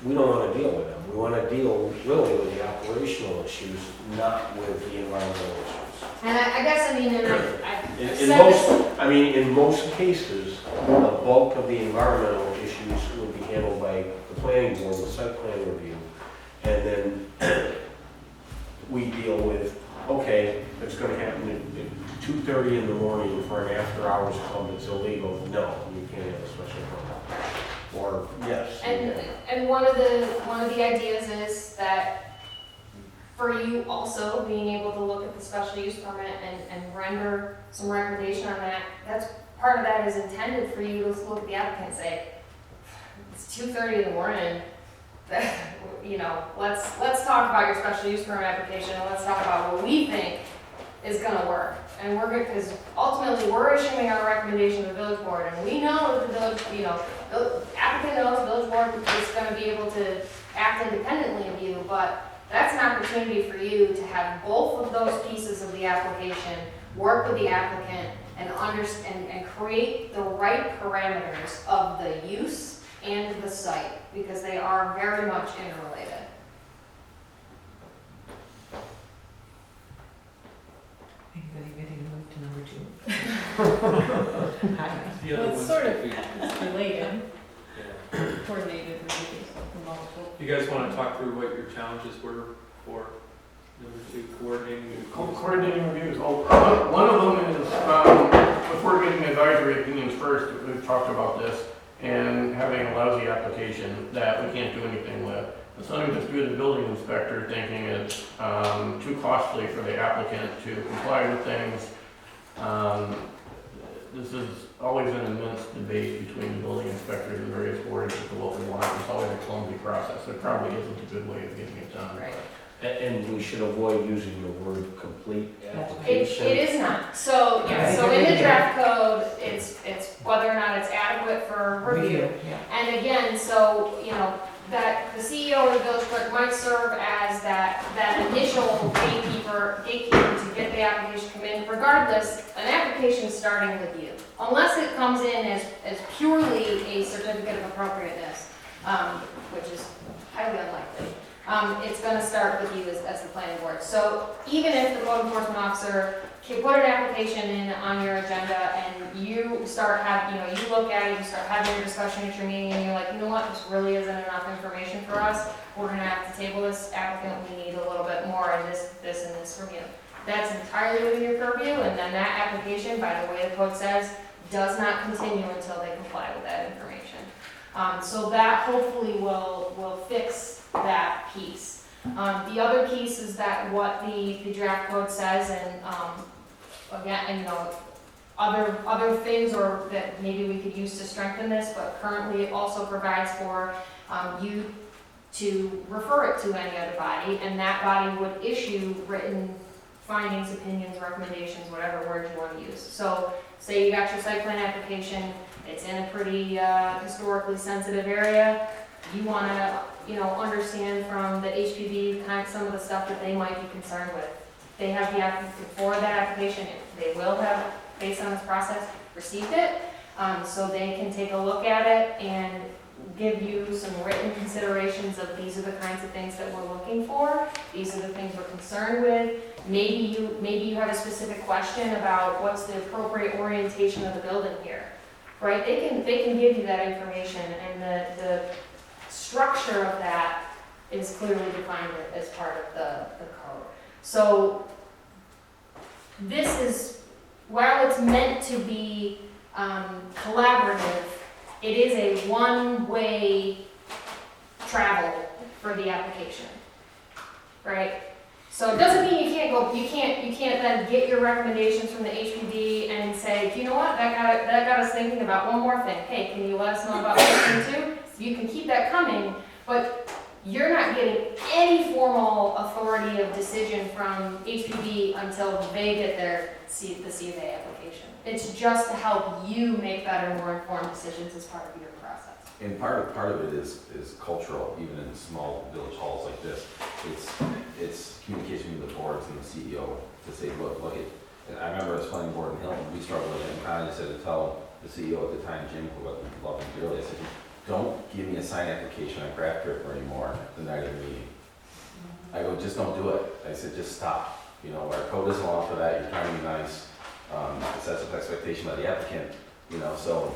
we don't want to deal with them. We want to deal really with the operational issues, not with the environmental issues. And I guess, I mean, In most cases, the bulk of the environmental issues will be handled by the planning board with site plan review. And then we deal with, okay, it's gonna happen at 2:30 in the morning for an after-hours club, it's illegal. No, you can't have a special permit. Or, yes. you can. and one of the ideas is that for you also being able to look at the special use permit and render some recommendation on that, that's part of that is intended for you to look at the applicant and say, it's 2:30 in the morning, let's talk about your special use permit application, and let's talk about what we think is gonna work. And we're good, because ultimately we're issuing our recommendation to the village board, and we know that the village, the applicant knows the village board is gonna be able to act independently of you, but that's an opportunity for you to have both of those pieces of the application, work with the applicant, and create the right parameters of the use and the site, because they are very much interrelated. Anybody ready to move to number 2? The other Well, it's one's sort of, iffy. it's related, Yeah. coordinated reviews of the multiple You guys wanna talk through what your challenges were for number 2, coordinating? Coordinating reviews, one of them is, before getting advisory opinions first, we've talked about this, and having a lousy application that we can't do anything with. And so I'm just doing the building inspector thinking it's too costly for the applicant to comply with things. This has always been an immense debate between the building inspectors and various boards as to what we want. It's always a clumsy process. There probably isn't a good way of getting it done. Right. And we should avoid using the word complete That's right. application. It is not. So, yeah, so in the draft code, it's whether or not it's adequate for review. Yeah. And again, so, you know, that the CEO or the village clerk might serve as that initial gatekeeper to get the application come in. Regardless, an application is starting with you. Unless it comes in as purely a certificate of appropriateness, which is highly unlikely. It's gonna start with you as the planning board. So even if the code enforcement officer can put an application in on your agenda and you start you look at it, you start having your discussion at your meeting and you're like, you know what, this really isn't enough information for us, we're gonna have to table this applicant, we need a little bit more and this and this from you. That's entirely within your purview, and then that application, by the way the code says, does not continue until they comply with that information. So that hopefully will fix that piece. The other piece is that what the draft code says, and again, other things or that maybe we could use to strengthen this, but currently it also provides for you to refer it to any other body, and that body would issue written findings, opinions, recommendations, whatever word you want to use. So say you got your site plan application, it's in a pretty historically sensitive area, you want to understand from the HPV some of the stuff that they might be concerned with. They have the applicant for that application, they will have, based on this process, received it, so they can take a look at it and give you some written considerations of these are the kinds of things that we're looking for, these are the things we're concerned with. Maybe you have a specific question about what's the appropriate orientation of the building here, right? They can give you that information, and the structure of that is clearly defined as part of the code. So this is, while it's meant to be collaborative, it is a one-way travel for the application, right? So it doesn't mean you can't then get your recommendations from the HPD and say, you know what, that got us thinking about one more thing. Hey, can you let us know about this thing too? You can keep that coming, but you're not getting any formal authority of decision from HPD until they get the CFA application. It's just to help you make better, more informed decisions as part of your process. And part of it is cultural, even in small village halls like this. It's communication with the boards and the CEO to say, look and I remember as planning board in Hilton, we struggled with it, and I just had to tell the CEO at the time, Jim, who I loved him dearly, I said, don't give me a signed application on craft paper anymore the night of the meeting. I go, just don't do it. I said, just stop. Our code doesn't allow for that, you're trying to be nice. It sets up expectation by the applicant, so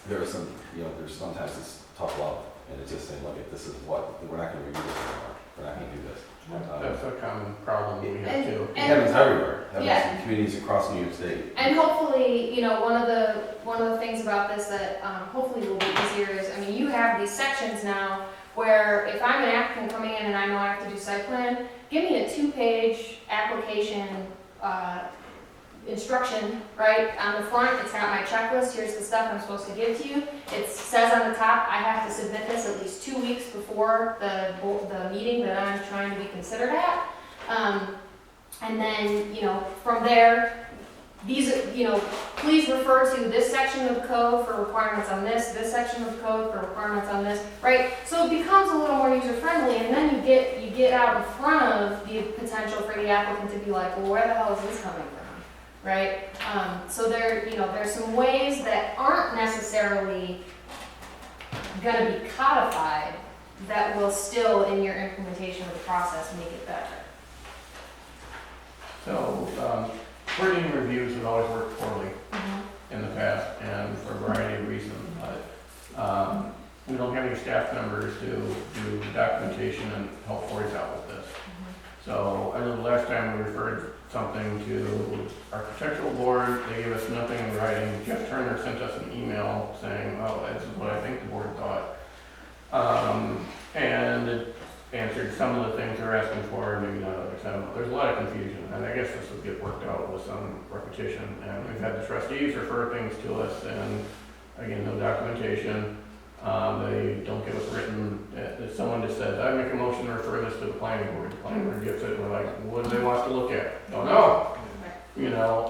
there's sometimes it's tough love, and it's just saying, look, this is what, we're not gonna review this anymore, we're not gonna do this. That's a common problem we have too. It happens everywhere, it Yeah. happens in communities across New York State. And hopefully, one of the things about this that hopefully will be easier is, you have these sections now where if I'm an applicant coming in and I know I have to do site plan, give me a 2-page application instruction, right? On the front, it's got my checklist, here's the stuff I'm supposed to give to you. It says on the top, I have to submit this at least 2 weeks before the meeting that I'm trying to be considered at. And then, from there, these, please refer to this section of the code for requirements on this section of the code for requirements on this, right? So it becomes a little more user-friendly, and then you get out in front of the potential for the applicant to be like, well, where the hell is this coming from? Right? So there's some ways that aren't necessarily going to be codified that will still, in your implementation of the process, make it better. So, coordinating reviews have always worked poorly in the past, and for a variety of reasons. But we don't have any staff members to do documentation and help Forrest out with this. So I know the last time we referred something to architectural board, they gave us nothing in writing. Jeff Turner sent us an email saying, oh, this is what I think the board thought. And it answered some of the things they're asking for, maybe not others. There's a lot of confusion, and I guess this will get worked out with some repetition. And we've had the trustees refer things to us, and again, no documentation. They don't give us written, if someone just says, I make a motion to refer this to the planning board, the planning board gets it, and we're like, what do they want us to look at? Don't know. You know,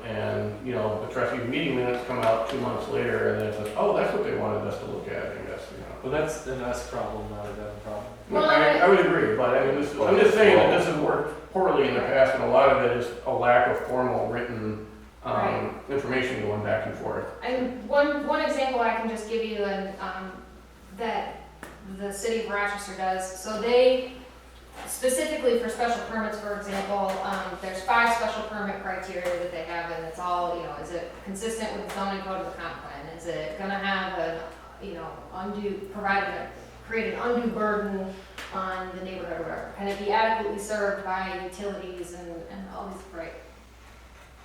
and, you know, the trustees meeting minutes come out 2 months later, and then it says, oh, that's what they wanted us to look at, I guess, you know. Well, that's an us problem, not a them problem. Well, I would agree, but I mean, I'm just saying that this has worked poorly in the past, and a lot of it is a lack of formal written Right. information going back and forth. And one example I can just give you, and that the city of Rochester does, so they, specifically for special permits, for example, there's 5 special permit criteria that they have, and it's all, you know, is it consistent with the zoning code of the comp plan? Is it gonna have a, you know, create an undue burden on the neighborhood or whatever? Can it be adequately served by utilities and all these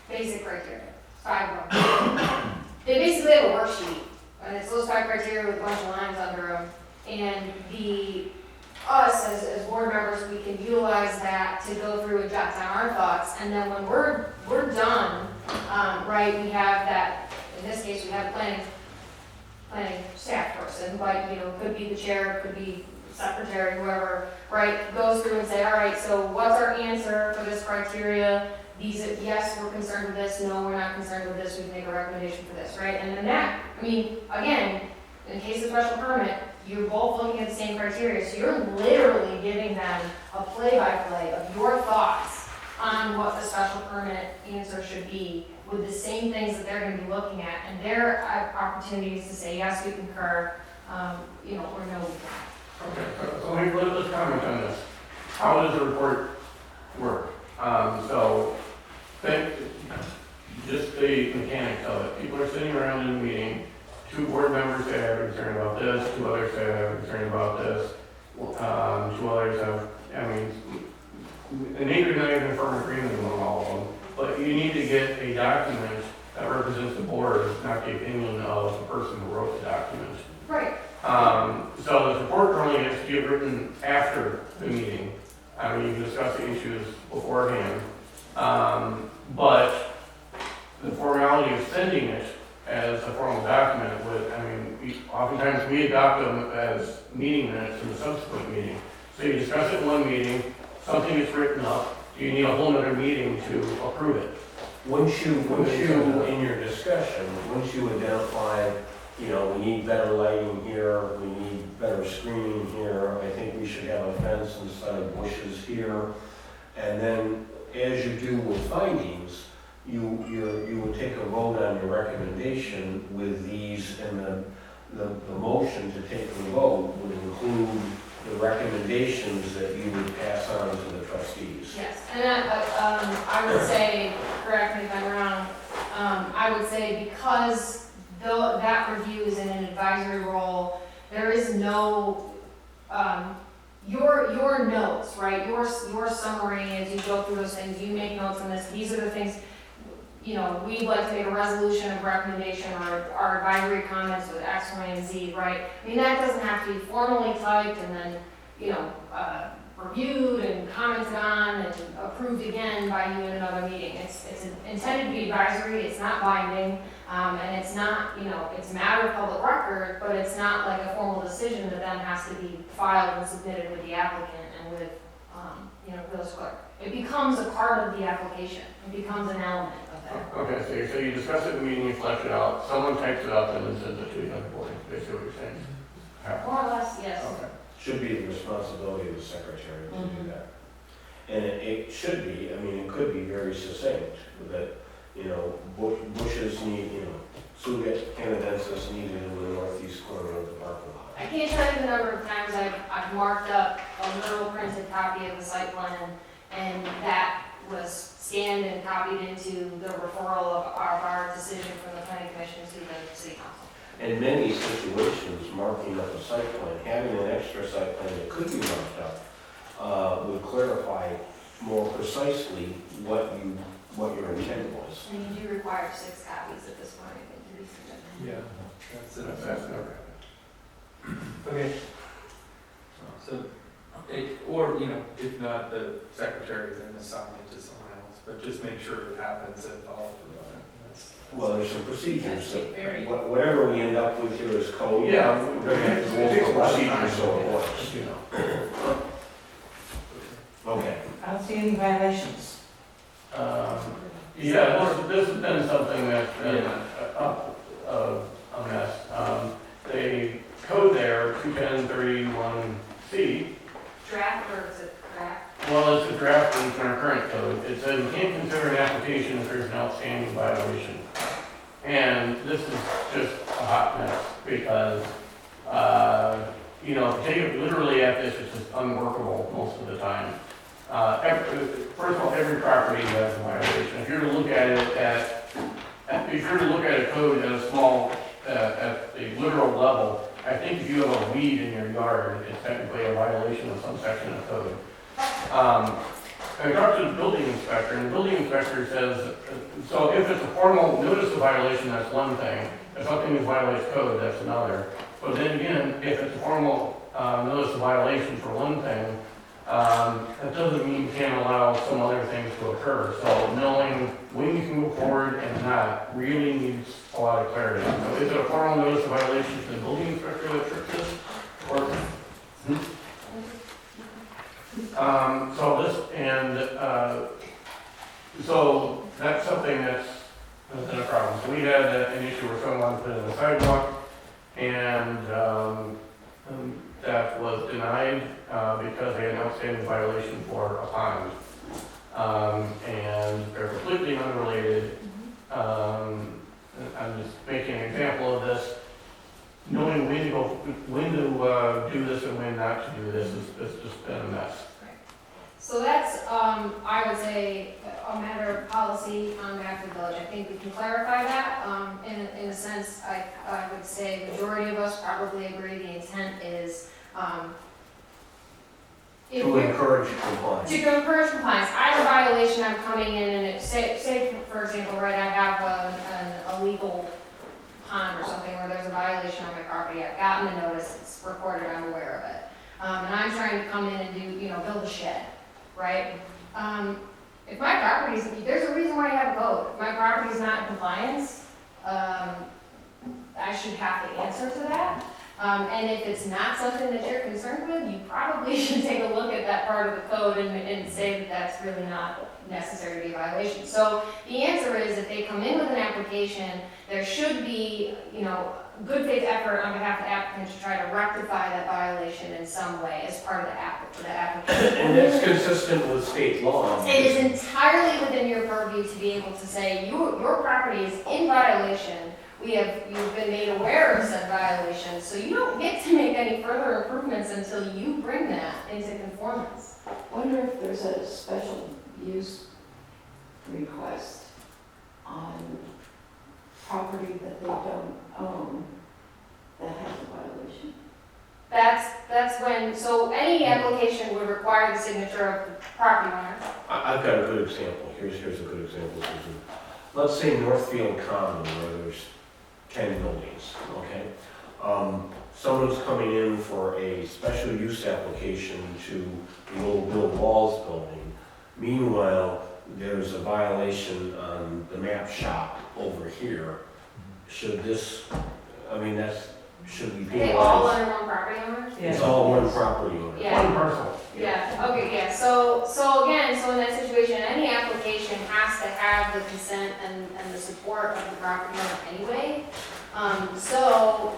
basic criteria, 5 of them. They basically have a worksheet, and it's those 5 criteria with a bunch of lines under them. And us as board members, we can utilize that to go through and jot down our thoughts. And then when we're done, right, we have that, in this case, we have planning staff person, but, you know, could be the chair, could be secretary, whoever, right, goes through and say, all right, so what's our answer for this criteria? Yes, we're concerned with this, no, we're not concerned with this, we can make a recommendation for this, right? And then that, I mean, again, in the case of special permit, you're both looking at the same criteria, so you're literally giving them a play-by-play of your thoughts on what the special permit answer should be, with the same things that they're gonna be looking at, and their opportunities to say, yes, we concur, you know, or no. Okay, so let's comment on this. How does the report work? So, just the mechanics of it. People are sitting around in a meeting, 2 board members say I have a concern about this, 2 others say I have a concern about this, 2 others have, I mean, and neither not even firm agreement among all of them, but you need to get a document that represents the board, not the opinion of the person who wrote the document. Right. So the report normally has to get written after the meeting. I mean, you can discuss the issues beforehand. But the formality of sending it as a formal document would, I mean, oftentimes we adopt them as meeting minutes in the subsequent meeting. So you discuss it in one meeting, something gets written up, you need a whole other meeting to approve it. Once you, in your discussion, once you identify, you know, we need better lighting here, we need better screening here, I think we should have a fence instead of bushes here. And then, as you do with findings, you would take a vote on your recommendation with these, and the motion to take the vote would include the recommendations that you would pass on to the trustees. Yes, and I would say, correct me if I'm wrong, I would say because that review is in an advisory role, there is no, your notes, right, your summary as you go through those things, you make notes on this, these are the things, you know, we'd like to make a resolution of recommendation or our advisory comments with X, Y, and Z, right? I mean, that doesn't have to be formally typed and then, you know, reviewed and commented on and approved again by you in another meeting. It's intended to be advisory, it's not binding, and it's not, you know, it's a matter of public record, but it's not like a formal decision that then has to be filed and submitted with the applicant and with, you know, village clerk. It becomes a part of the application, it becomes an element of that. Okay, so you discuss it in the meeting, you flesh it out, someone types it up and then sends it to the other board, basically what you're saying. More or less, yes. Okay. Should be the responsibility of the secretary to do that. And it should be, I mean, it could be very succinct, that, you know, bushes need, you know, Sugat canadensis needed in the northeast corner of the parking lot. I can't tell you the number of times I've marked up a literal printed copy of the site plan, and that was scanned and copied into the referral of our decision from the planning commission to the city council. in many situations, marking up a site plan, having an extra site plan that could be marked up, would clarify more precisely what your intent was. And you do require 6 copies at this point, I think, to be submitted. Yeah, that's it. That's never happened. Okay. So, or, you know, if not the secretary, then assign it to someone else, but just make sure it happens and follow through on it. That's- Well, there's some procedures that, Very- whatever we end up with here is code. Yeah. We're gonna have to go through procedures so it works. You know. Okay. I don't see any violations. Yeah, this has been something that's been a mess. The code there, 21031C, Draft or is it draft? well, it's a draft from our current code. It says you can't consider an application if there's an outstanding violation. And this is just a hot mess because, you know, if you take it literally at this, it's just unworkable most of the time. First of all, every property has a violation. If you're to look at it if you're to look at a code at a small, at a literal level, I think if you have a weed in your yard, it's technically a violation of some section of code. I talked to the building inspector, and the building inspector says, so if it's a formal notice of violation, that's one thing. If something violates code, that's another. But then again, if it's a formal notice of violation for one thing, that doesn't mean you can't allow some other things to occur. So knowing when you can move forward and not really needs a lot of clarity. So is it a formal notice of violation to the building inspector that trips this? Or, so this, and, so that's something that's been a problem. So we had an issue where someone wanted to put in a sidewalk, and that was denied because they had an outstanding violation for a pond. And they're completely unrelated. I'm just making an example of this. Knowing when to do this and when not to do this is just been a mess. So that's, I would say, a matter of policy on behalf of the village. I think we can clarify that. In a sense, I would say the majority of us probably agree the intent is, if To we're- encourage compliance. to encourage compliance. I have a violation, I'm coming in and it, say for example, right, I have an illegal pond or something where there's a violation on my property. I've gotten a notice, it's recorded, I'm aware of it. And I'm trying to come in and do, build a shed, right? If my property's, there's a reason why I have a code. If my property's not in compliance, I should have to answer to that. And if it's not something that you're concerned with, you probably should take a look at that part of the code and say that that's really not necessary to be a violation. So the answer is, if they come in with an application, there should be, good faith effort on behalf of the applicant to try to rectify that violation in some way as part of the application. And that's consistent with state law. It is entirely within your purview to be able to say, your property is in violation. You've been made aware of said violation, so you don't get to make any further improvements until you bring that into conformance. Wonder if there's a special use request on property that they don't own that has a violation. That's when, so any application would require the signature of the property owner. I've got a good example. Here's a good example, Susan. Let's say Northfield Common, where there's 10 buildings, okay? Someone's coming in for a special use application to the old Bill Walls building. Meanwhile, there's a violation on the map shop over here. Should this, should we Are they all penalize? under one property owner? It's all one property owner. Yeah. One parcel. Yeah, okay, yeah, so again, so in that situation, any application has to have the consent and the support of the property owner anyway. So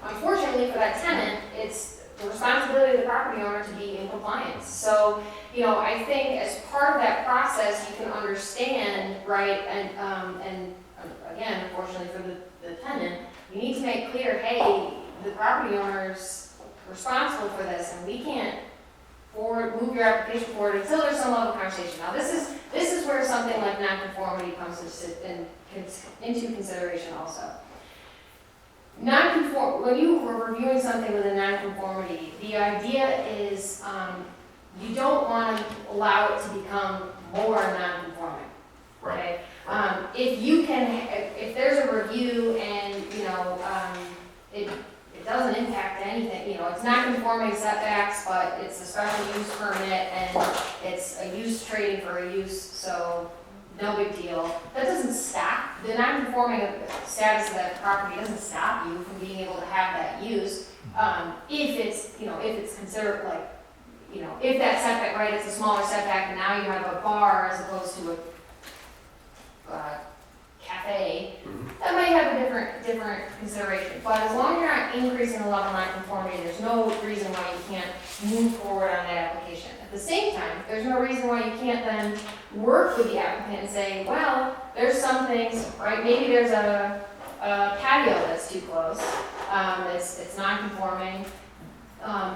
unfortunately for that tenant, it's the responsibility of the property owner to be in compliance. So, I think as part of that process, you can understand, right, and again, unfortunately for the tenant, you need to make clear, hey, the property owner's responsible for this, and we can't move your application forward until there's some level of conversation. Now, this is where something like nonconformity comes into consideration also. when you are reviewing something with a nonconformity, the idea is, you don't wanna allow it to become more nonconforming. Okay? If there's a review and, it doesn't impact anything, it's not conforming setbacks, but it's a special use permit and it's a use trading for a use, so no big deal. That doesn't stop, the non-conforming status of that property doesn't stop you from being able to have that use. If it's considered like, if that setback, right, it's a smaller setback and now you have a bar as opposed to a cafe, that might have a different consideration. But as long as you're not increasing the level of nonconformity, there's no reason why you can't move forward on that application. At the same time, there's no reason why you can't then work with the applicant and say, well, there's some things, right, maybe there's a patio that's too close, it's non-conforming.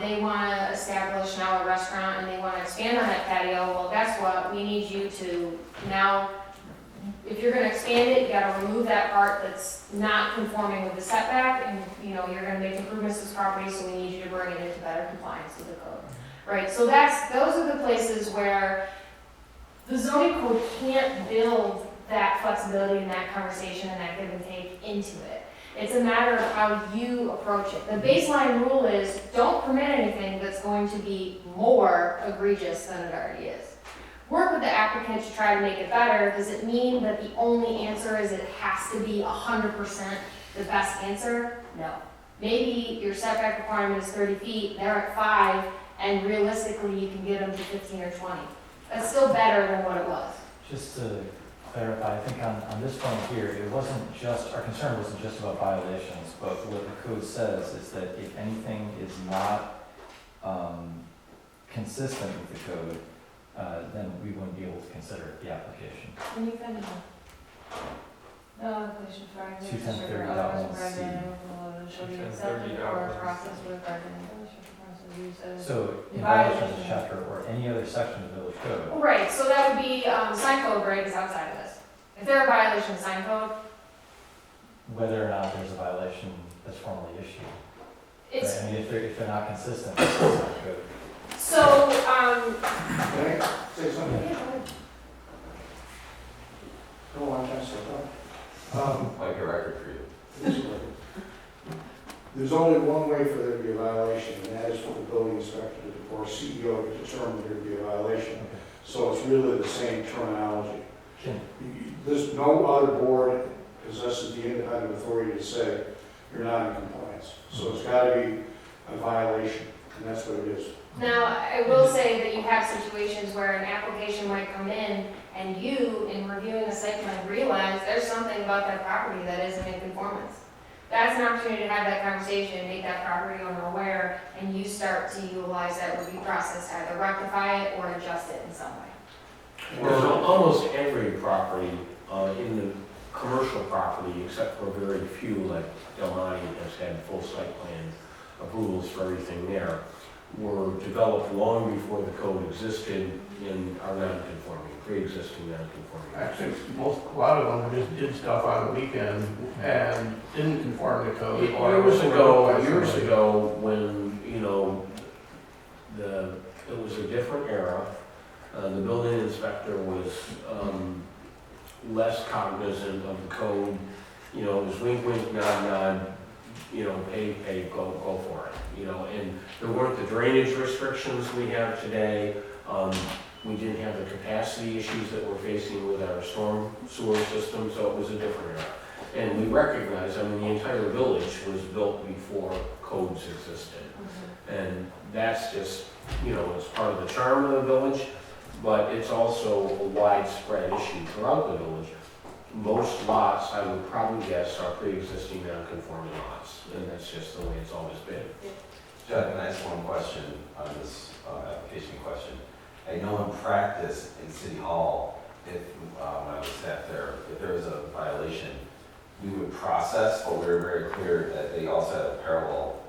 They want to establish now a restaurant and they want to expand on that patio. Well, guess what? We need you to now, if you're going to expand it, you got to remove that part that's not conforming with the setback, and you're going to make improvements to this property, so we need you to bring it into better compliance with the code. Right? So those are the places where the zoning code can't build that flexibility and that conversation and that give and take into it. It's a matter of how you approach it. The baseline rule is don't permit anything that's going to be more egregious than it already is. Work with the applicant to try to make it better. Does it mean that the only answer is it has to be 100% the best answer? No. Maybe your setback requirement is 30 feet, they're at 5, and realistically you can get them to 15 or 20. That's still better than what it was. Just to clarify, I think on this point here, it wasn't just, our concern wasn't just about violations, but what the code says is that if anything is not consistent with the code, then we wouldn't be able to consider the application. When you finish it. No application for agriculture, 210.30 otherwise C. provided, shall be accepted or processed with regard. So in violation of this chapter or any other section of the village code, Right, so that would be, sign code, right, is outside of this. If they're a violation of sign code, whether or not there's a violation that's formally issued. it's, Right? I mean, if they're not consistent with the code. so, Can I say something? yeah, go ahead. Go on, Chancellor. Like a record for you. There's only one way for there to be a violation, and that is for the building inspector or CEO to determine there to be a violation. So it's really the same terminology. Can, There's no other board possesses the independent authority to say you're not in compliance. So it's got to be a violation, and that's what it is. Now, I will say that you have situations where an application might come in and you, in reviewing the site plan, realize there's something about that property that isn't in conformance. That's an opportunity to have that conversation, make that property owner aware, and you start to utilize that review process to either rectify it or adjust it in some way. There's almost every property in the commercial property, except for very few, like Del Monte has had full site plan approvals for everything there, were developed long before the code existed and are non-conforming, pre-existing non-conforming. Actually, a lot of them just did stuff on the weekend and didn't conform to code. Years ago, when, it was a different era, the building inspector was less cognizant of the code. It was wink, wink, nod, nod, pay, go for it. And there weren't the drainage restrictions we have today. We didn't have the capacity issues that we're facing with our storm sewer system, so it was a different era. And we recognize, the entire village was built before codes existed. And that's just, it's part of the charm of the village, but it's also a widespread issue throughout the village. Most lots, I would probably guess, are pre-existing non-conforming lots, and that's just the way it's always been. Jeff, can I ask one question on this application question? I know in practice in City Hall, when I was staff there, if there was a violation, we would process, but we were very clear that they also had a parallel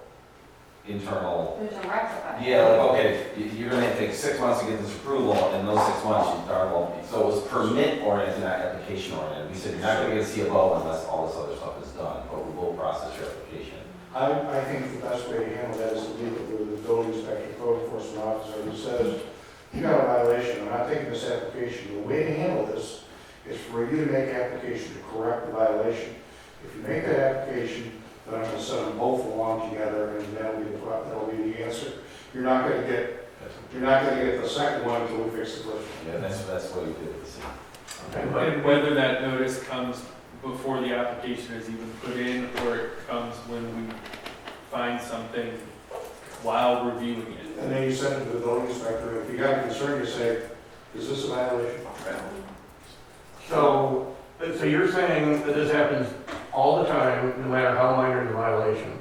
internal. There's a rectify. Yeah, like, okay, you're gonna take 6 months to get this approval, and those 6 months, you darn well, so it was permit oriented, not application oriented. We said, you're not gonna get a CFO unless all this other stuff is done, but we will process your application. I think the best way to handle that is to leave it with the building inspector, code enforcement officer, who says, you got a violation, I'm not taking this application. The way to handle this is for you to make application to correct the violation. If you make that application, then I'm gonna send them both along together, and that'll be the answer. You're not gonna get the second one until we fix the first one. Yeah, that's what we did with the city. And whether that notice comes before the application is even put in, or it comes when we find something while reviewing it. And then you send it to the building inspector, if you got a concern, you say, is this a violation? So you're saying that this happens all the time, no matter how minor the violation?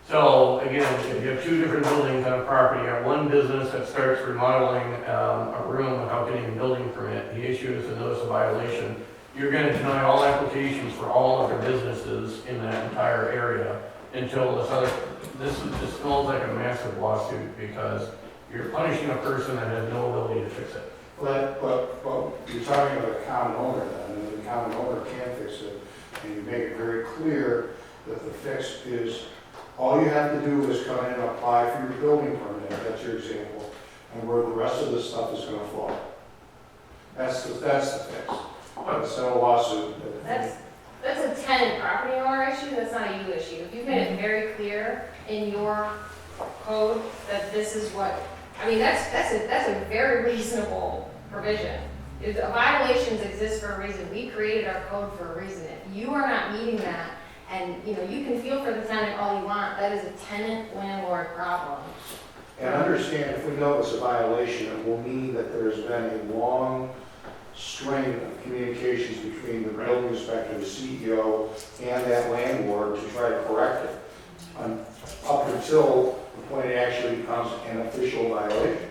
So again, if you have two different buildings on a property, you have one business that starts remodeling a room without getting a building permit, he issues a notice of violation. You're gonna deny all applications for all other businesses in that entire area until this smells like a massive lawsuit because you're punishing a person that has no ability to fix it. But you're talking about a common owner then, and the common owner can fix it, and you make it very clear that the fix is, all you have to do is come in and apply for your building permit, that's your example, and where the rest of this stuff is gonna fall. That's the fix. But it's not a lawsuit. That's a tenant property owner issue, that's not a you issue. If you've made it very clear in your code that this is what, I mean, that's a very reasonable provision. If violations exist for a reason, we created our code for a reason. If you are not meeting that, and you can feel for the tenant all you want, that is a tenant landlord problem. And understand, if we know it's a violation, it will mean that there's been a long string of communications between the building inspector, the CEO, and that landlord to try to correct it, up until the point it actually becomes an official violation.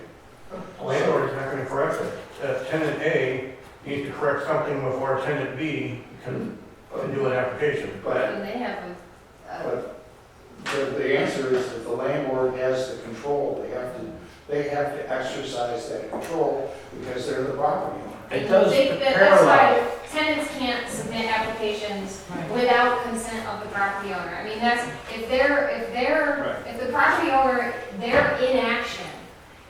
The landlord is not gonna correct it. Tenant A needs to correct something before tenant B can do an application. And they have The answer is that the landlord has the control. They have to exercise that control because they're the property owner. It does That's parallel. why tenants can't submit applications Right. without consent of the property owner. I mean, that's, if the property owner, their inaction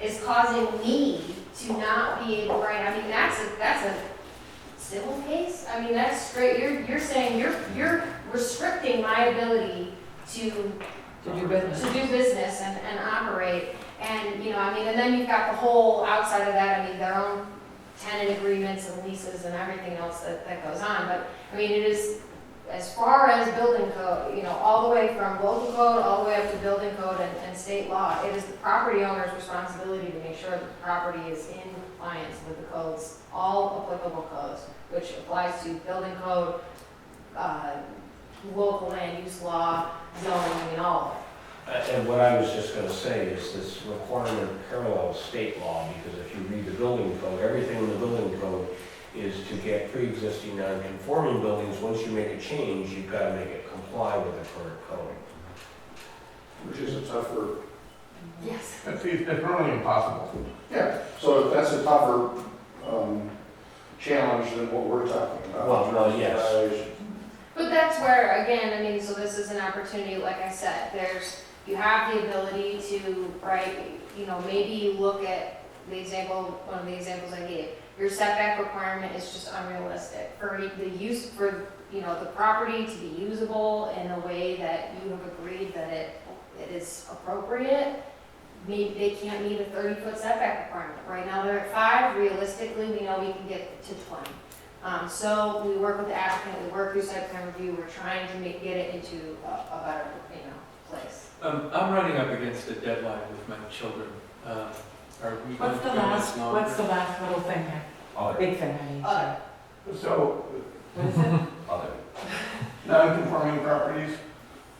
is causing me to not be able, right, I mean, that's a civil case? I mean, that's straight, you're saying, you're restricting my ability to do business. and operate. And, I mean, and then you've got the whole outside of that, I mean, their own tenant agreements and leases and everything else that goes on. But, I mean, it is, as far as building code, all the way from local code, all the way up to building code and state law, it is the property owner's responsibility to make sure that the property is in compliance with the codes, all applicable codes, which applies to building code, local land use law, zoning, and all of it. And what I was just gonna say is this requirement parallels state law, because if you read the building code, everything in the building code is to get pre-existing non-conforming buildings. Once you make a change, you've gotta make it comply with the current code. Which is a tougher, Yes. It's really impossible. yeah, so that's a tougher challenge than what we're talking about. Well, yes. Violation. But that's where, again, I mean, so this is an opportunity, like I said, you have the ability to, right, maybe you look at the example, one of the examples I gave. Your setback requirement is just unrealistic. For the use, for, the property to be usable in the way that you have agreed that it is appropriate, maybe they can't meet a 30-foot setback requirement. Right now they're at 5, realistically, we know we can get to 20. So we work with the applicant, we work through site plan review, we're trying to get it into a better, place. I'm running up against a deadline with my children. Are we going What's to the go last, this longer? what's the last little thing there? Other, Big thing, I mean, sorry. So, What is it? other. non-conforming properties,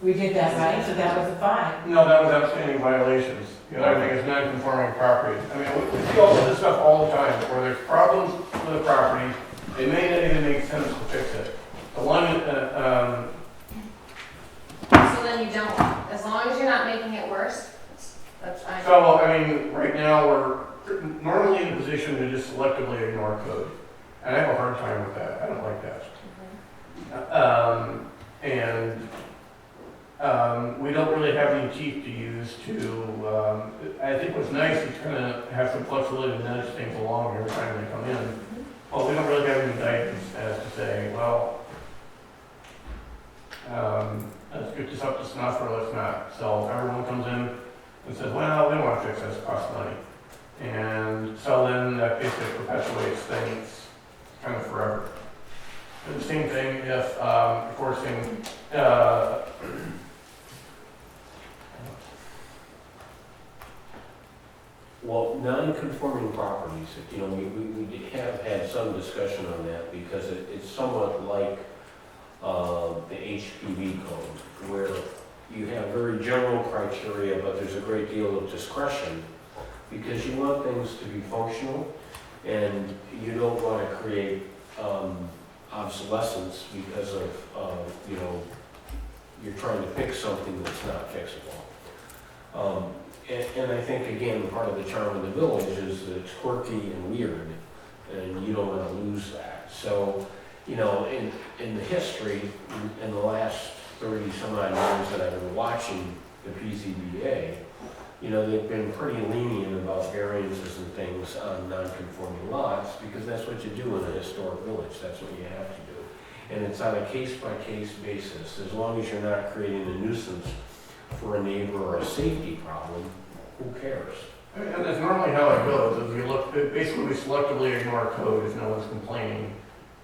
We did that, right? So that was a 5. no, that was outstanding violations. The other thing is non-conforming properties. I mean, we see all of this stuff all the time, where there's problems with a property, it may not even make sense to fix it. The one, So then you don't, as long as you're not making it worse, So, I mean, right now, we're normally in a position to just selectively ignore code. And I have a hard time with that. I don't like that. We don't really have any teeth to use to, I think what's nice is kind of have some flexibility to nudge things along every time they come in. Well, we don't really have any guidance as to say, well, let's get this up to snuff or let's not. So everyone comes in and says, well, we don't want to fix this, it costs money. And so then that basically perpetuates things kind of forever. And the same thing if forcing, Well, non-conforming properties, you know, we have had some discussion on that because it's somewhat like the HPV code, where you have very general criteria, but there's a great deal of discretion because you want things to be functional and you don't want to create obsolescence because of, you know, you're trying to fix something that's not fixable. And I think, again, part of the charm of the village is that it's quirky and weird, and you don't want to lose that. So, you know, in the history, in the last 30-some-odd years that I've been watching the PZBA, you know, they've been pretty lenient about variances and things on non-conforming lots, because that's what you do in a historic village. That's what you have to do. And it's on a case-by-case basis. As long as you're not creating a nuisance for a neighbor or a safety problem, who cares? and that's normally how it goes, is you look, basically we selectively ignore code if no one's complaining.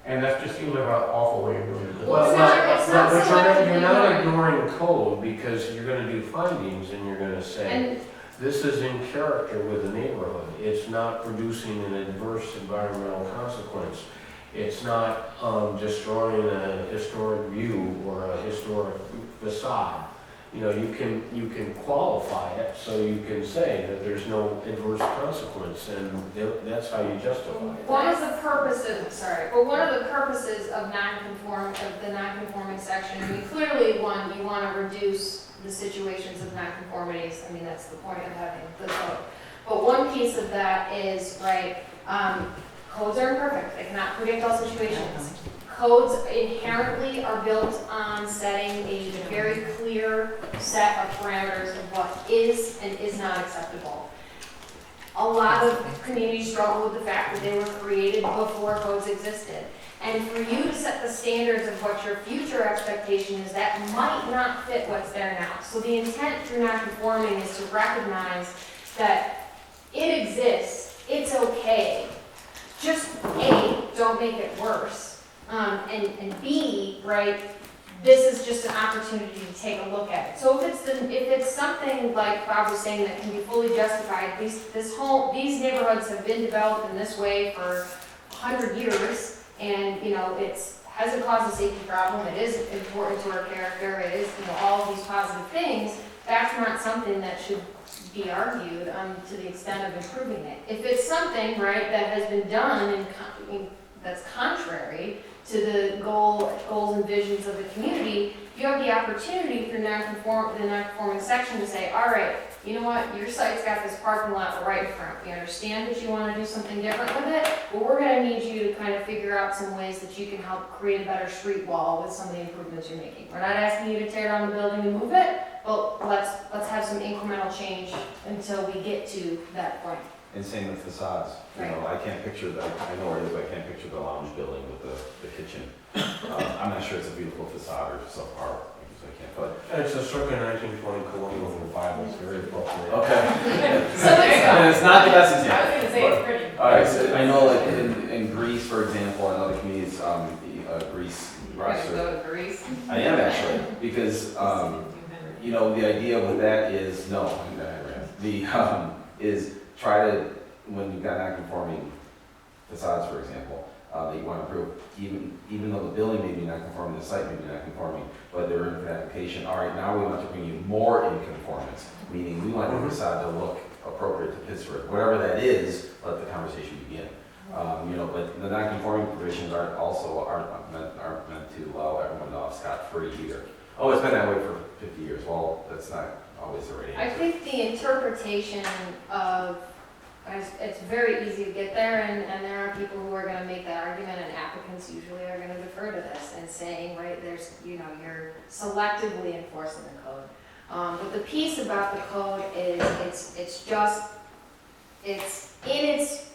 And that just seems like an awful way of doing it. Well, it's not But you're not selectively ignoring code because you're gonna do findings and you're gonna say, And this is in character with the neighborhood. It's not producing an adverse environmental consequence. It's not destroying a historic view or a historic facade. You know, you can qualify it so you can say that there's no adverse consequence, and that's how you justify it. one of the purposes, one of the purposes of the non-conforming section, I mean, clearly, you want to reduce the situations of non-conformities. I mean, that's the point of having the code. But one piece of that is, right, codes are imperfect. They cannot predict all situations. Codes inherently are built on setting a very clear set of parameters of what is and is not acceptable. A lot of communities struggle with the fact that they were created before codes existed. And for you to set the standards of what your future expectation is, that might not fit what's there now. So the intent through non-conforming is to recognize that it exists, it's okay. Just A, don't make it worse. And B, right, this is just an opportunity to take a look at it. So if it's something like Bob was saying that can be fully justified, these neighborhoods have been developed in this way for 100 years, and you know it hasn't caused a safety problem. It is important to our character. It is, you know, all of these positive things. That's not something that should be argued to the extent of improving it. If it's something, right, that has been done and that's contrary to the goals and visions of the community, you have the opportunity through the non-conforming section to say, all right, you know what, your site's got this parking lot right in front. We understand that you want to do something different with it, but we're going to need you to kind of figure out some ways that you can help create a better street wall with some of the improvements you're making. We're not asking you to tear down the building and move it, but let's have some incremental change until we get to that point. And same with facades. You know, I can't picture the, I know where it is, but I can't picture the lounge building with the kitchen. I'm not sure it's a beautiful facade or subpar, I can't, but. It's a circa 1920 colonial Bible, it's very appropriate. Okay. So And it's not the best example. I was gonna say it's pretty. All right, so I know like in Greece, for example, and other communities, Greece, Go to Greece. I am actually, because, you know, the idea with that is, is try to, when you've got non-conforming facades, for example, that you want to improve, even though the building may be non-conforming, the site may be non-conforming, but they're in for that application, all right, now we want to bring you more in conformance, meaning we want the facade to look appropriate to Pittsburgh. Whatever that is, let the conversation begin. You know, but the non-conforming provisions aren't meant to allow everyone off scot-free either. Oh, it's been that way for 50 years. Well, that's not always the right I answer. think the interpretation of, it's very easy to get there, and there are people who are gonna make that argument, and applicants usually are gonna defer to this and saying, right, there's, you're selectively enforcing the code. But the piece about the code is, it's in its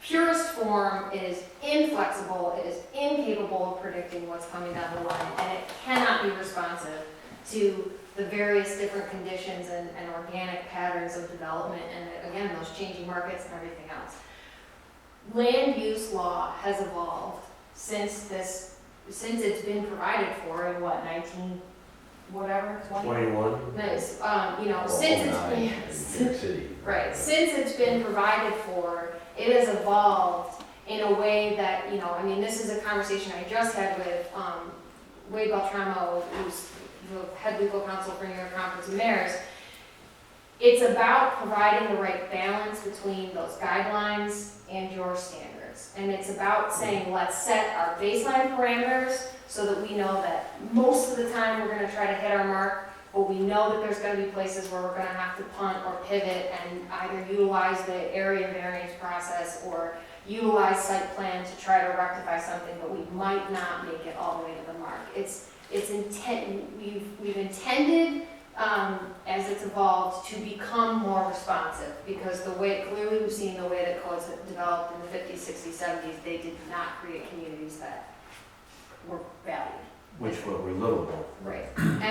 purest form, it is inflexible, it is incapable of predicting what's coming down the line, and it cannot be responsive to the various different conditions and organic patterns of development, and again, those changing markets and everything else. Land use law has evolved since it's been provided for in what, 19, whatever, 20? 21. Nice, since Well, it's 09 in New York City. right, since it's been provided for, it has evolved in a way that, this is a conversation I just had with Wade Beltramo, who's the head legal counsel for New York Conference of Mayors. It's about providing the right balance between those guidelines and your standards. And it's about saying, let's set our baseline parameters so that we know that most of the time we're gonna try to hit our mark, but we know that there's gonna be places where we're gonna have to punt or pivot and either utilize the area variance process or utilize site plan to try to rectify something, but we might not make it all the way to the mark. We've intended, as it's evolved, to become more responsive, because clearly we've seen the way that codes have developed in the 50s, 60s, 70s, they did not create communities that were valued. Which were livable. Right.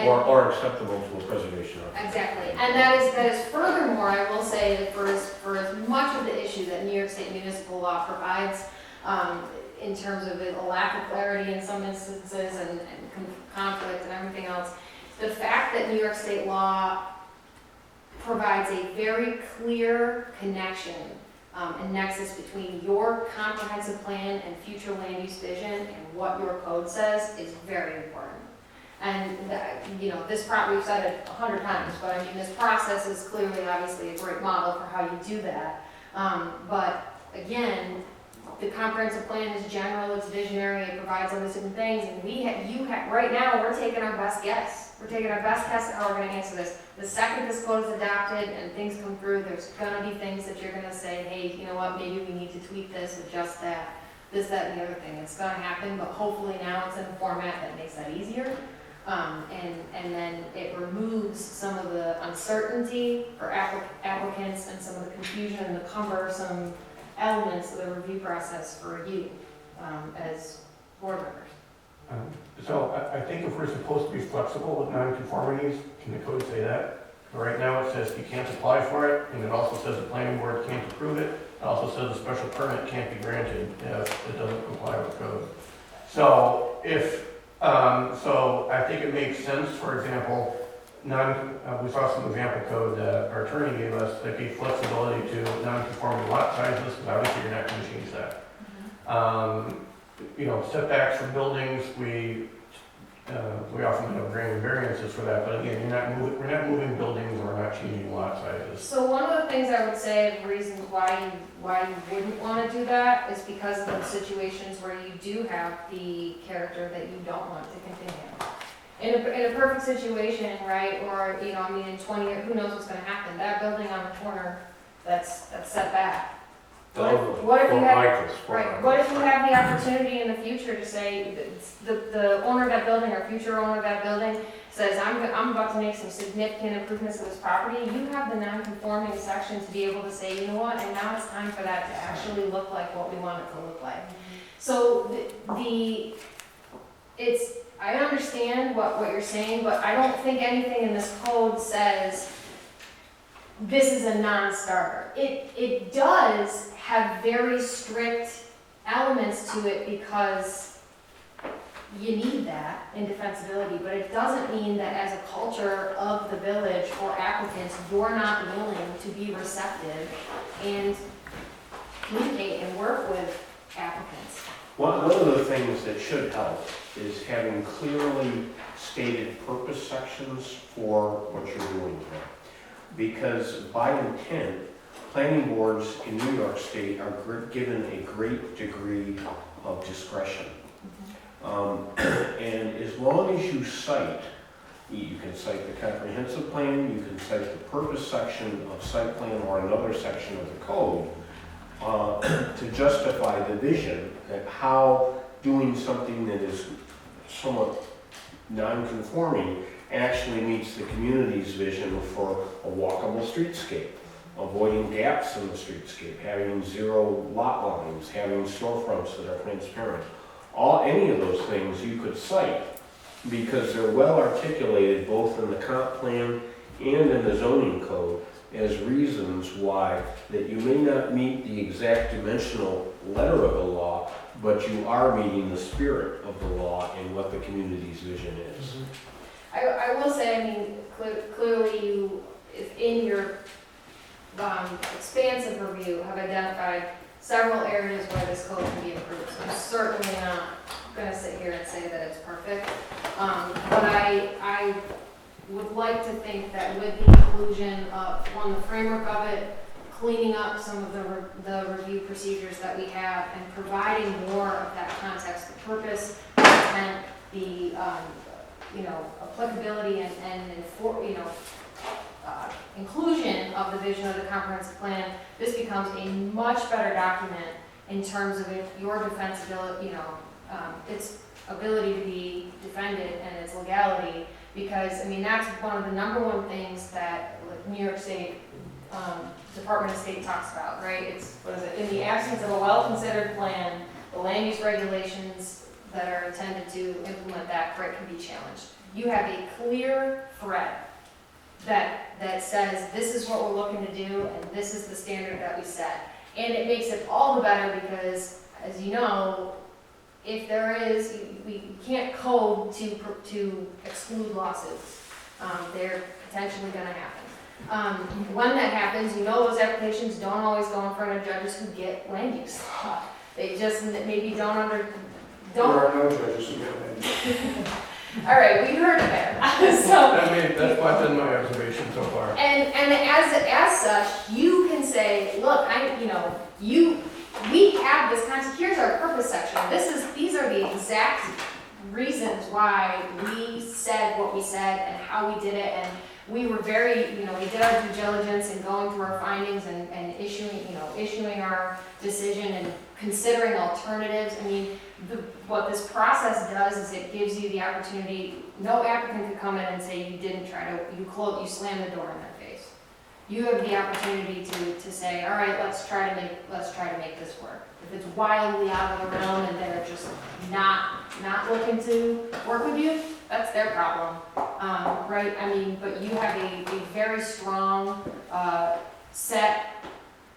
Or acceptable to a preservation of. Exactly, and that is furthermore, I will say that for as much of the issue that New York State municipal law provides, in terms of a lack of clarity in some instances and conflict and everything else, the fact that New York State law provides a very clear connection and nexus between your comprehensive plan and future land use vision and what your code says is very important. And we've said it 100 times, but this process is clearly, obviously, a great model for how you do that. But again, the comprehensive plan is general, it's visionary, it provides all these different things, and right now, we're taking our best guess. We're taking our best guess at how we're gonna answer this. The second this code is adopted and things come through, there's gonna be things that you're gonna say, hey, you know what, maybe we need to tweak this, adjust that, this, that, and the other thing. It's gonna happen, but hopefully now it's in a format that makes that easier. And then it removes some of the uncertainty for applicants and some of the confusion and the cumbersome elements of the review process for you as board members. So I think if we're supposed to be flexible with nonconformities, can the code say that? Right now it says you can't apply for it, and it also says the planning board can't approve it. It also says a special permit can't be granted if it doesn't comply with code. So so I think it makes sense, for example, we saw some example code that our attorney gave us that gave flexibility to non-conforming lot sizes, because obviously you're not going to change that. Setbacks for buildings, we often have granted variances for that, but again, we're not moving buildings, and we're not changing lot sizes. So one of the things I would say, the reasons why you wouldn't want to do that is because of those situations where you do have the character that you don't want to continue. In a perfect situation, right, or, in 20 years, who knows what's going to happen? That building on the corner that's set back. What if you have, right, what if you have the opportunity in the future to say, the owner of that building or future owner of that building says, I'm about to make some significant improvements to this property, you have the non-conforming section to be able to say, you know what, and now it's time for that to actually look like what we want it to look like. So I understand what you're saying, but I don't think anything in this code says this is a non-starter. It does have very strict elements to it because you need that in defensibility, but it doesn't mean that as a culture of the village or applicants, you're not willing to be receptive and communicate and work with applicants. One of the things that should help is having clearly stated purpose sections for what you're doing here. Because by intent, planning boards in New York State are given a great degree of discretion. And as long as you cite You can cite the comprehensive plan, you can cite the purpose section of site plan or another section of the code to justify the vision that how doing something that is somewhat non-conforming actually meets the community's vision for a walkable streetscape, avoiding gaps in the streetscape, having zero lot lines, having storefronts that are transparent. Any of those things you could cite because they're well articulated both in the comp plan and in the zoning code as reasons why that you may not meet the exact dimensional letter of the law, but you are meeting the spirit of the law and what the community's vision is. I will say, I mean, clearly you, if in your expansive review, have identified several areas where this code can be improved. So I'm certainly not gonna sit here and say that it's perfect. But I would like to think that with the inclusion of, one, the framework of it, cleaning up some of the review procedures that we have, and providing more of that context, the purpose, the intent, the applicability and inclusion of the vision of the comprehensive plan, this becomes a much better document in terms of your defensibility, its ability to be defended and its legality. Because, I mean, that's one of the number one things that like New York State Department of State talks about, right? It's, what is it? In the absence of a well-considered plan, the land use regulations that are intended to implement that threat can be challenged. You have a clear threat that says this is what we're looking to do and this is the standard that we set. And it makes it all the better because, as you know, if there is, we can't code to exclude lawsuits. They're potentially going to happen. When that happens, those applications don't always go in front of judges who get land use law. They just maybe don't. There are no judges who get it. All right, we heard it there. That's what's been my observation so far. And as such, you can say, look, we have this concept. Here's our purpose section. These are the exact reasons why we said what we said and how we did it. And we were very, we did our due diligence in going through our findings and issuing our decision and considering alternatives. I mean, what this process does is it gives you the opportunity. No applicant could come in and say you didn't try to, you slammed the door in their face. You have the opportunity to say, all right, let's try to make this work. If it's wildly out of the realm and they're just not looking to work with you, that's their problem, right? I mean, but you have a very strong set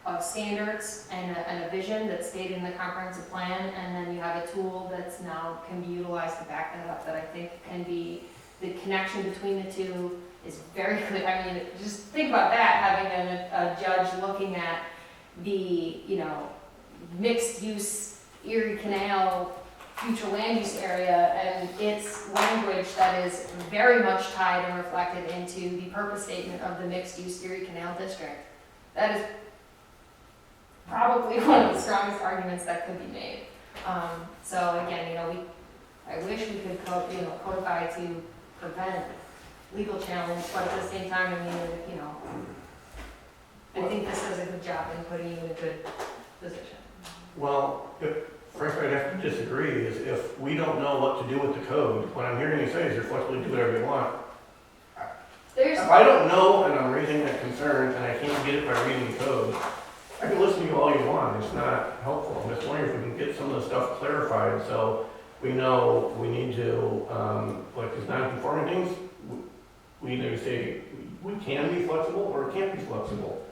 of standards and a vision that's stated in the comprehensive plan, and then you have a tool that's now can be utilized to back that up that I think can be, the connection between the two is very good. I mean, just think about that, having a judge looking at the, mixed use Erie Canal future land use area and its language that is very much tied and reflected into the purpose statement of the mixed use Erie Canal district. That is probably one of the strongest arguments that could be made. So again, I wish we could codify to prevent legal challenge, but at the same time, I think this does a good job in putting you in a good position. Well, frankly, I'd have to disagree, is if we don't know what to do with the code, what I'm hearing you say is you're flexible to do whatever you want. If I don't know and I'm raising that concern and I can't get it by reading the code, I can listen to you all you want, it's not helpful. I'm just wondering if we can get some of the stuff clarified so we know we need to, like these non-conforming things, we either say we can be flexible or can't be flexible.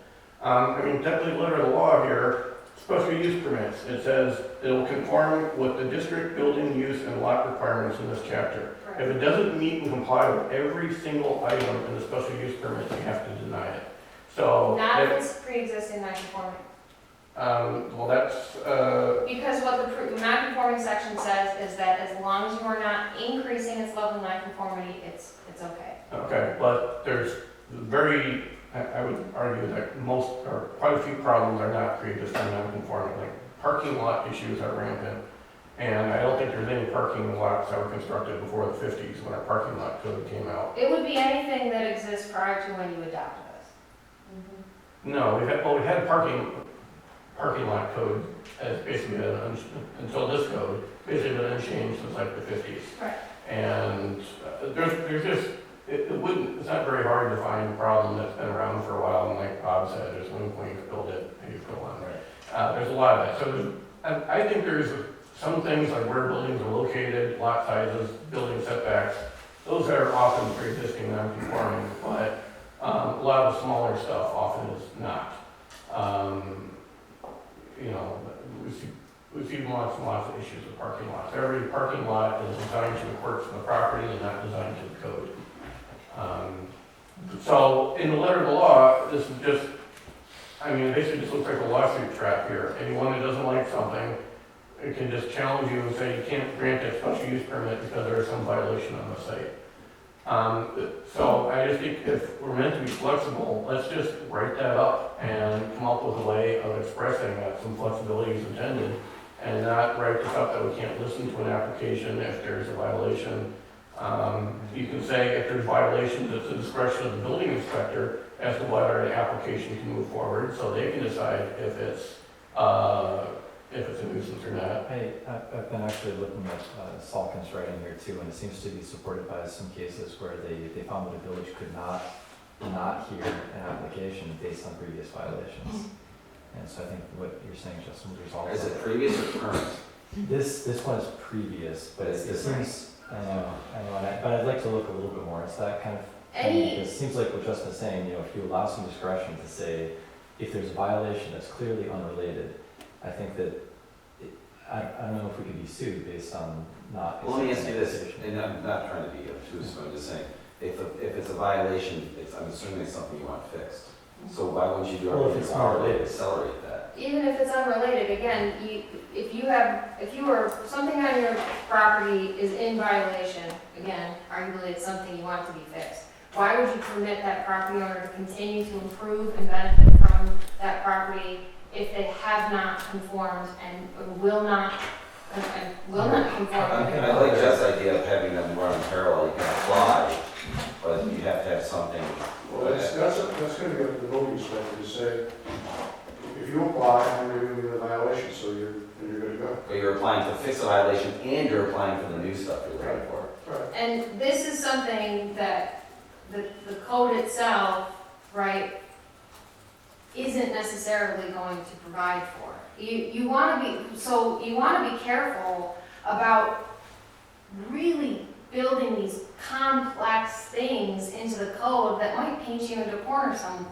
Technically, letter of the law here, special use permits, it says it will conform with the district building use and lot requirements in this chapter. Right. If it doesn't meet and comply with every single item in the special use permit, you have to deny it. So not if it's pre-existing non-conforming. Well, that's Because what the non-conforming section says is that as long as you are not increasing its level of non-conformity, it's okay. okay, but there's I would argue that most, or quite a few problems are not pre-existing non-conforming. Like parking lot issues are rampant. And I don't think there's any parking lots that were constructed before the 50s when our parking lot code came out. It would be anything that exists prior to when you adopted us. No, we had parking lot code as basically until this code, basically been unchanged since like the 50s. Right. And there's just, it's not very hard to find a problem that's been around for a while, and like Bob said, there's one point, build it, maybe go on. There's a lot of that. So I think there's some things like where buildings are located, lot sizes, building setbacks, those are often pre-existing non-conforming, but a lot of the smaller stuff often is not. You know, we see lots and lots of issues with parking lots. Every parking lot is designed to the quirks of the property and not designed to the code. So in the letter of the law, this is just, I mean, it basically just looks like a lawsuit trap here. Anyone that doesn't like something, it can just challenge you and say you can't grant a special use permit because there is some violation on the site. So I just think if we're meant to be flexible, let's just write that up and come up with a way of expressing that some flexibility is intended, and not write this up that we can't listen to an application if there's a violation. You can say if there's violations, it's the discretion of the building inspector as to whether an application can move forward, so they can decide if it's a nuisance or not. I've been actually looking at Salkin's writing here too, and it seems to be supported by some cases where they found that a village could not hear an application based on previous violations. And so I think what you're saying, Justin, would resolve. Is it previous or current? This one is previous, but it seems, I know, but I'd like to look a little bit more into that kind of thing. It seems like what Justin's saying, if you allow some discretion to say, if there's a violation that's clearly unrelated, I think that, I don't know if we could be sued based on not. Well, let me ask you this, and I'm not trying to be obtuse, but I'm just saying, if it's a violation, I'm assuming it's something you want fixed. So why wouldn't you do everything in your power to accelerate that? Even if it's unrelated, again, something on your property is in violation, again, arguably it's something you want to be fixed. Why would you permit that property owner to continue to improve and benefit from that property if they have not conformed and will not conform? I like Jeff's idea of having them run in parallel. You can apply, but you have to have something. Well, that's gonna be up to the building inspector to say, if you apply, then you're gonna be in a violation, so you're good to go. But you're applying to fix a violation and you're applying for the new stuff you're looking for. Right. And this is something that the code itself, right, isn't necessarily going to provide for. You want to be careful about really building these complex things into the code that might paint you into a corner sometime.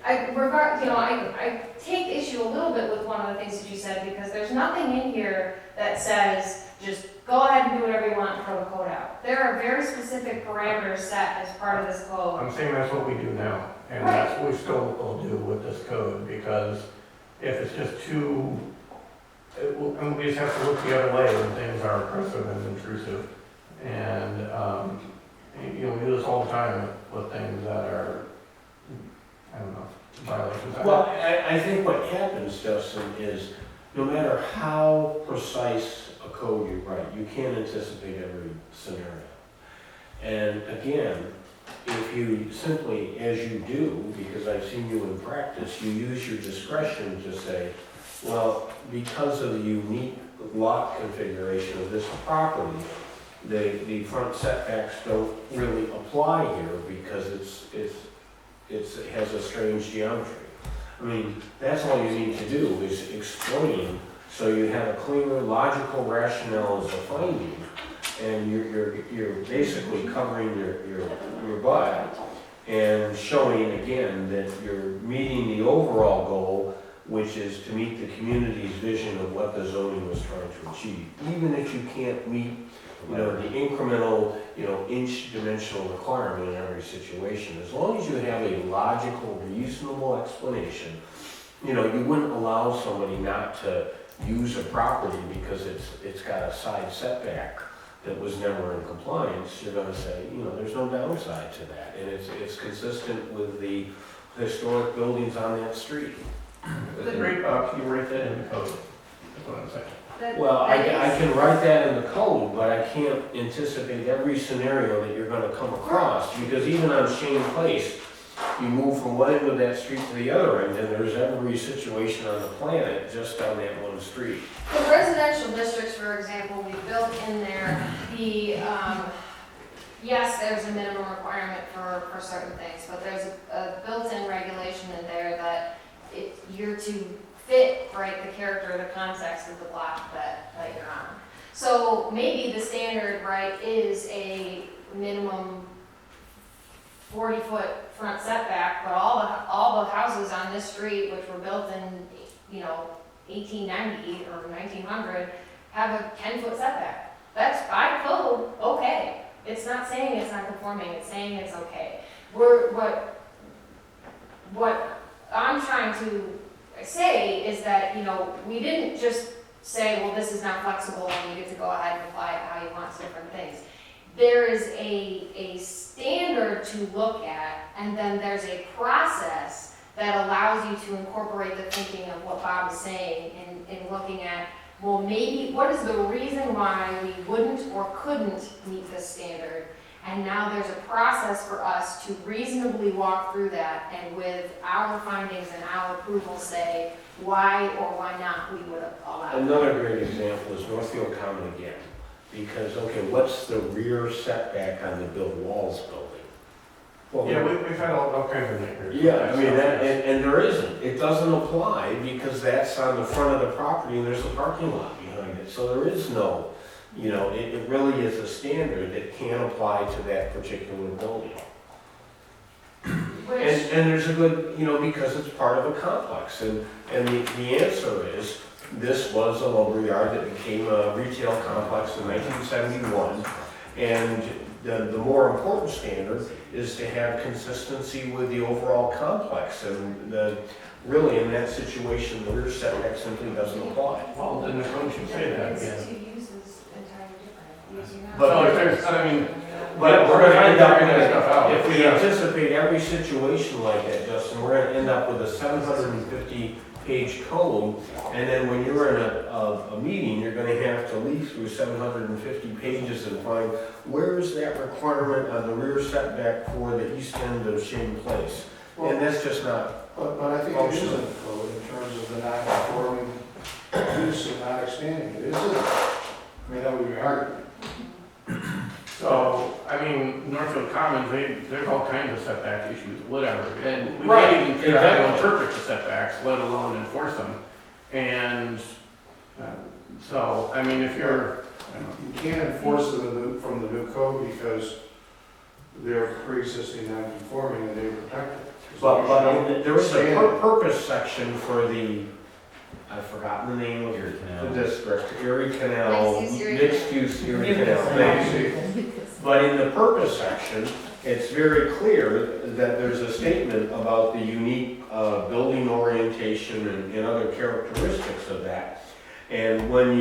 I take issue a little bit with one of the things that you said, because there's nothing in here that says just go ahead and do whatever you want and throw the code out. There are very specific parameters set as part of this code. I'm saying that's what we do now, and that's what we still will do with this code, because if it's just too, we just have to look the other way when things are oppressive and intrusive. And, we do this all the time with things that are, I don't know, violations. Well, I think what happens, Justin, is no matter how precise a code you write, you can't anticipate every scenario. And again, if you simply, as you do, because I've seen you in practice, you use your discretion to say, well, because of the unique lot configuration of this property, the front setbacks don't really apply here because it has a strange geometry. I mean, that's all you need to do is explain, so you have a clear, logical rationale as a finding, and you're basically covering your butt and showing again that you're meeting the overall goal, which is to meet the community's vision of what the zoning was trying to achieve. Even if you can't meet, the incremental, inch dimensional requirement in every situation, as long as you have a logical, reasonable explanation, you wouldn't allow somebody not to use a property because it's got a side setback that was never in compliance. You're going to say, there's no downside to that, and it's consistent with the historic buildings on that street. Great, Bob, you write that in the code, that's what I'm saying. Well, I can write that in the code, but I can't anticipate every scenario that you're gonna come across, because even on Shane Place, you move from one end of that street to the other end, and there's every situation on the planet just on that one street. The residential districts, for example, we built in there yes, there's a minimum requirement for certain things, but there's a built-in regulation in there that you're to fit, right, the character, the context of the block that you're on. So maybe the standard, right, is a minimum 40-foot front setback, but all the houses on this street, which were built in, 1890 or 1900, have a 10-foot setback. That's by code, okay. It's not saying it's not conforming, it's saying it's okay. What I'm trying to say is that, we didn't just say, well, this is not flexible and you get to go ahead and apply it how you want to different things. There is a standard to look at, and then there's a process that allows you to incorporate the thinking of what Bob is saying in looking at, well, maybe, what is the reason why we wouldn't or couldn't meet this standard? And now there's a process for us to reasonably walk through that, and with our findings and our approval say why or why not we would allow it. Another great example is Northfield Common again, because, okay, what's the rear setback on the Bill Walls building? Well, Yeah, we've had all kinds of nightmares. yeah, I mean, and there isn't, it doesn't apply, because that's on the front of the property and there's a parking lot behind it, so there is no, it really is a standard that can apply to that particular building. And there's a good, because it's part of a complex, and the answer is, this was a lumberyard that became a retail complex in 1971, and the more important standard is to have consistency with the overall complex, and really in that situation, the rear setback simply doesn't apply. Well, then the code should say that again. Two uses entirely different. But So if there's, But we're gonna end up figuring that stuff out. if we anticipate every situation like that, Justin, we're gonna end up with a 750-page code, and then when you're in a meeting, you're gonna have to leaf through 750 pages and find, where's that requirement on the rear setback for the east end of Shane Place? And that's just not, But I think it is in the code in terms of the non-conforming use and not expanding it. It isn't. I mean, that would be hard. So, Northfield Commons, there's all kinds of setback issues, whatever, and we Right, can't even figure out how to exactly. interpret the setbacks, let alone enforce them. And, so, if you're, You can't enforce them from the new code because they're pre-existing non-conforming and they're protected. but there is a purpose section for the, I've forgotten the name of Erie the Canal. district, Erie Canal, Mixed-use Erie mixed-use Erie Canal. Thank you. But in the purpose section, it's very clear that there's a statement about the unique building orientation and other characteristics of that. And when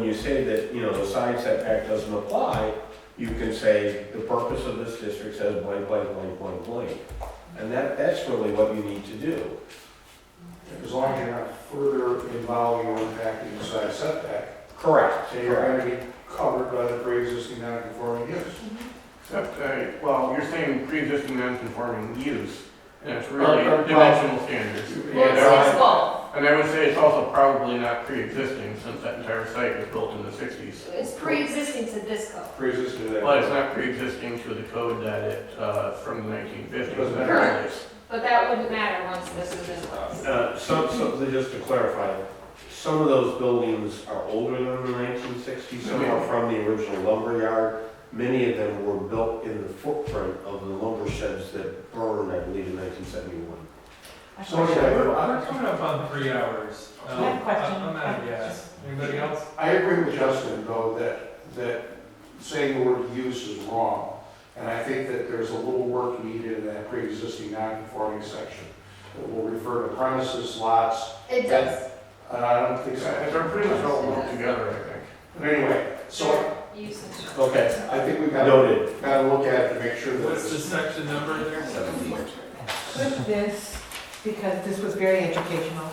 you say that, the side setback doesn't apply, you can say, the purpose of this district says blank, blank, blank, blank, blank. And that's really what you need to do. As long as you're not further involving or impacting the side setback. Correct. So you're going to be covered by the pre-existing non-conforming use. except, you're saying pre-existing non-conforming use, and it's really dimensional standards. And I would say it's also probably not pre-existing, since that entire site was built in the 60s. It's pre-existing to this code. Pre-existing to that. But it's not pre-existing to the code that from the 1950s. Correct. But that wouldn't matter once this is in place. Something just to clarify, some of those buildings are older than the 1960s, some are from the original lumberyard. Many of them were built in the footprint of the lumber sheds that burned, I believe, in 1971. So We're coming up on 3 hours. I have a question. I'm out of gas. Anybody else? I agree with Justin, though, that saying the word use is wrong. And I think that there's a little work needed in that pre-existing non-conforming section. It will refer to premises, lots, It does. and I don't think so. They're pretty much all lumped together, I think. But anyway, so Usage. Okay, I think we've got noted. to look at it to make sure that What's the it's. section number there? 17. Could this, because this was very educational,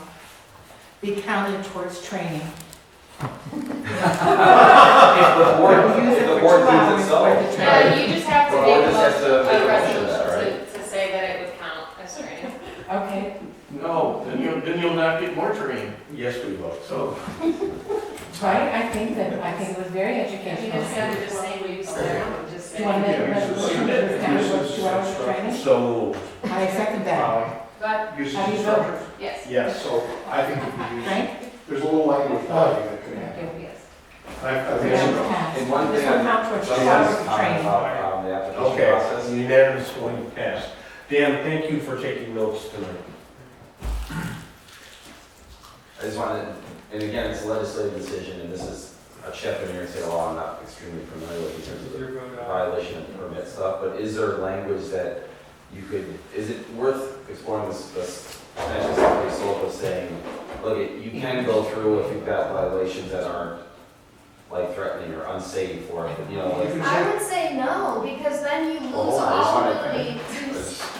be counted towards training The board, Use it the for board 2 needs hours itself. worth of training. Yeah, you just have to Well, make it just has to make a a motion resolution of that, to say that it would count as training. Okay, No, then you'll not get more training, Yes, we will. so. right, I think it was very If you educational. just said, just say we used there, just Do say. you want to make a Yeah, resolution use for this county works 2 hours of training? So, I second that. But, Use How do you vote? structures. yes, yes, So I think if you use, Frank? there's a little language that could happen. yes. I So think that was so. passed. And one This thing will I- count towards 2 So hours let's of comment training. about, the application okay, process. unanimously passed. Dan, thank you for taking notes tonight. I just wanted, and again, it's a legislative decision, and this is a chapter in here and say, oh, I'm not extremely familiar with in terms of the Your vote, violation of permit stuff, but is there language that you could, is it worth exploring this potential slippery slope of saying, look, you can go through if you've got violations that aren't like threatening or unsafe or, you know, like. I would say no, because then you lose Well, I just all wanna- ability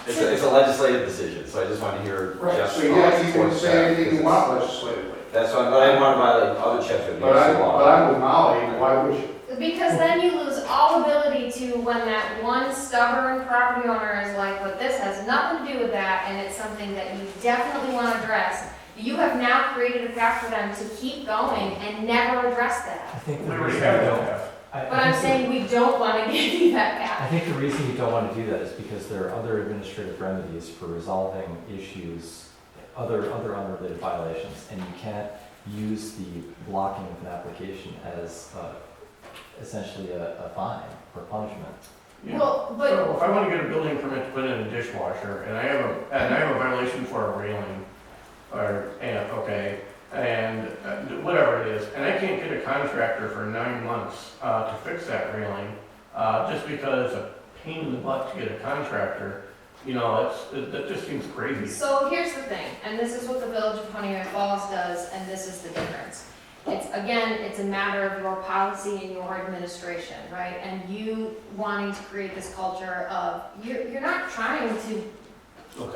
It's a legislative decision, so I just want to hear Right, Jeff's so yeah, thoughts you can towards say that, anything you because want legislatively. that's why, but I didn't want to violate other chapters of the law. But I'm with Molly, why would you? Because then you lose all ability to, when that one stubborn property owner is like, but this has nothing to do with that, and it's something that you definitely want to address, you have now created a path for them to keep going and never address I that. think We the already reason have you that don't, path. But I'm saying we don't want to give you that I path. think the reason you don't want to do that is because there are other administrative remedies for resolving issues, other unrelated violations, and you can't use the blocking of an application as essentially a fine or punishment. Yeah. Well, but, So if I want to get a building permit to put in a dishwasher, and I have a violation for a railing, and whatever it is, and I can't get a contractor for 9 months to fix that railing, just because it's a pain in the butt to get a contractor, you know, that just seems crazy. so here's the thing, and this is what the Village of Honeywood Falls does, and this is the difference. It's a matter of your policy and your administration, right? And you wanting to create this culture of, you're not trying to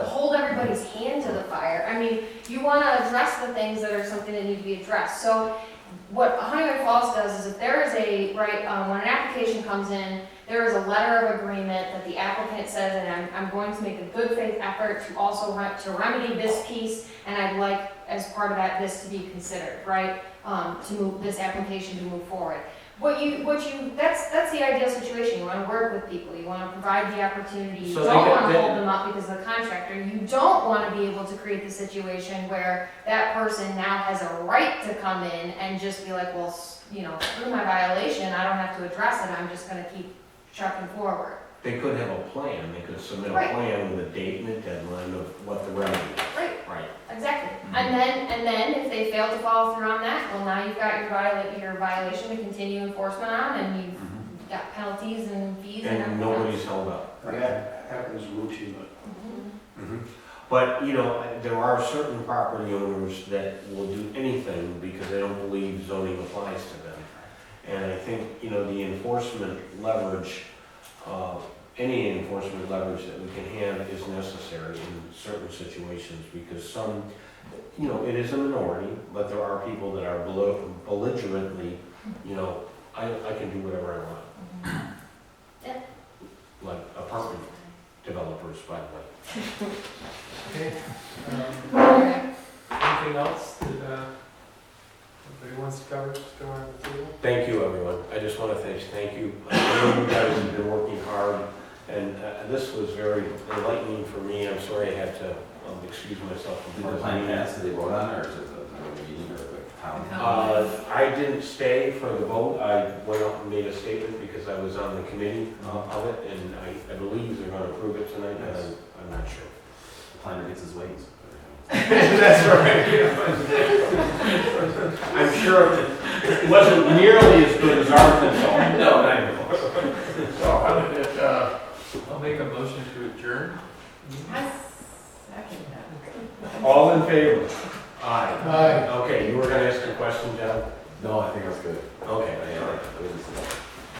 hold everybody's hand to the fire. I mean, you want to address the things that are something that need to be addressed. So what Honeywood Falls does is if there is when an application comes in, there is a letter of agreement that the applicant says, and I'm going to make a good faith effort to also to remedy this piece, and I'd like, as part of that, this to be considered, right? To move this application to move forward. That's the ideal situation. You want to work with people. You want to provide the opportunity. You So don't they want got- to hold them up because of the contractor. You don't want to be able to create the situation where that person now has a right to come in and just be like, well, through my violation, I don't have to address it. I'm just going to keep trucking forward. They could have a plan, they could submit a Right. plan with a date and a deadline of what the remedy is. Right. Right. Exactly. And then if they fail to follow through on that, well, now you've got your violation to continue enforcement on, and you've got penalties and fees and And everything nobody's else. held up. And that happens routinely. Mhm. But, there are certain property owners that will do anything because they don't believe zoning applies to them. And I think, the enforcement leverage, any enforcement leverage that we can have is necessary in certain situations because some, it is a minority, but there are people that are belligerently, I can do whatever I want. Yeah. Like apartment developers, by the way. Okay. Okay. Anything else that everybody wants to cover, just go around the table? Thank you, everyone. I just want to thank you. I know you guys have been working hard, and this was very enlightening for me. I'm sorry I had to excuse myself to do Or this. plan pass, did they vote on it, or is it a meeting or a town? I didn't stay for the vote. I went up and made a statement because I was on the committee of it, and I believe they're going to approve it tonight, but I'm not sure. The planner gets his wings. That's right. I'm sure it wasn't nearly as good as our consult. No, not even close. So how did it, I'll make a motion to adjourn. I second that. All in favor? Aye. Aye. Okay, you were gonna ask a question, John? No, I think that's good. Okay. I like it.